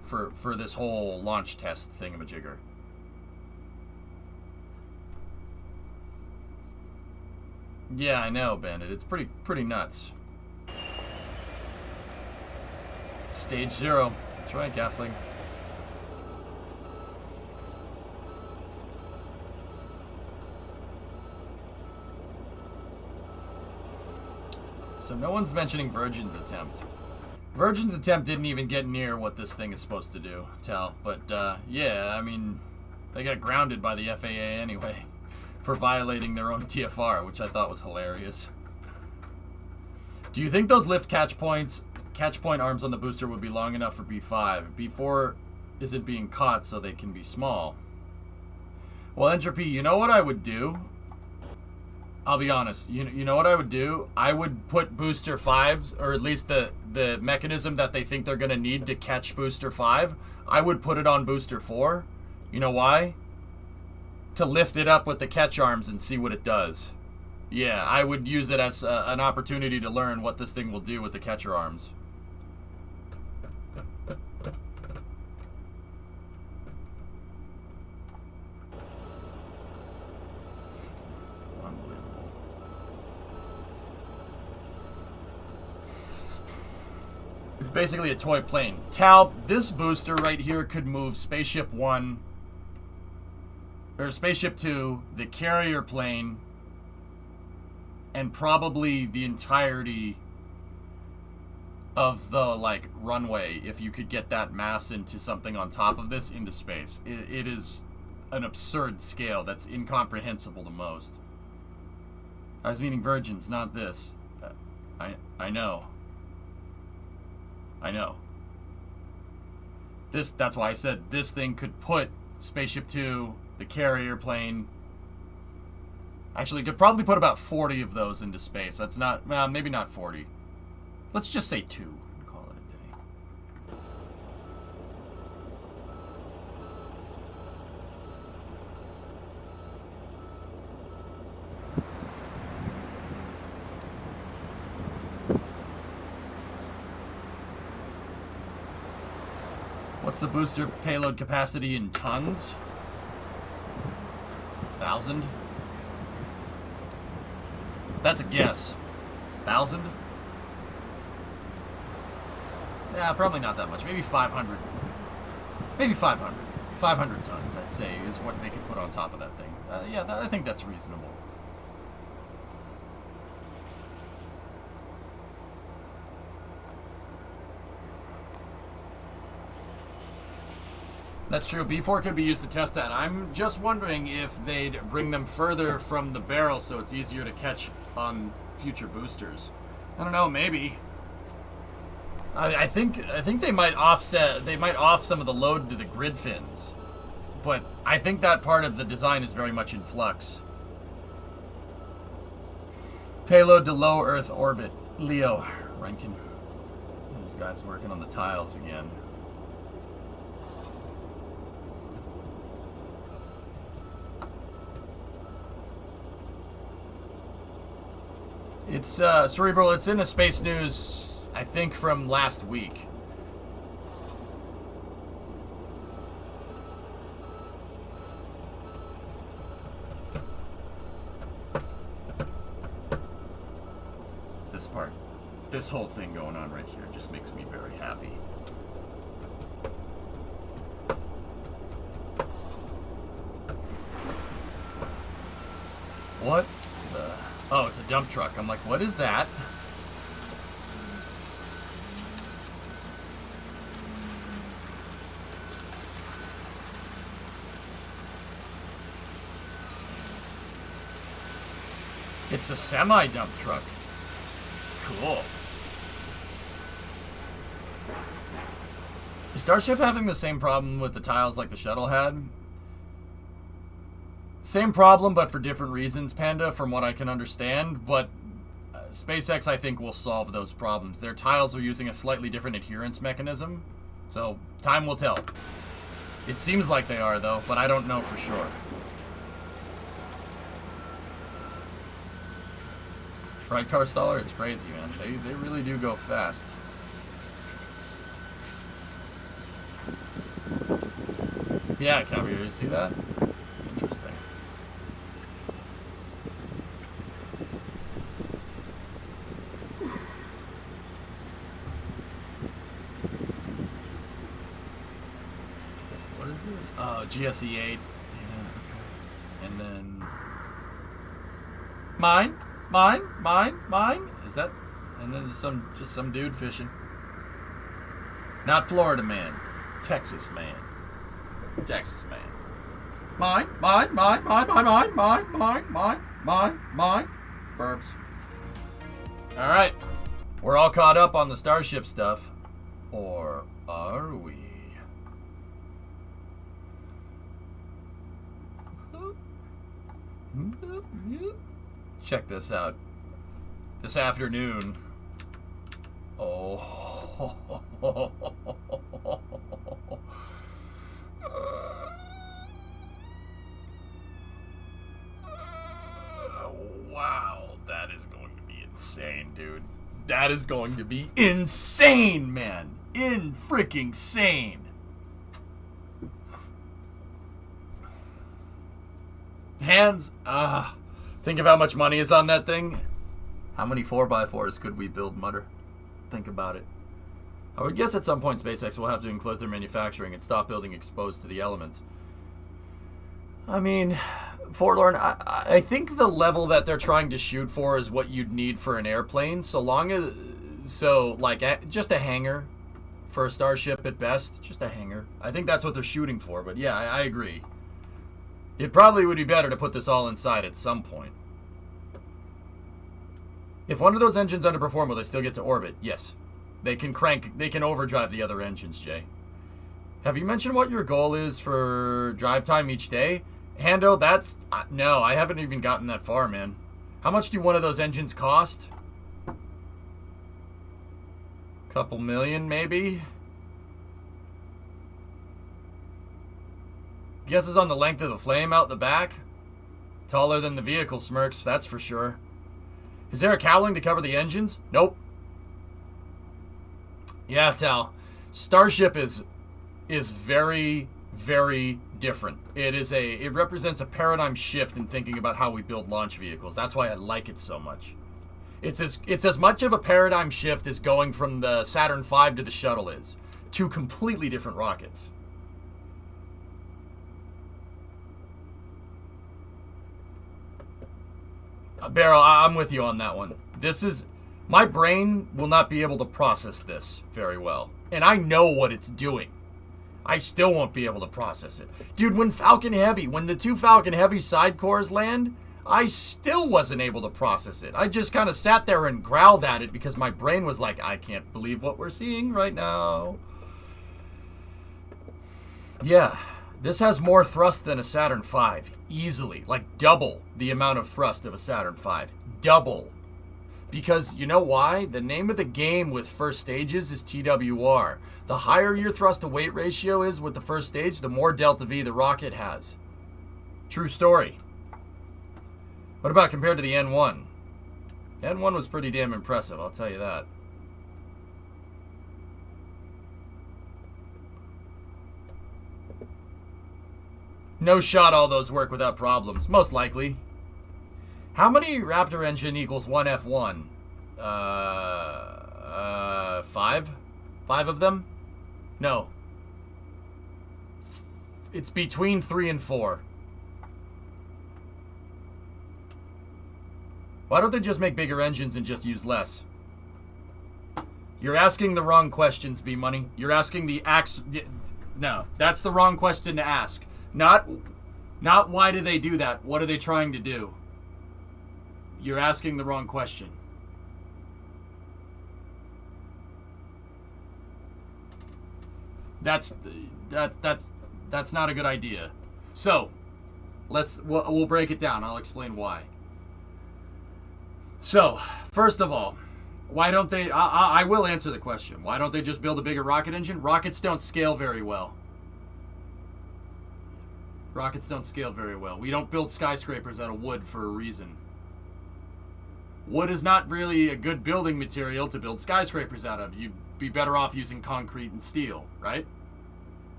for this whole launch test thingamajigger. Yeah, I know, Bandit. It's pretty nuts. Stage 0. That's right, Gaffling. So no one's mentioning Virgin's attempt. Virgin's attempt didn't even get near what this thing is supposed to do, Tal. But, yeah, I mean, they got grounded by the FAA anyway for violating their own TFR, which I thought was hilarious. Do you think those lift catch point arms on the booster would be long enough for B5? B4 isn't being caught, so they can be small. Well, Entropy, you know what I would do? I'll be honest. You know what I would do? I would put Booster 5s, or at least the mechanism that they think they're going to need to catch Booster 5, I would put it on Booster 4. You know why? To lift it up with the catch arms and see what it does. Yeah, I would use it as an opportunity to learn what this thing will do with the catcher arms. It's basically a toy plane. Tal, this booster right here could move Spaceship 1, or Spaceship 2, the carrier plane, and probably the entirety of the, like, runway, if you could get that mass into something on top of this, into space. It is an absurd scale that's incomprehensible to most. I was meaning virgins, not this. I know. I know. That's why I said this thing could put Spaceship 2, the carrier plane. Actually, could probably put about 40 of those into space. That's not, well, maybe not 40. Let's just say 2 and call it a day. What's the booster payload capacity in tons? 1,000? That's a guess. 1,000? Yeah, probably not that much. Maybe 500. Maybe 500. 500 tons, I'd say, is what they could put on top of that thing. Yeah, I think that's reasonable. That's true. B4 could be used to test that. I'm just wondering if they'd bring them further from the barrel so it's easier to catch on future boosters. I don't know, maybe. I think they might off some of the load to the grid fins. But I think that part of the design is very much in flux. Payload to low Earth orbit. Leo Rankin. Those guys working on the tiles again. It's Cerebral, it's in a Space News, I think from last week. This part, this whole thing going on right here just makes me very happy. What the... Oh, it's a dump truck. I'm like, what is that? It's a semi-dump truck. Cool. Is Starship having the same problem with the tiles like the shuttle had? Same problem, but for different reasons, Panda, from what I can understand. But SpaceX, I think, will solve those problems. Their tiles are using a slightly different adherence mechanism. So, time will tell. It seems like they are, though, but I don't know for sure. Right, Carstaller? It's crazy, man. They really do go fast. Yeah, Caviar, you see that? Interesting. What is this? Oh, GSE 8. Yeah, okay. And then... Mine? Is that... And then just some dude fishing. Not Florida man. Texas man. Texas man. Mine. Burbs. Alright. We're all caught up on the Starship stuff. Or are we? Check this out. This afternoon. Oh. Wow, that is going to be insane, dude. That is going to be insane, man. In-freaking-sane. Hands, think of how much money is on that thing. How many 4x4s could we build, Mutter? Think about it. I would guess at some point SpaceX will have to enclose their manufacturing and stop building exposed to the elements. I mean, Forlorn, I think the level that they're trying to shoot for is what you'd need for an airplane, just a hangar for a Starship at best, just a hangar. I think that's what they're shooting for, but yeah, I agree. It probably would be better to put this all inside at some point. If one of those engines underperform, will they still get to orbit? Yes. They can overdrive the other engines, Jay. Have you mentioned what your goal is for drive time each day? Hando, no, I haven't even gotten that far, man. How much do one of those engines cost? Couple million, maybe? Guesses on the length of the flame out the back? Taller than the vehicle, Smirks, that's for sure. Is there a cowling to cover the engines? Nope. Yeah, Tal. Starship is very, very different. It represents a paradigm shift in thinking about how we build launch vehicles. That's why I like it so much. It's as much of a paradigm shift as going from the Saturn V to the shuttle is. Two completely different rockets. Barrow, I'm with you on that one. My brain will not be able to process this very well. And I know what it's doing. I still won't be able to process it. Dude, when the two Falcon Heavy side cores land, I still wasn't able to process it. I just kind of sat there and growled at it because my brain was like, I can't believe what we're seeing right now. Yeah, this has more thrust than a Saturn V. Easily. Like double the amount of thrust of a Saturn V. Double. Because, you know why? The name of the game with first stages is TWR. The higher your thrust-to-weight ratio is with the first stage, the more delta V the rocket has. True story. What about compared to the N1? N1 was pretty damn impressive, I'll tell you that. No shot all those work without problems. Most likely. How many Raptor engine equals one F1? 5? 5 of them? No. It's between 3 and 4. Why don't they just make bigger engines and just use less? You're asking the wrong questions, B-Money. You're asking No, that's the wrong question to ask. Not why do they do that? What are they trying to do? You're asking the wrong question. That's not a good idea. So, we'll break it down. I'll explain why. So, first of all, why don't they... I will answer the question. Why don't they just build a bigger rocket engine? Rockets don't scale very well. Rockets don't scale very well. We don't build skyscrapers out of wood for a reason. Wood is not really a good building material to build skyscrapers out of. You'd be better off using concrete and steel, right?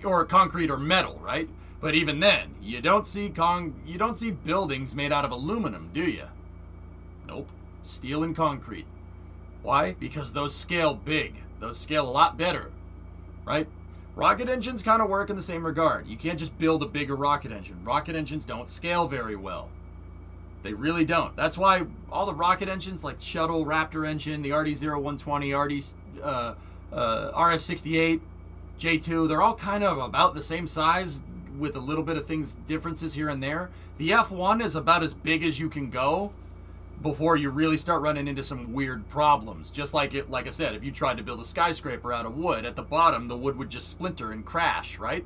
Or concrete or metal, right? But even then, you don't see buildings made out of aluminum, do you? Nope. Steel and concrete. Why? Because those scale big. Those scale a lot better, right? Rocket engines kind of work in the same regard. You can't just build a bigger rocket engine. Rocket engines don't scale very well. They really don't. That's why all the rocket engines like Shuttle, Raptor engine, the RD-0120, RS-68, J2, they're all kind of about the same size with a little bit of differences here and there. The F1 is about as big as you can go before you really start running into some weird problems. Just like I said, if you tried to build a skyscraper out of wood, at the bottom the wood would just splinter and crash, right?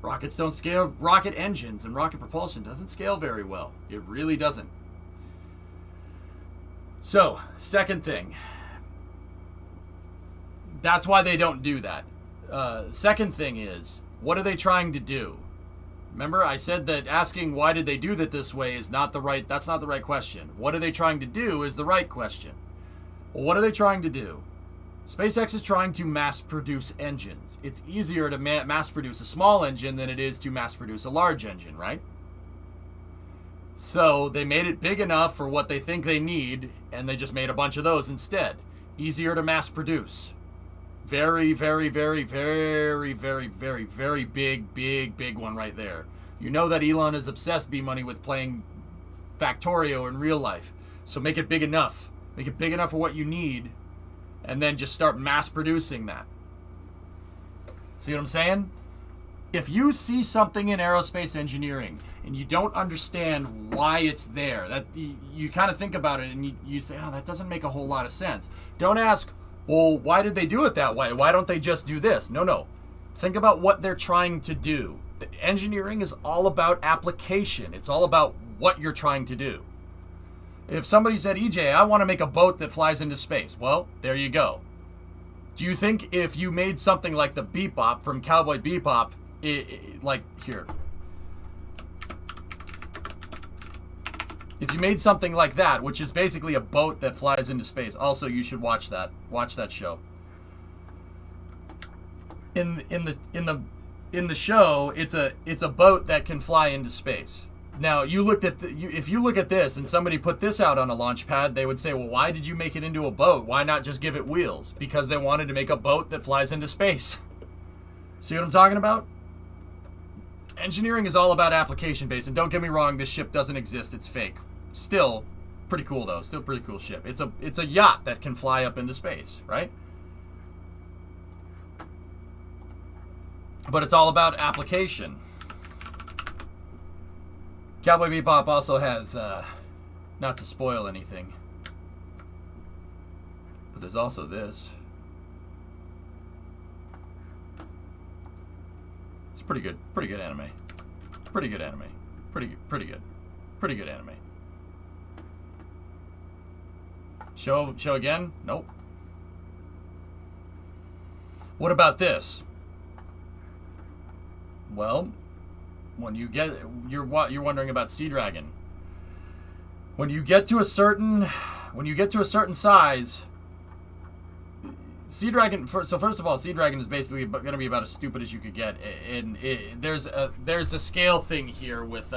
Rockets don't scale. Rocket engines and rocket propulsion doesn't scale very well. It really doesn't. So, second thing. That's why they don't do that. Second thing is, what are they trying to do? Remember, I said that asking why did they do that this way is not the right, that's not the right question. What are they trying to do is the right question. Well, what are they trying to do? SpaceX is trying to mass produce engines. It's easier to mass produce a small engine than it is to mass produce a large engine, right? So they made it big enough for what they think they need, and they just made a bunch of those instead. Easier to mass produce. Very, very, very, very, very, very, very big one right there. You know that Elon is obsessed, B-Money, with playing Factorio in real life. So make it big enough. Make it big enough for what you need, and then just start mass producing that. See what I'm saying? If you see something in aerospace engineering and you don't understand why it's there, that you kind of think about it and you say, oh, that doesn't make a whole lot of sense. Don't ask, well, why did they do it that way? Why don't they just do this? No. Think about what they're trying to do. The engineering is all about application. It's all about what you're trying to do. If somebody said, EJ, I want to make a boat that flies into space. Well, there you go. Do you think if you made something like the Bebop from Cowboy Bebop, like here, if you made something like that, which is basically a boat that flies into space, also you should watch that show. In the show, it's a boat that can fly into space. Now, if you look at this and somebody put this out on a launch pad, they would say, well, why did you make it into a boat? Why not just give it wheels? Because they wanted to make a boat that flies into space. See what I'm talking about? Engineering is all about application based, and don't get me wrong, this ship doesn't exist, it's fake. Still pretty cool though, still pretty cool ship. It's a yacht that can fly up into space, right? But it's all about application. Cowboy Bebop also has, not to spoil anything, but there's also this. It's pretty good anime. Pretty good anime. Pretty good anime. Show again? Nope. What about this? Well, when you get, you're wondering about Sea Dragon. When you get to a certain size, Sea Dragon. First of all, Sea Dragon is basically going to be about as stupid as you could get. And there's a scale thing here with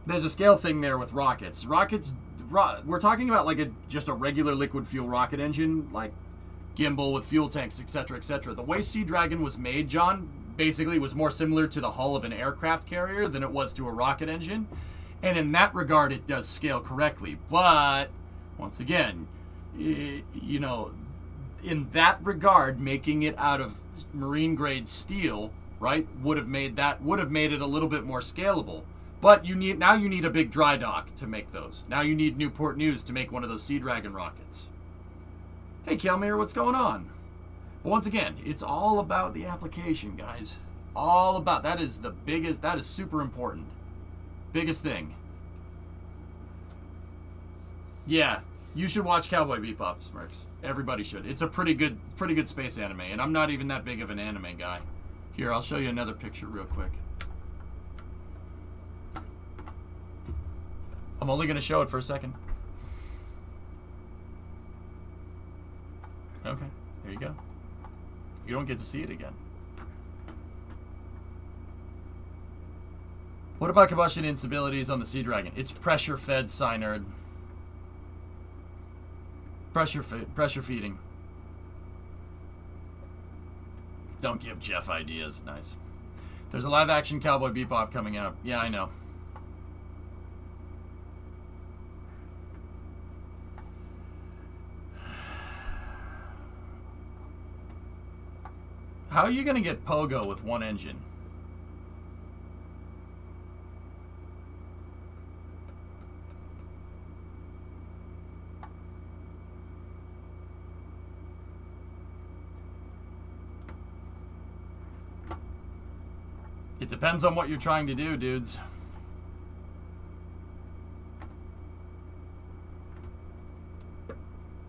there's a scale thing there with rockets. We're talking about like just a regular liquid fuel rocket engine, like gimbal with fuel tanks, etc., etc. The way Sea Dragon was made, John, basically was more similar to the hull of an aircraft carrier than it was to a rocket engine. And in that regard, it does scale correctly. But, once again, you know, in that regard, making it out of marine grade steel, right, would have made it a little bit more scalable. But now you need a big dry dock to make those. Now you need Newport News to make one of those Sea Dragon rockets. Hey, Kelmir, what's going on? But once again, it's all about the application, guys. All about, that is super important. Biggest thing. Yeah, you should watch Cowboy Bebop, Smirks. Everybody should. It's a pretty good space anime, and I'm not even that big of an anime guy. Here, I'll show you another picture real quick. I'm only going to show it for a second. Okay, there you go. You don't get to see it again. What about combustion instabilities on the Sea Dragon? It's pressure-fed, Synerd. Pressure feeding. Don't give Jeff ideas. Nice. There's a live-action Cowboy Bebop coming out. Yeah, I know. How are you going to get Pogo with one engine? It depends on what you're trying to do, dudes.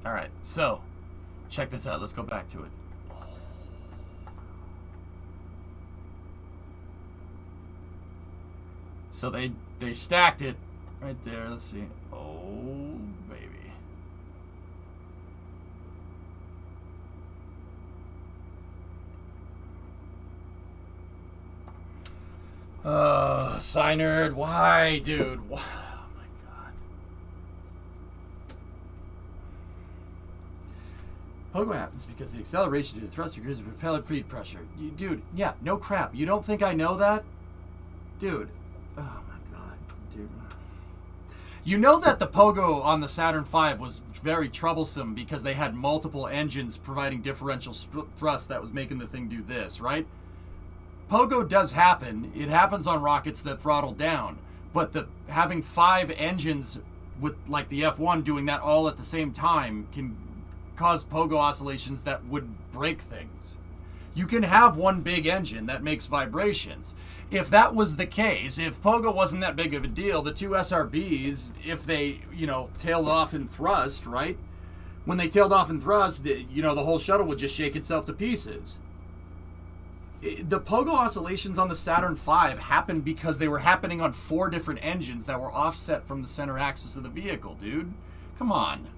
All right, so check this out. Let's go back to it. So they stacked it right there. Let's see. Oh, baby. Synerd, why, dude? Why? Oh my god. Pogo happens because the acceleration to the thrust increases the propeller feed pressure. Dude, yeah, no crap. You don't think I know that? Dude. Oh my god, dude. You know that the Pogo on the Saturn V was very troublesome because they had multiple engines providing differential thrust that was making the thing do this, right? Pogo does happen. It happens on rockets that throttle down. But having 5 engines with like the F1 doing that all at the same time can cause Pogo oscillations that would break things. You can have one big engine that makes vibrations. If that was the case, if Pogo wasn't that big of a deal, the 2 SRBs, if they, tailed off in thrust, right? When they tailed off in thrust, the whole shuttle would just shake itself to pieces. The Pogo oscillations on the Saturn V happened because they were happening on 4 different engines that were offset from the center axis of the vehicle, dude. Come on.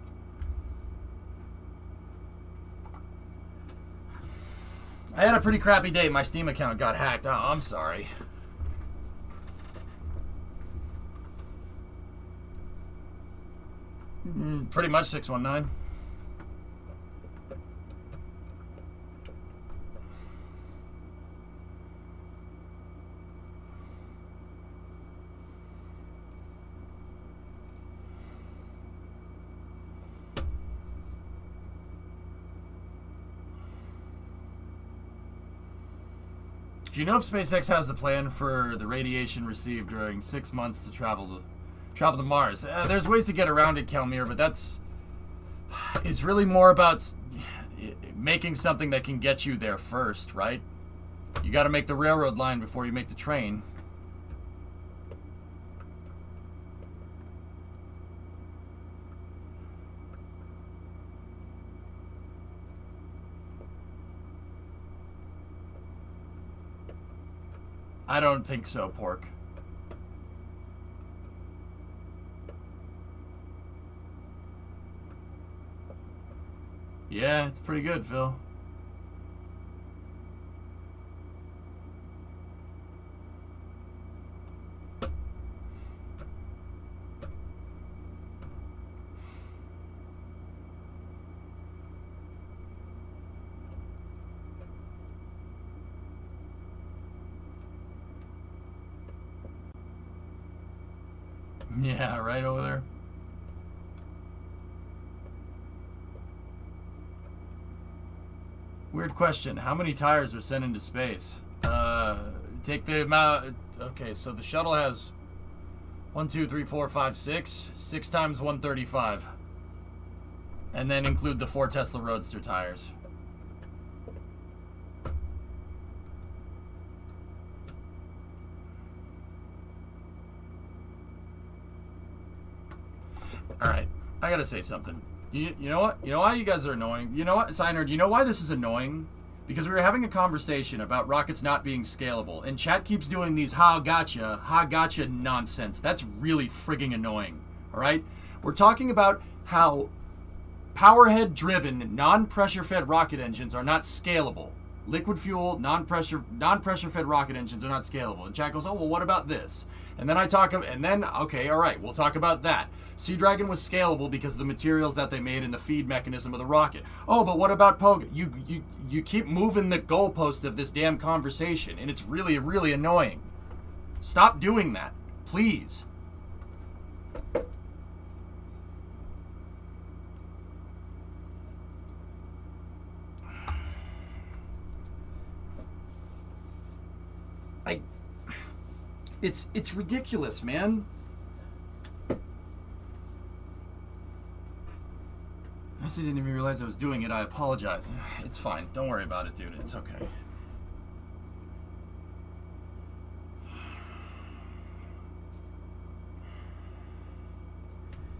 I had a pretty crappy day. My Steam account got hacked. Oh, I'm sorry. Pretty much 619. Do you know if SpaceX has a plan for the radiation received during 6 months to travel to Mars? There's ways to get around it, Kelmir, but it's really more about making something that can get you there first, right? You got to make the railroad line before you make the train. I don't think so, Pork. Yeah, it's pretty good, Phil. Yeah, right over there. Weird question. How many tires were sent into space? Take the amount. Okay, so the shuttle has 1, 2, 3, 4, 5, 6. 6 times 135. And then include the 4 Tesla Roadster tires. Alright, I gotta say something. You know what? You know why you guys are annoying? You know what, Signer, do you know why this is annoying? Because we were having a conversation about rockets not being scalable, and chat keeps doing these ha gotcha nonsense. That's really frigging annoying, alright? We're talking about how powerhead-driven, non-pressure fed rocket engines are not scalable. Liquid fuel, non-pressure fed rocket engines are not scalable. And chat goes, oh, well, what about this? And then okay, all right, we'll talk about that. Sea Dragon was scalable because of the materials that they made in the feed mechanism of the rocket. Oh, but what about Pogo? You keep moving the goalpost of this damn conversation, and it's really, really annoying. Stop doing that, please. It's ridiculous, man. I honestly didn't even realize I was doing it. I apologize. It's fine. Don't worry about it, dude. It's okay.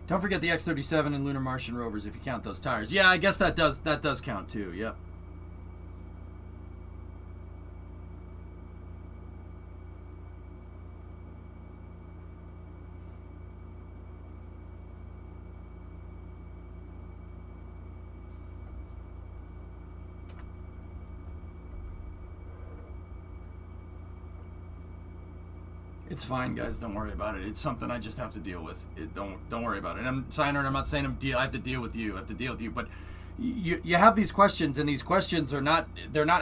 Don't forget the X-37 and Lunar Martian rovers if you count those tires. Yeah, I guess that does count too. Yep. It's fine, guys. Don't worry about it. It's something I just have to deal with. Don't worry about it. And I'm not saying I have to deal with you. I have to deal with you. But you have these questions, and these questions they're not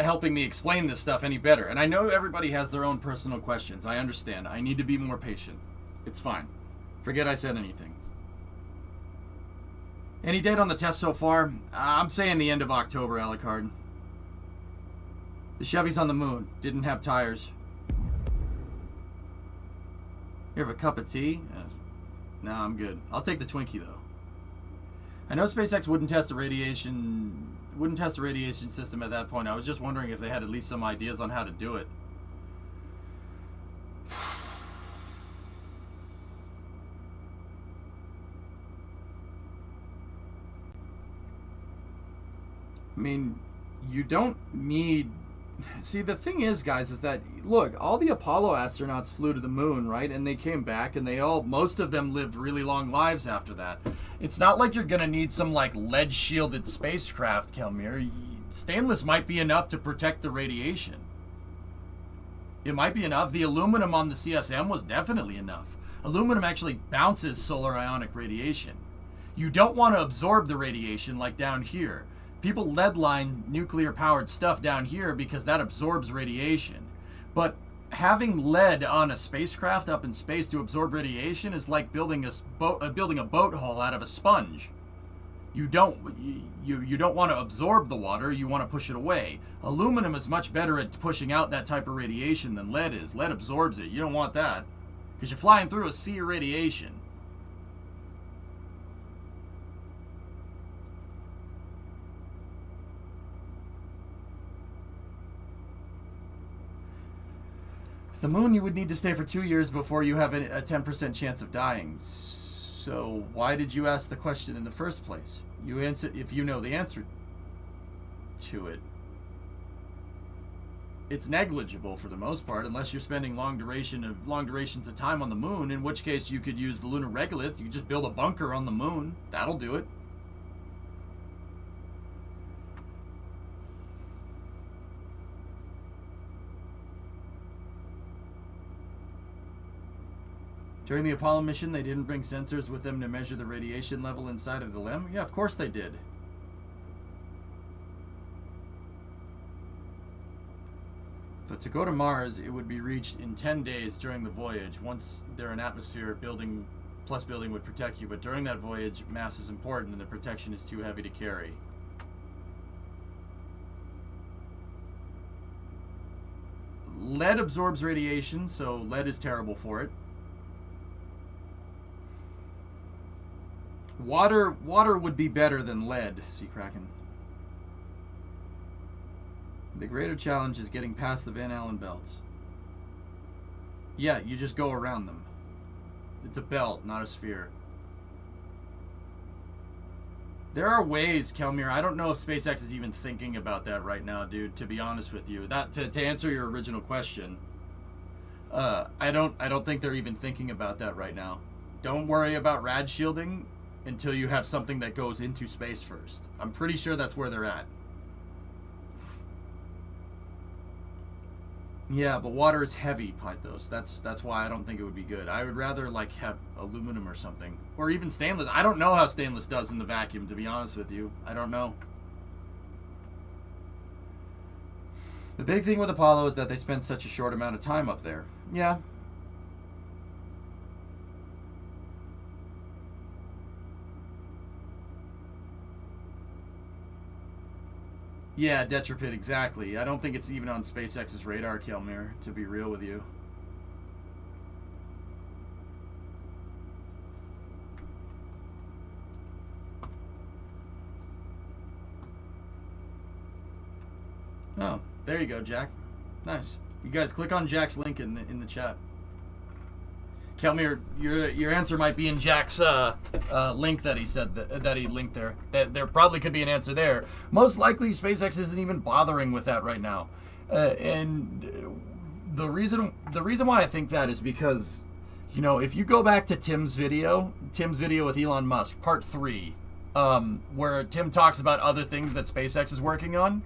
helping me explain this stuff any better. And I know everybody has their own personal questions. I understand. I need to be more patient. It's fine. Forget I said anything. Any date on the test so far? I'm saying the end of October, Alucard. The Chevy's on the moon. Didn't have tires. You have a cup of tea? No, I'm good. I'll take the Twinkie, though. I know SpaceX wouldn't test the radiation system at that point. I was just wondering if they had at least some ideas on how to do it. I mean, you don't need... See, the thing is, guys, is that, look, all the Apollo astronauts flew to the moon, right? And they came back, and most of them lived really long lives after that. It's not like you're going to need some, like, lead-shielded spacecraft, Kelmir. Stainless might be enough to protect the radiation. It might be enough. The aluminum on the CSM was definitely enough. Aluminum actually bounces solar ionic radiation. You don't want to absorb the radiation like down here. People lead line nuclear powered stuff down here because that absorbs radiation. But having lead on a spacecraft up in space to absorb radiation is like building a boat hull out of a sponge. You don't want to absorb the water, you want to push it away. Aluminum is much better at pushing out that type of radiation than lead is. Lead absorbs it. You don't want that because you're flying through a sea of radiation. The moon, you would need to stay for 2 years before you have a 10% chance of dying. So why did you ask the question in the first place? You answer if you know the answer to it. It's negligible for the most part, unless you're spending long durations of time on the moon, in which case you could use the lunar regolith. You could just build a bunker on the moon. That'll do it. During the Apollo mission, they didn't bring sensors with them to measure the radiation level inside of the LEM? Yeah, of course they did. But to go to Mars, it would be reached in 10 days during the voyage. Once they're in atmosphere, building would protect you. But during that voyage, mass is important and the protection is too heavy to carry. Lead absorbs radiation, so lead is terrible for it. Water would be better than lead, Sea Kraken. The greater challenge is getting past the Van Allen belts. Yeah, you just go around them. It's a belt, not a sphere. There are ways, Kelmir. I don't know if SpaceX is even thinking about that right now, dude, to be honest with you. To answer your original question, I don't think they're even thinking about that right now. Don't worry about rad shielding until you have something that goes into space first. I'm pretty sure that's where they're at. Yeah, but water is heavy, Pythos. That's why I don't think it would be good. I would rather like have aluminum or something. Or even stainless. I don't know how stainless does in the vacuum, to be honest with you. I don't know. The big thing with Apollo is that they spend such a short amount of time up there. Yeah. Yeah, Detrapit, exactly. I don't think it's even on SpaceX's radar, Kelmir, to be real with you. Oh, there you go, Jack. Nice. You guys click on Jack's link in the chat. Kelmir, your answer might be in Jack's link that he said that he linked there. There probably could be an answer there. Most likely, SpaceX isn't even bothering with that right now. And the reason why I think that is because, you know, if you go back to Tim's video with Elon Musk, part 3, where Tim talks about other things that SpaceX is working on,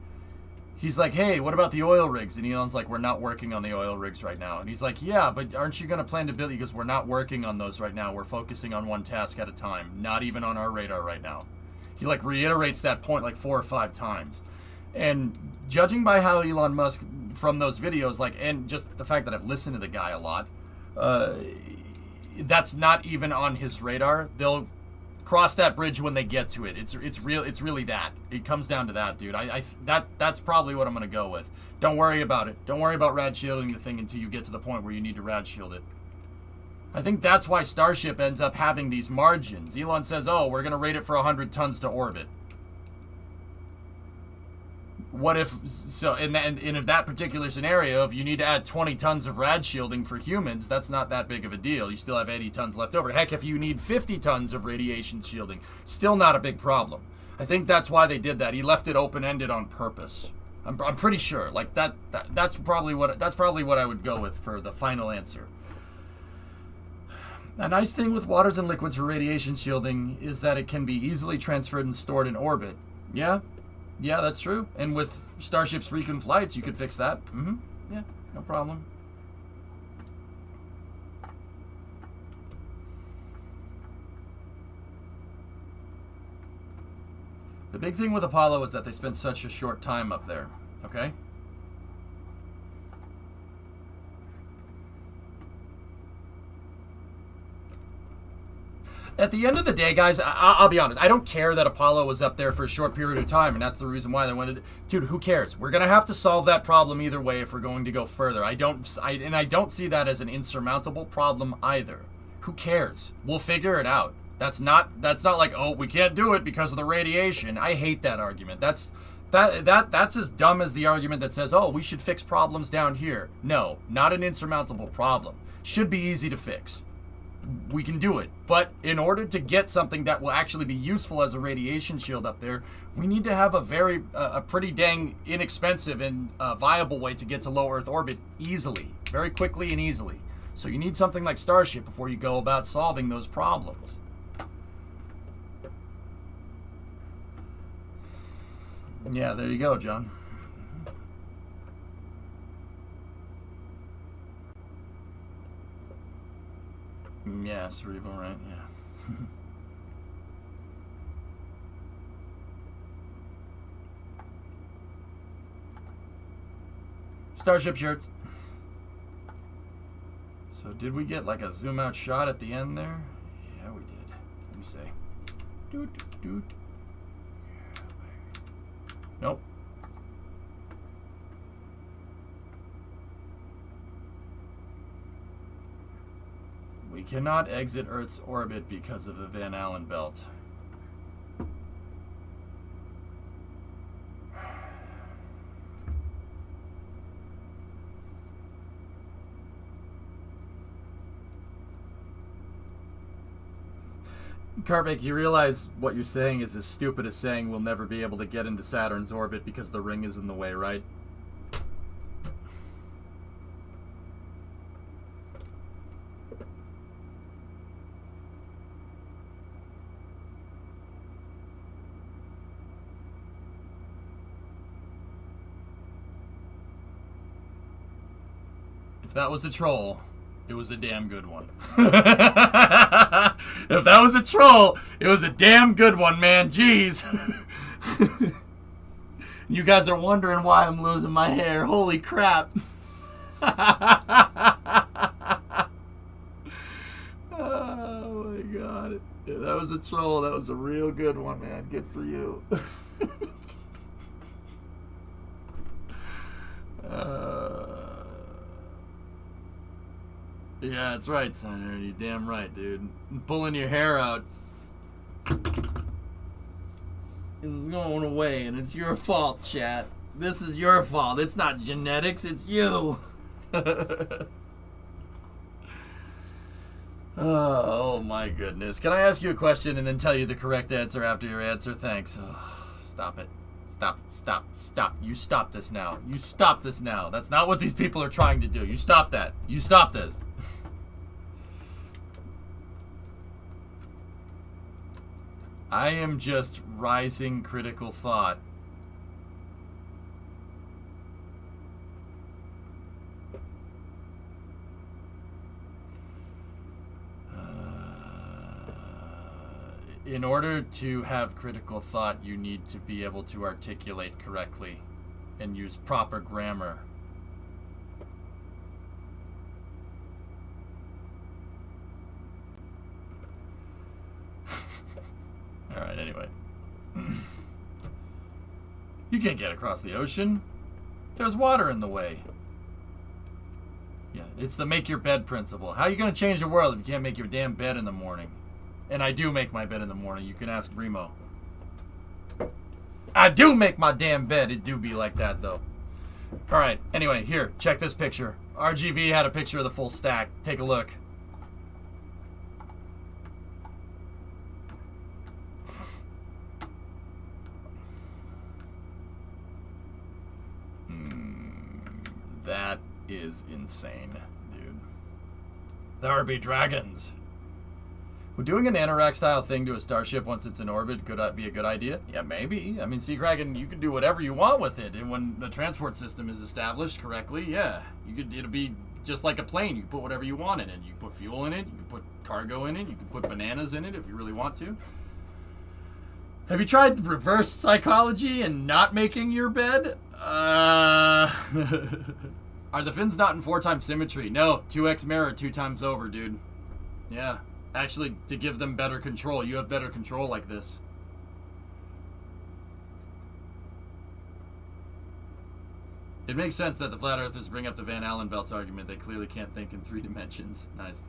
he's like, hey, what about the oil rigs? And Elon's like, we're not working on the oil rigs right now. And he's like, yeah, but aren't you going to plan to build? He goes, we're not working on those right now. We're focusing on one task at a time. Not even on our radar right now. He like reiterates that point like 4 or 5 times. And judging by how Elon Musk, from those videos, like, and just the fact that I've listened to the guy a lot, that's not even on his radar. They'll cross that bridge when they get to it. It's really that. It comes down to that, dude. That's probably what I'm gonna go with. Don't worry about it. Don't worry about rad shielding the thing until you get to the point where you need to rad shield it. I think that's why Starship ends up having these margins. Elon says, oh, we're gonna rate it for 100 tons to orbit. What if, so in that particular scenario, if you need to add 20 tons of rad shielding for humans, that's not that big of a deal. You still have 80 tons left over. Heck, if you need 50 tons of radiation shielding, still not a big problem. I think that's why they did that. He left it open-ended on purpose. I'm pretty sure. Like that's probably what I would go with for the final answer. A nice thing with waters and liquids for radiation shielding is that it can be easily transferred and stored in orbit. Yeah, that's true. And with Starship's frequent flights, you could fix that. Yeah, no problem. The big thing with Apollo is that they spent such a short time up there, okay? At the end of the day, guys, I'll be honest. I don't care that Apollo was up there for a short period of time, and that's the reason why they wanted. Dude, who cares? We're gonna have to solve that problem either way if we're going to go further. I don't see that as an insurmountable problem either. Who cares? We'll figure it out. That's not like, oh, we can't do it because of the radiation. I hate that argument. That's as dumb as the argument that says, oh, we should fix problems down here. No, not an insurmountable problem. Should be easy to fix. We can do it, but in order to get something that will actually be useful as a radiation shield up there, we need to have a pretty dang inexpensive and viable way to get to low Earth orbit easily, very quickly and easily. So you need something like Starship before you go about solving those problems. Yeah, there you go, John. Yeah, cerebral, right? Yeah. Starship shirts. So did we get like a zoom out shot at the end there? Yeah, we did. Let me see. Doot, doot. Nope. We cannot exit Earth's orbit because of the Van Allen belt. Karvik, you realize what you're saying is as stupid as saying we'll never be able to get into Saturn's orbit because the ring is in the way, right? If that was a troll, it was a damn good one. If that was a troll, it was a damn good one, man. Jeez. You guys are wondering why I'm losing my hair. Holy crap. Oh my god. If that was a troll, that was a real good one, man. Good for you. Yeah, that's right, Senator. You're damn right, dude. Pulling your hair out is going away, and it's your fault, chat. This is your fault. It's not genetics, it's you. Oh, my goodness. Can I ask you a question and then tell you the correct answer after your answer? Thanks. Oh, stop it. Stop. You stop this now. You stop this now. That's not what these people are trying to do. You stop that. You stop this. I am just rising critical thought. in order to have critical thought, you need to be able to articulate correctly and use proper grammar. All right, anyway. You can't get across the ocean. There's water in the way. Yeah, it's the make your bed principle. How are you going to change the world if you can't make your damn bed in the morning? And I do make my bed in the morning. You can ask Remo. I do make my damn bed. It do be like that, though. All right, anyway, here, check this picture. RGV had a picture of the full stack. Take a look. That is insane, dude. There be dragons. Would doing an anorak-style thing to a starship once it's in orbit could be a good idea? Yeah, maybe. I mean, Sea Kraken, you can do whatever you want with it, and when the transport system is established correctly, yeah, it'll be just like a plane. You can put whatever you want in it. You can put fuel in it. You can put cargo in it. You can put bananas in it if you really want to. Have you tried reverse psychology and not making your bed? Are the fins not in 4x symmetry? No, 2x mirror 2 times over, dude. Yeah. Actually, to give them better control. You have better control like this. It makes sense that the flat earthers bring up the Van Allen belts argument. They clearly can't think in 3 dimensions. Nice.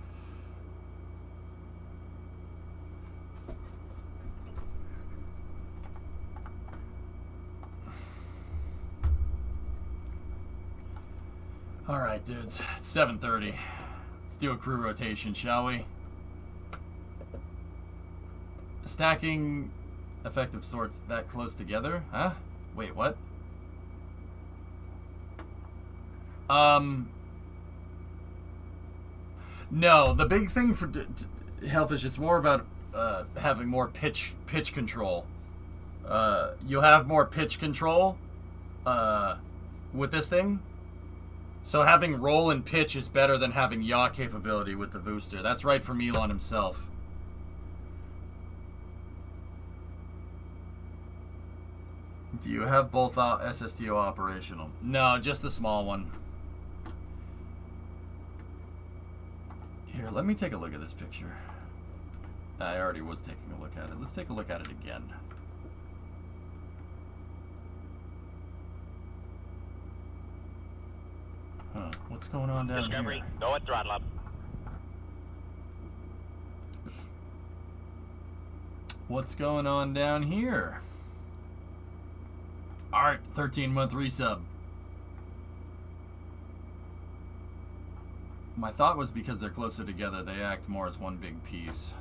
All right, dudes. It's 7:30. Let's do a crew rotation, shall we? Stacking effective sorts that close together? Huh? Wait, what? No, the big thing for Hellfish, it's more about having more pitch control. You'll have more pitch control with this thing. So having roll and pitch is better than having yaw capability with the booster. That's right from Elon himself. Do you have both SSTO operational? No, just the small one. Here, let me take a look at this picture. I already was taking a look at it. Let's take a look at it again. Huh, what's going on down Discovery, here? go at throttle up. What's going on down here? Art, 13-month resub. My thought was because they're closer together, they act more as one big piece.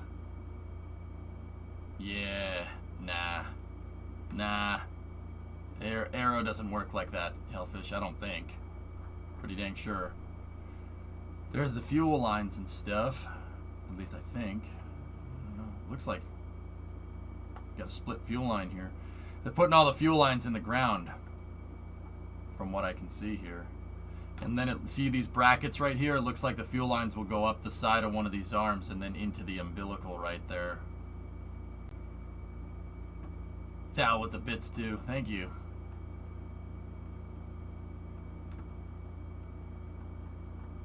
Yeah, nah. Arrow doesn't work like that, Hellfish, I don't think. Pretty dang sure. There's the fuel lines and stuff. At least I think. I don't know. Looks like got a split fuel line here. They're putting all the fuel lines in the ground, from what I can see here. And then see these brackets right here? It looks like the fuel lines will go up the side of one of these arms and then into the umbilical right there. Towel with the bits too. Thank you.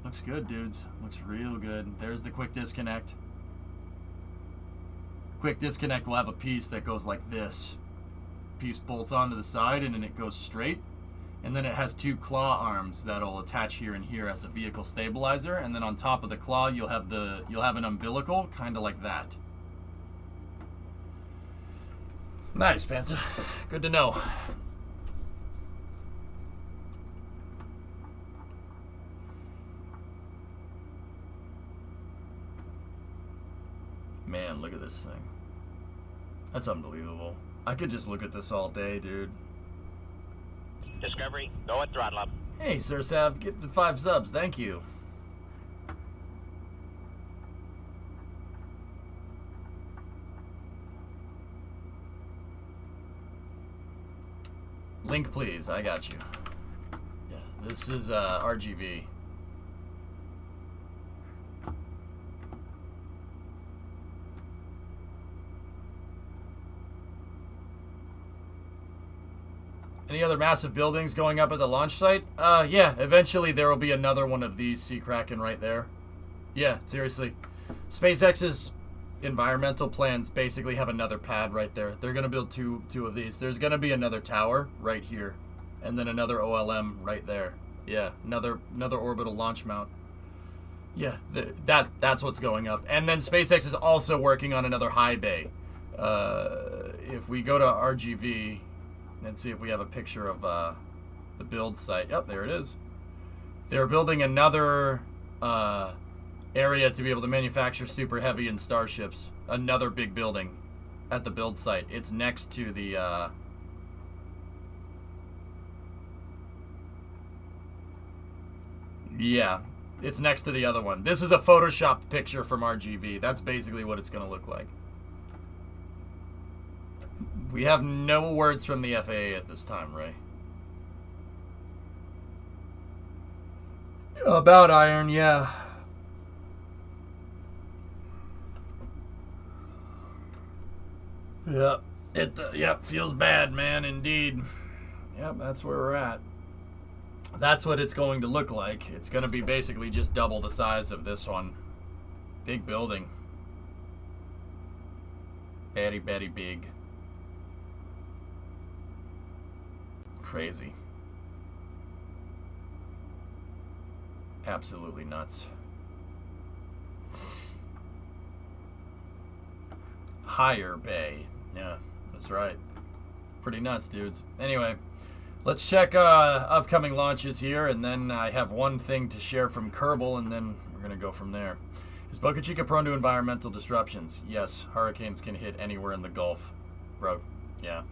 Looks good, dudes. Looks real good. There's the quick disconnect. Quick disconnect will have a piece that goes like this. Piece bolts onto the side and then it goes straight. And then it has 2 claw arms that'll attach here and here as a vehicle stabilizer. And then on top of the claw, you'll have an umbilical, kind of like that. Nice, Panta. Good to know. Man, look at this thing. That's unbelievable. I could just look at this all day, dude. Discovery, go at throttle up. Hey, Sir Sav, gifted 5 subs. Thank you. Link, please. I got you. Yeah, this is RGV. Any other massive buildings going up at the launch site? Yeah, eventually there will be another one of these. Sea Kraken right there. Yeah, seriously. SpaceX's environmental plans basically have another pad right there. They're going to build two of these. There's going to be another tower right here. And then another OLM right there. Yeah, another orbital launch mount. Yeah, that's what's going up. And then SpaceX is also working on another high bay. If we go to RGV and see if we have a picture of the build site. Yep, there it is. They're building another area to be able to manufacture super heavy and starships. Another big building at the build site. It's next to the yeah, it's next to the other one. This is a photoshopped picture from RGV. That's basically what it's going to look like. We have no words from the FAA at this time, Ray. About Iron, yeah. Yep. Yep, feels bad, man, indeed. Yep, that's where we're at. That's what it's going to look like. It's going to be basically just double the size of this one. Big building. Very, very big. Crazy. Absolutely nuts. Higher bay. Yeah, that's right. Pretty nuts, dudes. Anyway, let's check upcoming launches here, and then I have one thing to share from Kerbal, and then we're going to go from there. Is Boca Chica prone to environmental disruptions? Yes, hurricanes can hit anywhere in the Gulf. Bro, yeah.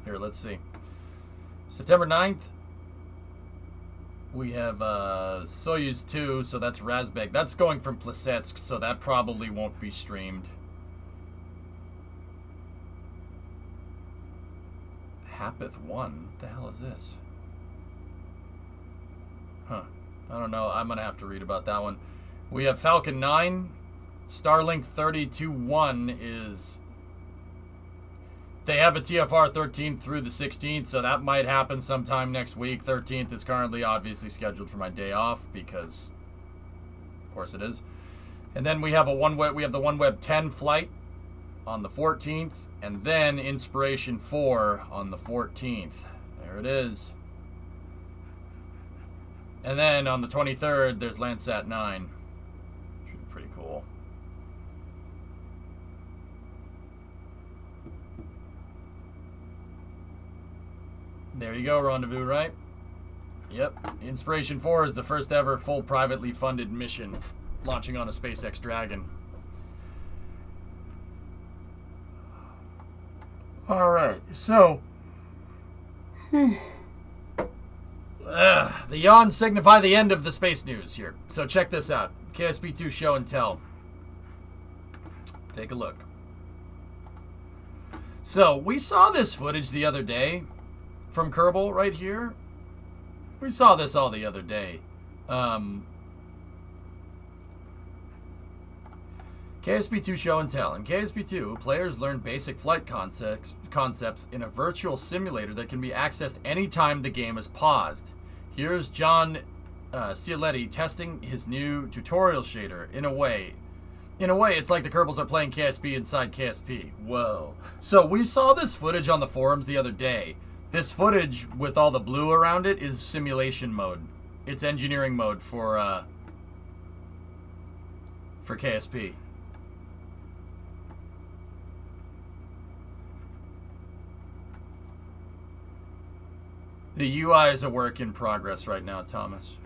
Here, let's see. September 9th, we have Soyuz 2, so that's Razbek. That's going from Plesetsk, so that probably won't be streamed. Hapith 1? What the hell is this? Huh. I don't know. I'm going to have to read about that one. We have Falcon 9. Starlink 32-1 is... They have a TFR 13th through the 16th, so that might happen sometime next week. 13th is currently obviously scheduled for my day off because, of course, it is. And then we have the OneWeb 10 flight on the 14th, and then Inspiration 4 on the 14th. There it is. And then on the 23rd, there's Landsat 9. Should be pretty cool. There you go, Rendezvous, right? Yep. Inspiration 4 is the first ever full privately funded mission launching on a SpaceX Dragon. Alright, so... the yawns signify the end of the space news here. So check this out. KSP2 show and tell. Take a look. So, we saw this footage the other day from Kerbal right here. We saw this all the other day. KSP2 show and tell. In KSP2, players learn basic flight concepts in a virtual simulator that can be accessed anytime the game is paused. Here's John Cialetti testing his new tutorial shader. In a way, it's like the Kerbals are playing KSP inside KSP. Whoa. So we saw this footage on the forums the other day. This footage with all the blue around it is simulation mode. It's engineering mode for KSP. The UI is a work in progress right now, Thomas.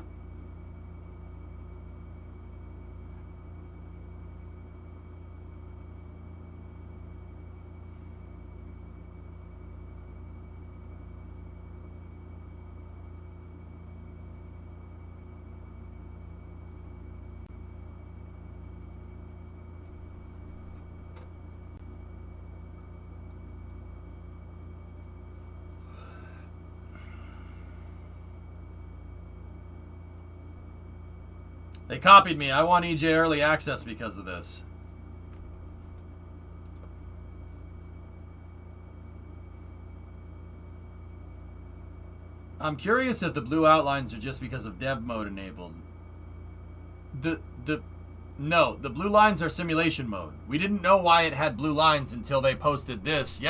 They copied me. I want EJ early access because of this. I'm curious if the blue outlines are just because of dev mode enabled. No, the blue lines are simulation mode. We didn't know why it had blue lines until they posted this.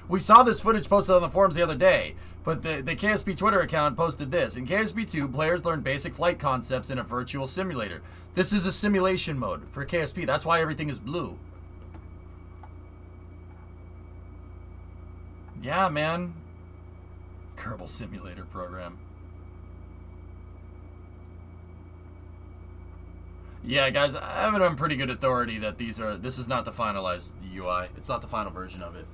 We saw this footage posted on the forums the other day, but the KSP Twitter account posted this. In KSP 2, players learn basic flight concepts in a virtual simulator. This is a simulation mode for KSP. That's why everything is blue. Yeah, man. Kerbal Simulator program. Yeah, guys, I have it on pretty good authority that this is not the finalized UI. It's not the final version of it.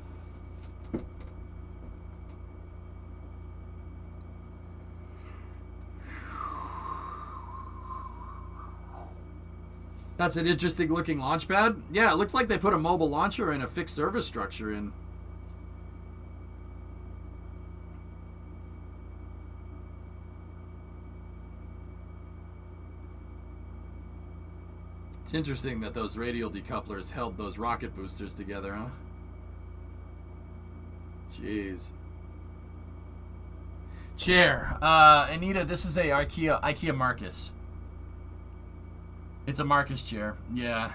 That's an interesting looking launch pad. Yeah, it looks like they put a mobile launcher and a fixed service structure in. It's interesting that those radial decouplers held those rocket boosters together, huh? Jeez. Chair. Anita, this is a IKEA Marcus. It's a Marcus chair. Yeah.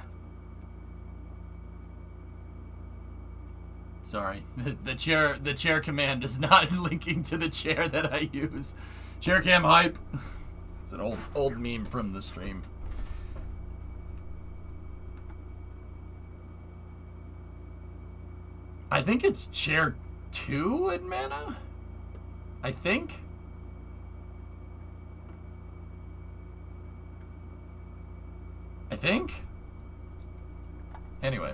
Sorry. The chair command is not linking to the chair that I use. Chair cam hype. It's an old meme from the stream. I think it's chair 2 in mana? I think? Anyway.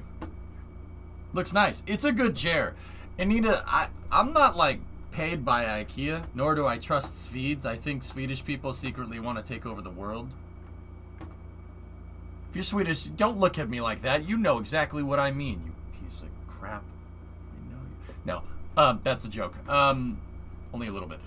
Looks nice. It's a good chair. Anita, I'm not like paid by IKEA, nor do I trust Swedes. I think Swedish people secretly want to take over the world. If you're Swedish, don't look at me like that. You know exactly what I mean, you piece of crap. I know you. No, that's a joke. Only a little bit.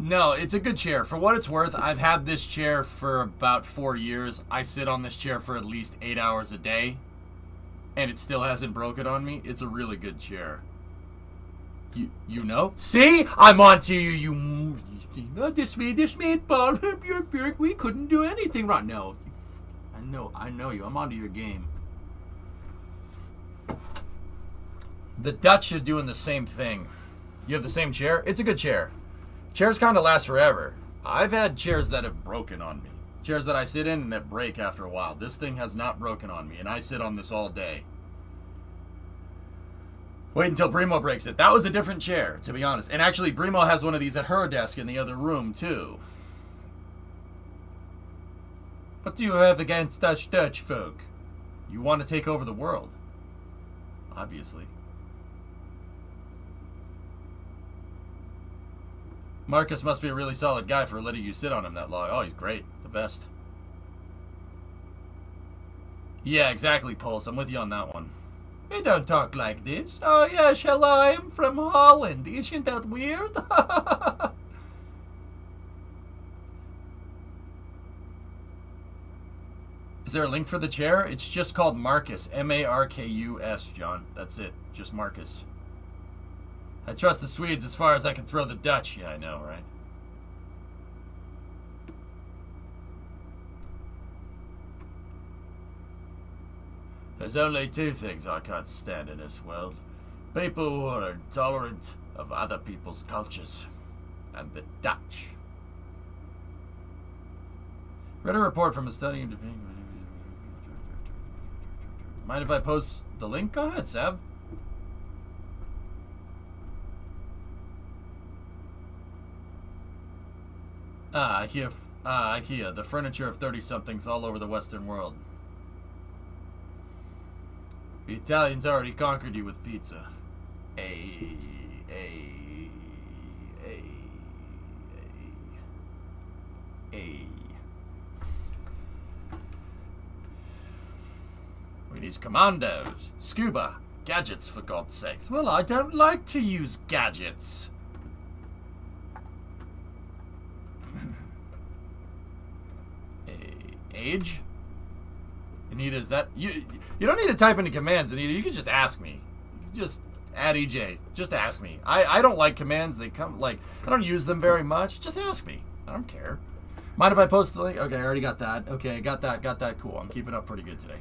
No, it's a good chair. For what it's worth, I've had this chair for about 4 years. I sit on this chair for at least 8 hours a day, and it still hasn't broken on me. It's a really good chair. You know? See? I'm on to you, the Swedish meatball. We couldn't do anything wrong. No. I know you. I'm onto your game. The Dutch are doing the same thing. You have the same chair? It's a good chair. Chairs kind of last forever. I've had chairs that have broken on me. Chairs that I sit in and that break after a while. This thing has not broken on me, and I sit on this all day. Wait until Brimo breaks it. That was a different chair, to be honest. And actually, Brimo has one of these at her desk in the other room, too. What do you have against Dutch folk? You want to take over the world. Obviously. Marcus must be a really solid guy for letting you sit on him that long. Oh, he's great. The best. Yeah, exactly, Pulse. I'm with you on that one. We don't talk like this. Oh, yes, hello, I'm from Holland. Isn't that weird? Is there a link for the chair? It's just called Marcus. M-A-R-K-U-S, John. That's it. Just Marcus. I trust the Swedes as far as I can throw the Dutch. Yeah, I know, right? There's only two things I can't stand in this world. People who are intolerant of other people's cultures. And the Dutch. Read a report from a study into... Mind if I post the link? Go ahead, Sab. IKEA, the furniture of 30-somethings all over the Western world. The Italians already conquered you with pizza. We need commandos, scuba, gadgets for God's sakes. Well, I don't like to use gadgets. Age? Anita, is that... You don't need to type any commands, Anita. You can just ask me. You just Add EJ. Just ask me. I don't like commands. They come, like, I don't use them very much. Just ask me. I don't care. Mind if I post the link? Okay, I already got that. Okay, got that. Cool. I'm keeping up pretty good today.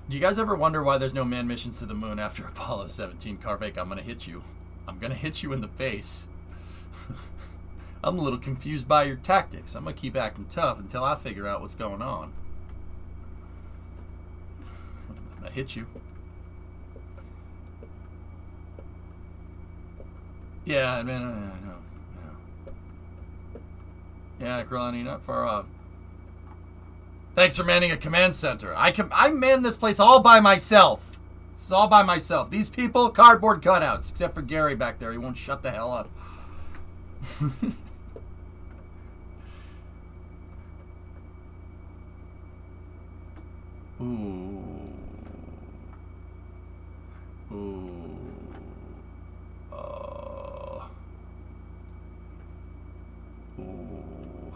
Do you guys ever wonder why there's no manned missions to the moon after Apollo 17? Carvake, I'm going to hit you. I'm going to hit you in the face. I'm a little confused by your tactics. I'm going to keep acting tough until I figure out what's going on. I'm going to hit you. Yeah, I mean, I know. Yeah, Kralani, not far off. Thanks for manning a command center. I man this place all by myself. This is all by myself. These people, cardboard cutouts. Except for Gary back there. He won't shut the hell up. Ooh. Ooh. Ooh.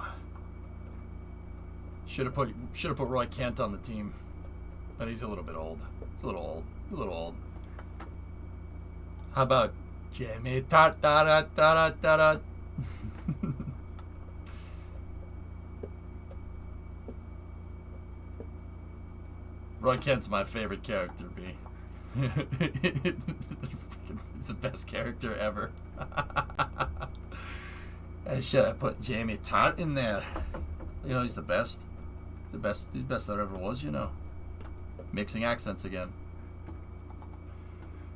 Should have put Roy Kent on the team, but he's a little bit old. He's a little old. How about Jamie? Roy Kent's my favorite character, B. It's the best character ever. I should have put Jamie Tart in there. You know, he's the best. He's the best there ever was, you know. Mixing accents again.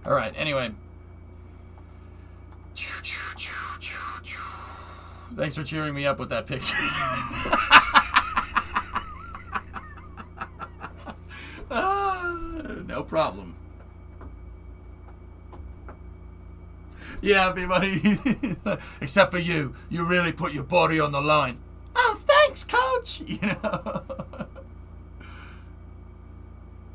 Alright, anyway. Thanks for cheering me up with that picture. No problem. Yeah, everybody. Except for you. You really put your body on the line. Oh, thanks, coach. You know.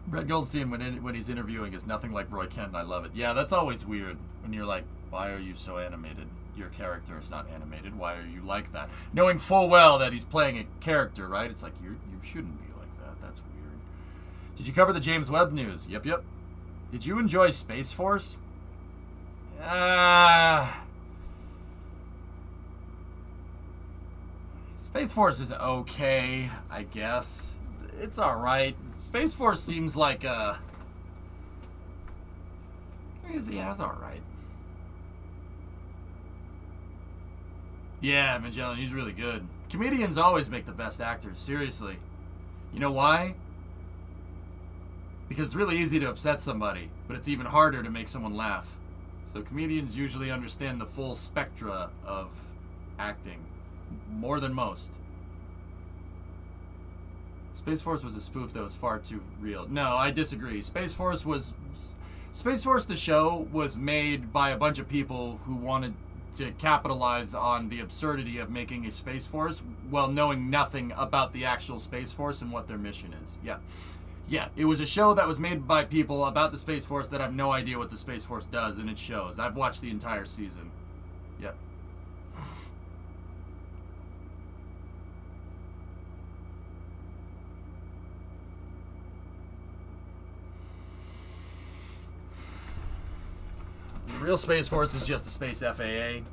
Brett Goldstein, when he's interviewing, is nothing like Roy Kent, and I love it. Yeah, that's always weird when you're like, why are you so animated? Your character is not animated. Why are you like that? Knowing full well that he's playing a character, right? It's like, you shouldn't be like that. That's weird. Did you cover the James Webb news? Yep. Did you enjoy Space Force? Space Force is okay, I guess. It's alright. Space Force seems like yeah, it's alright. Yeah, Magellan, he's really good. Comedians always make the best actors, seriously. You know why? Because it's really easy to upset somebody, but it's even harder to make someone laugh. So comedians usually understand the full spectra of acting, more than most. Space Force was a spoof that was far too real. No, I disagree. Space Force the show was made by a bunch of people who wanted to capitalize on the absurdity of making a Space Force while knowing nothing about the actual Space Force and what their mission is. Yeah, it was a show that was made by people about the Space Force that have no idea what the Space Force does, and it shows. I've watched the entire season. Yeah. The real Space Force is just the Space FAA.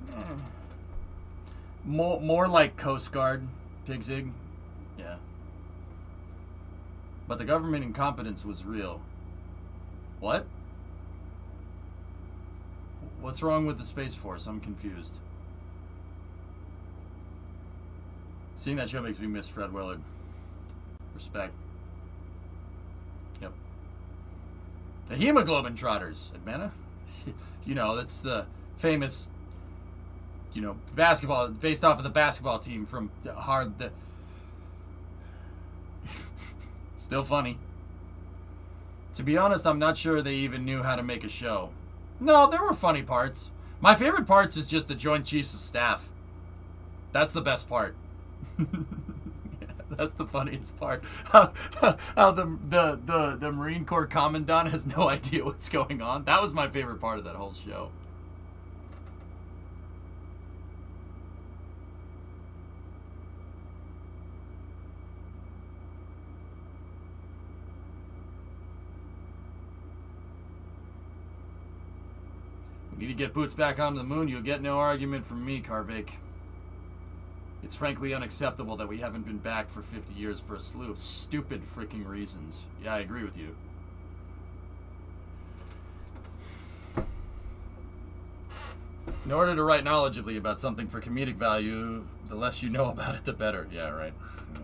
More like Coast Guard, Pigzig. Yeah. But the government incompetence was real. What? What's wrong with the Space Force? I'm confused. Seeing that show makes me miss Fred Willard. Respect. Yep. The Hemoglobin Trotters, Admana. You know, that's the famous, you know, basketball, based off of the basketball team from Still funny. To be honest, I'm not sure they even knew how to make a show. No, there were funny parts. My favorite parts is just the Joint Chiefs of Staff. That's the best part. Yeah, that's the funniest part. How the Marine Corps Commandant has no idea what's going on. That was my favorite part of that whole show. Need to get boots back onto the moon? You'll get no argument from me, Karvik. It's frankly unacceptable that we haven't been back for 50 years for a slew of stupid freaking reasons. Yeah, I agree with you. In order to write knowledgeably about something for comedic value, the less you know about it, the better. Yeah, right. Yeah.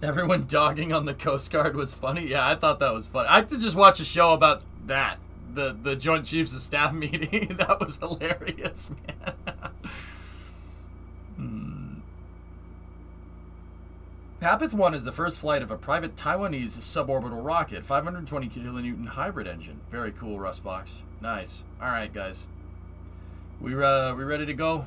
Everyone dogging on the Coast Guard was funny. Yeah, I thought that was funny. I could just watch a show about that. The Joint Chiefs of Staff meeting. That was hilarious, man. Papith 1 is the first flight of a private Taiwanese suborbital rocket, 520 kilonewton hybrid engine. Very cool, Rustbox. Nice. All right, guys. We ready to go?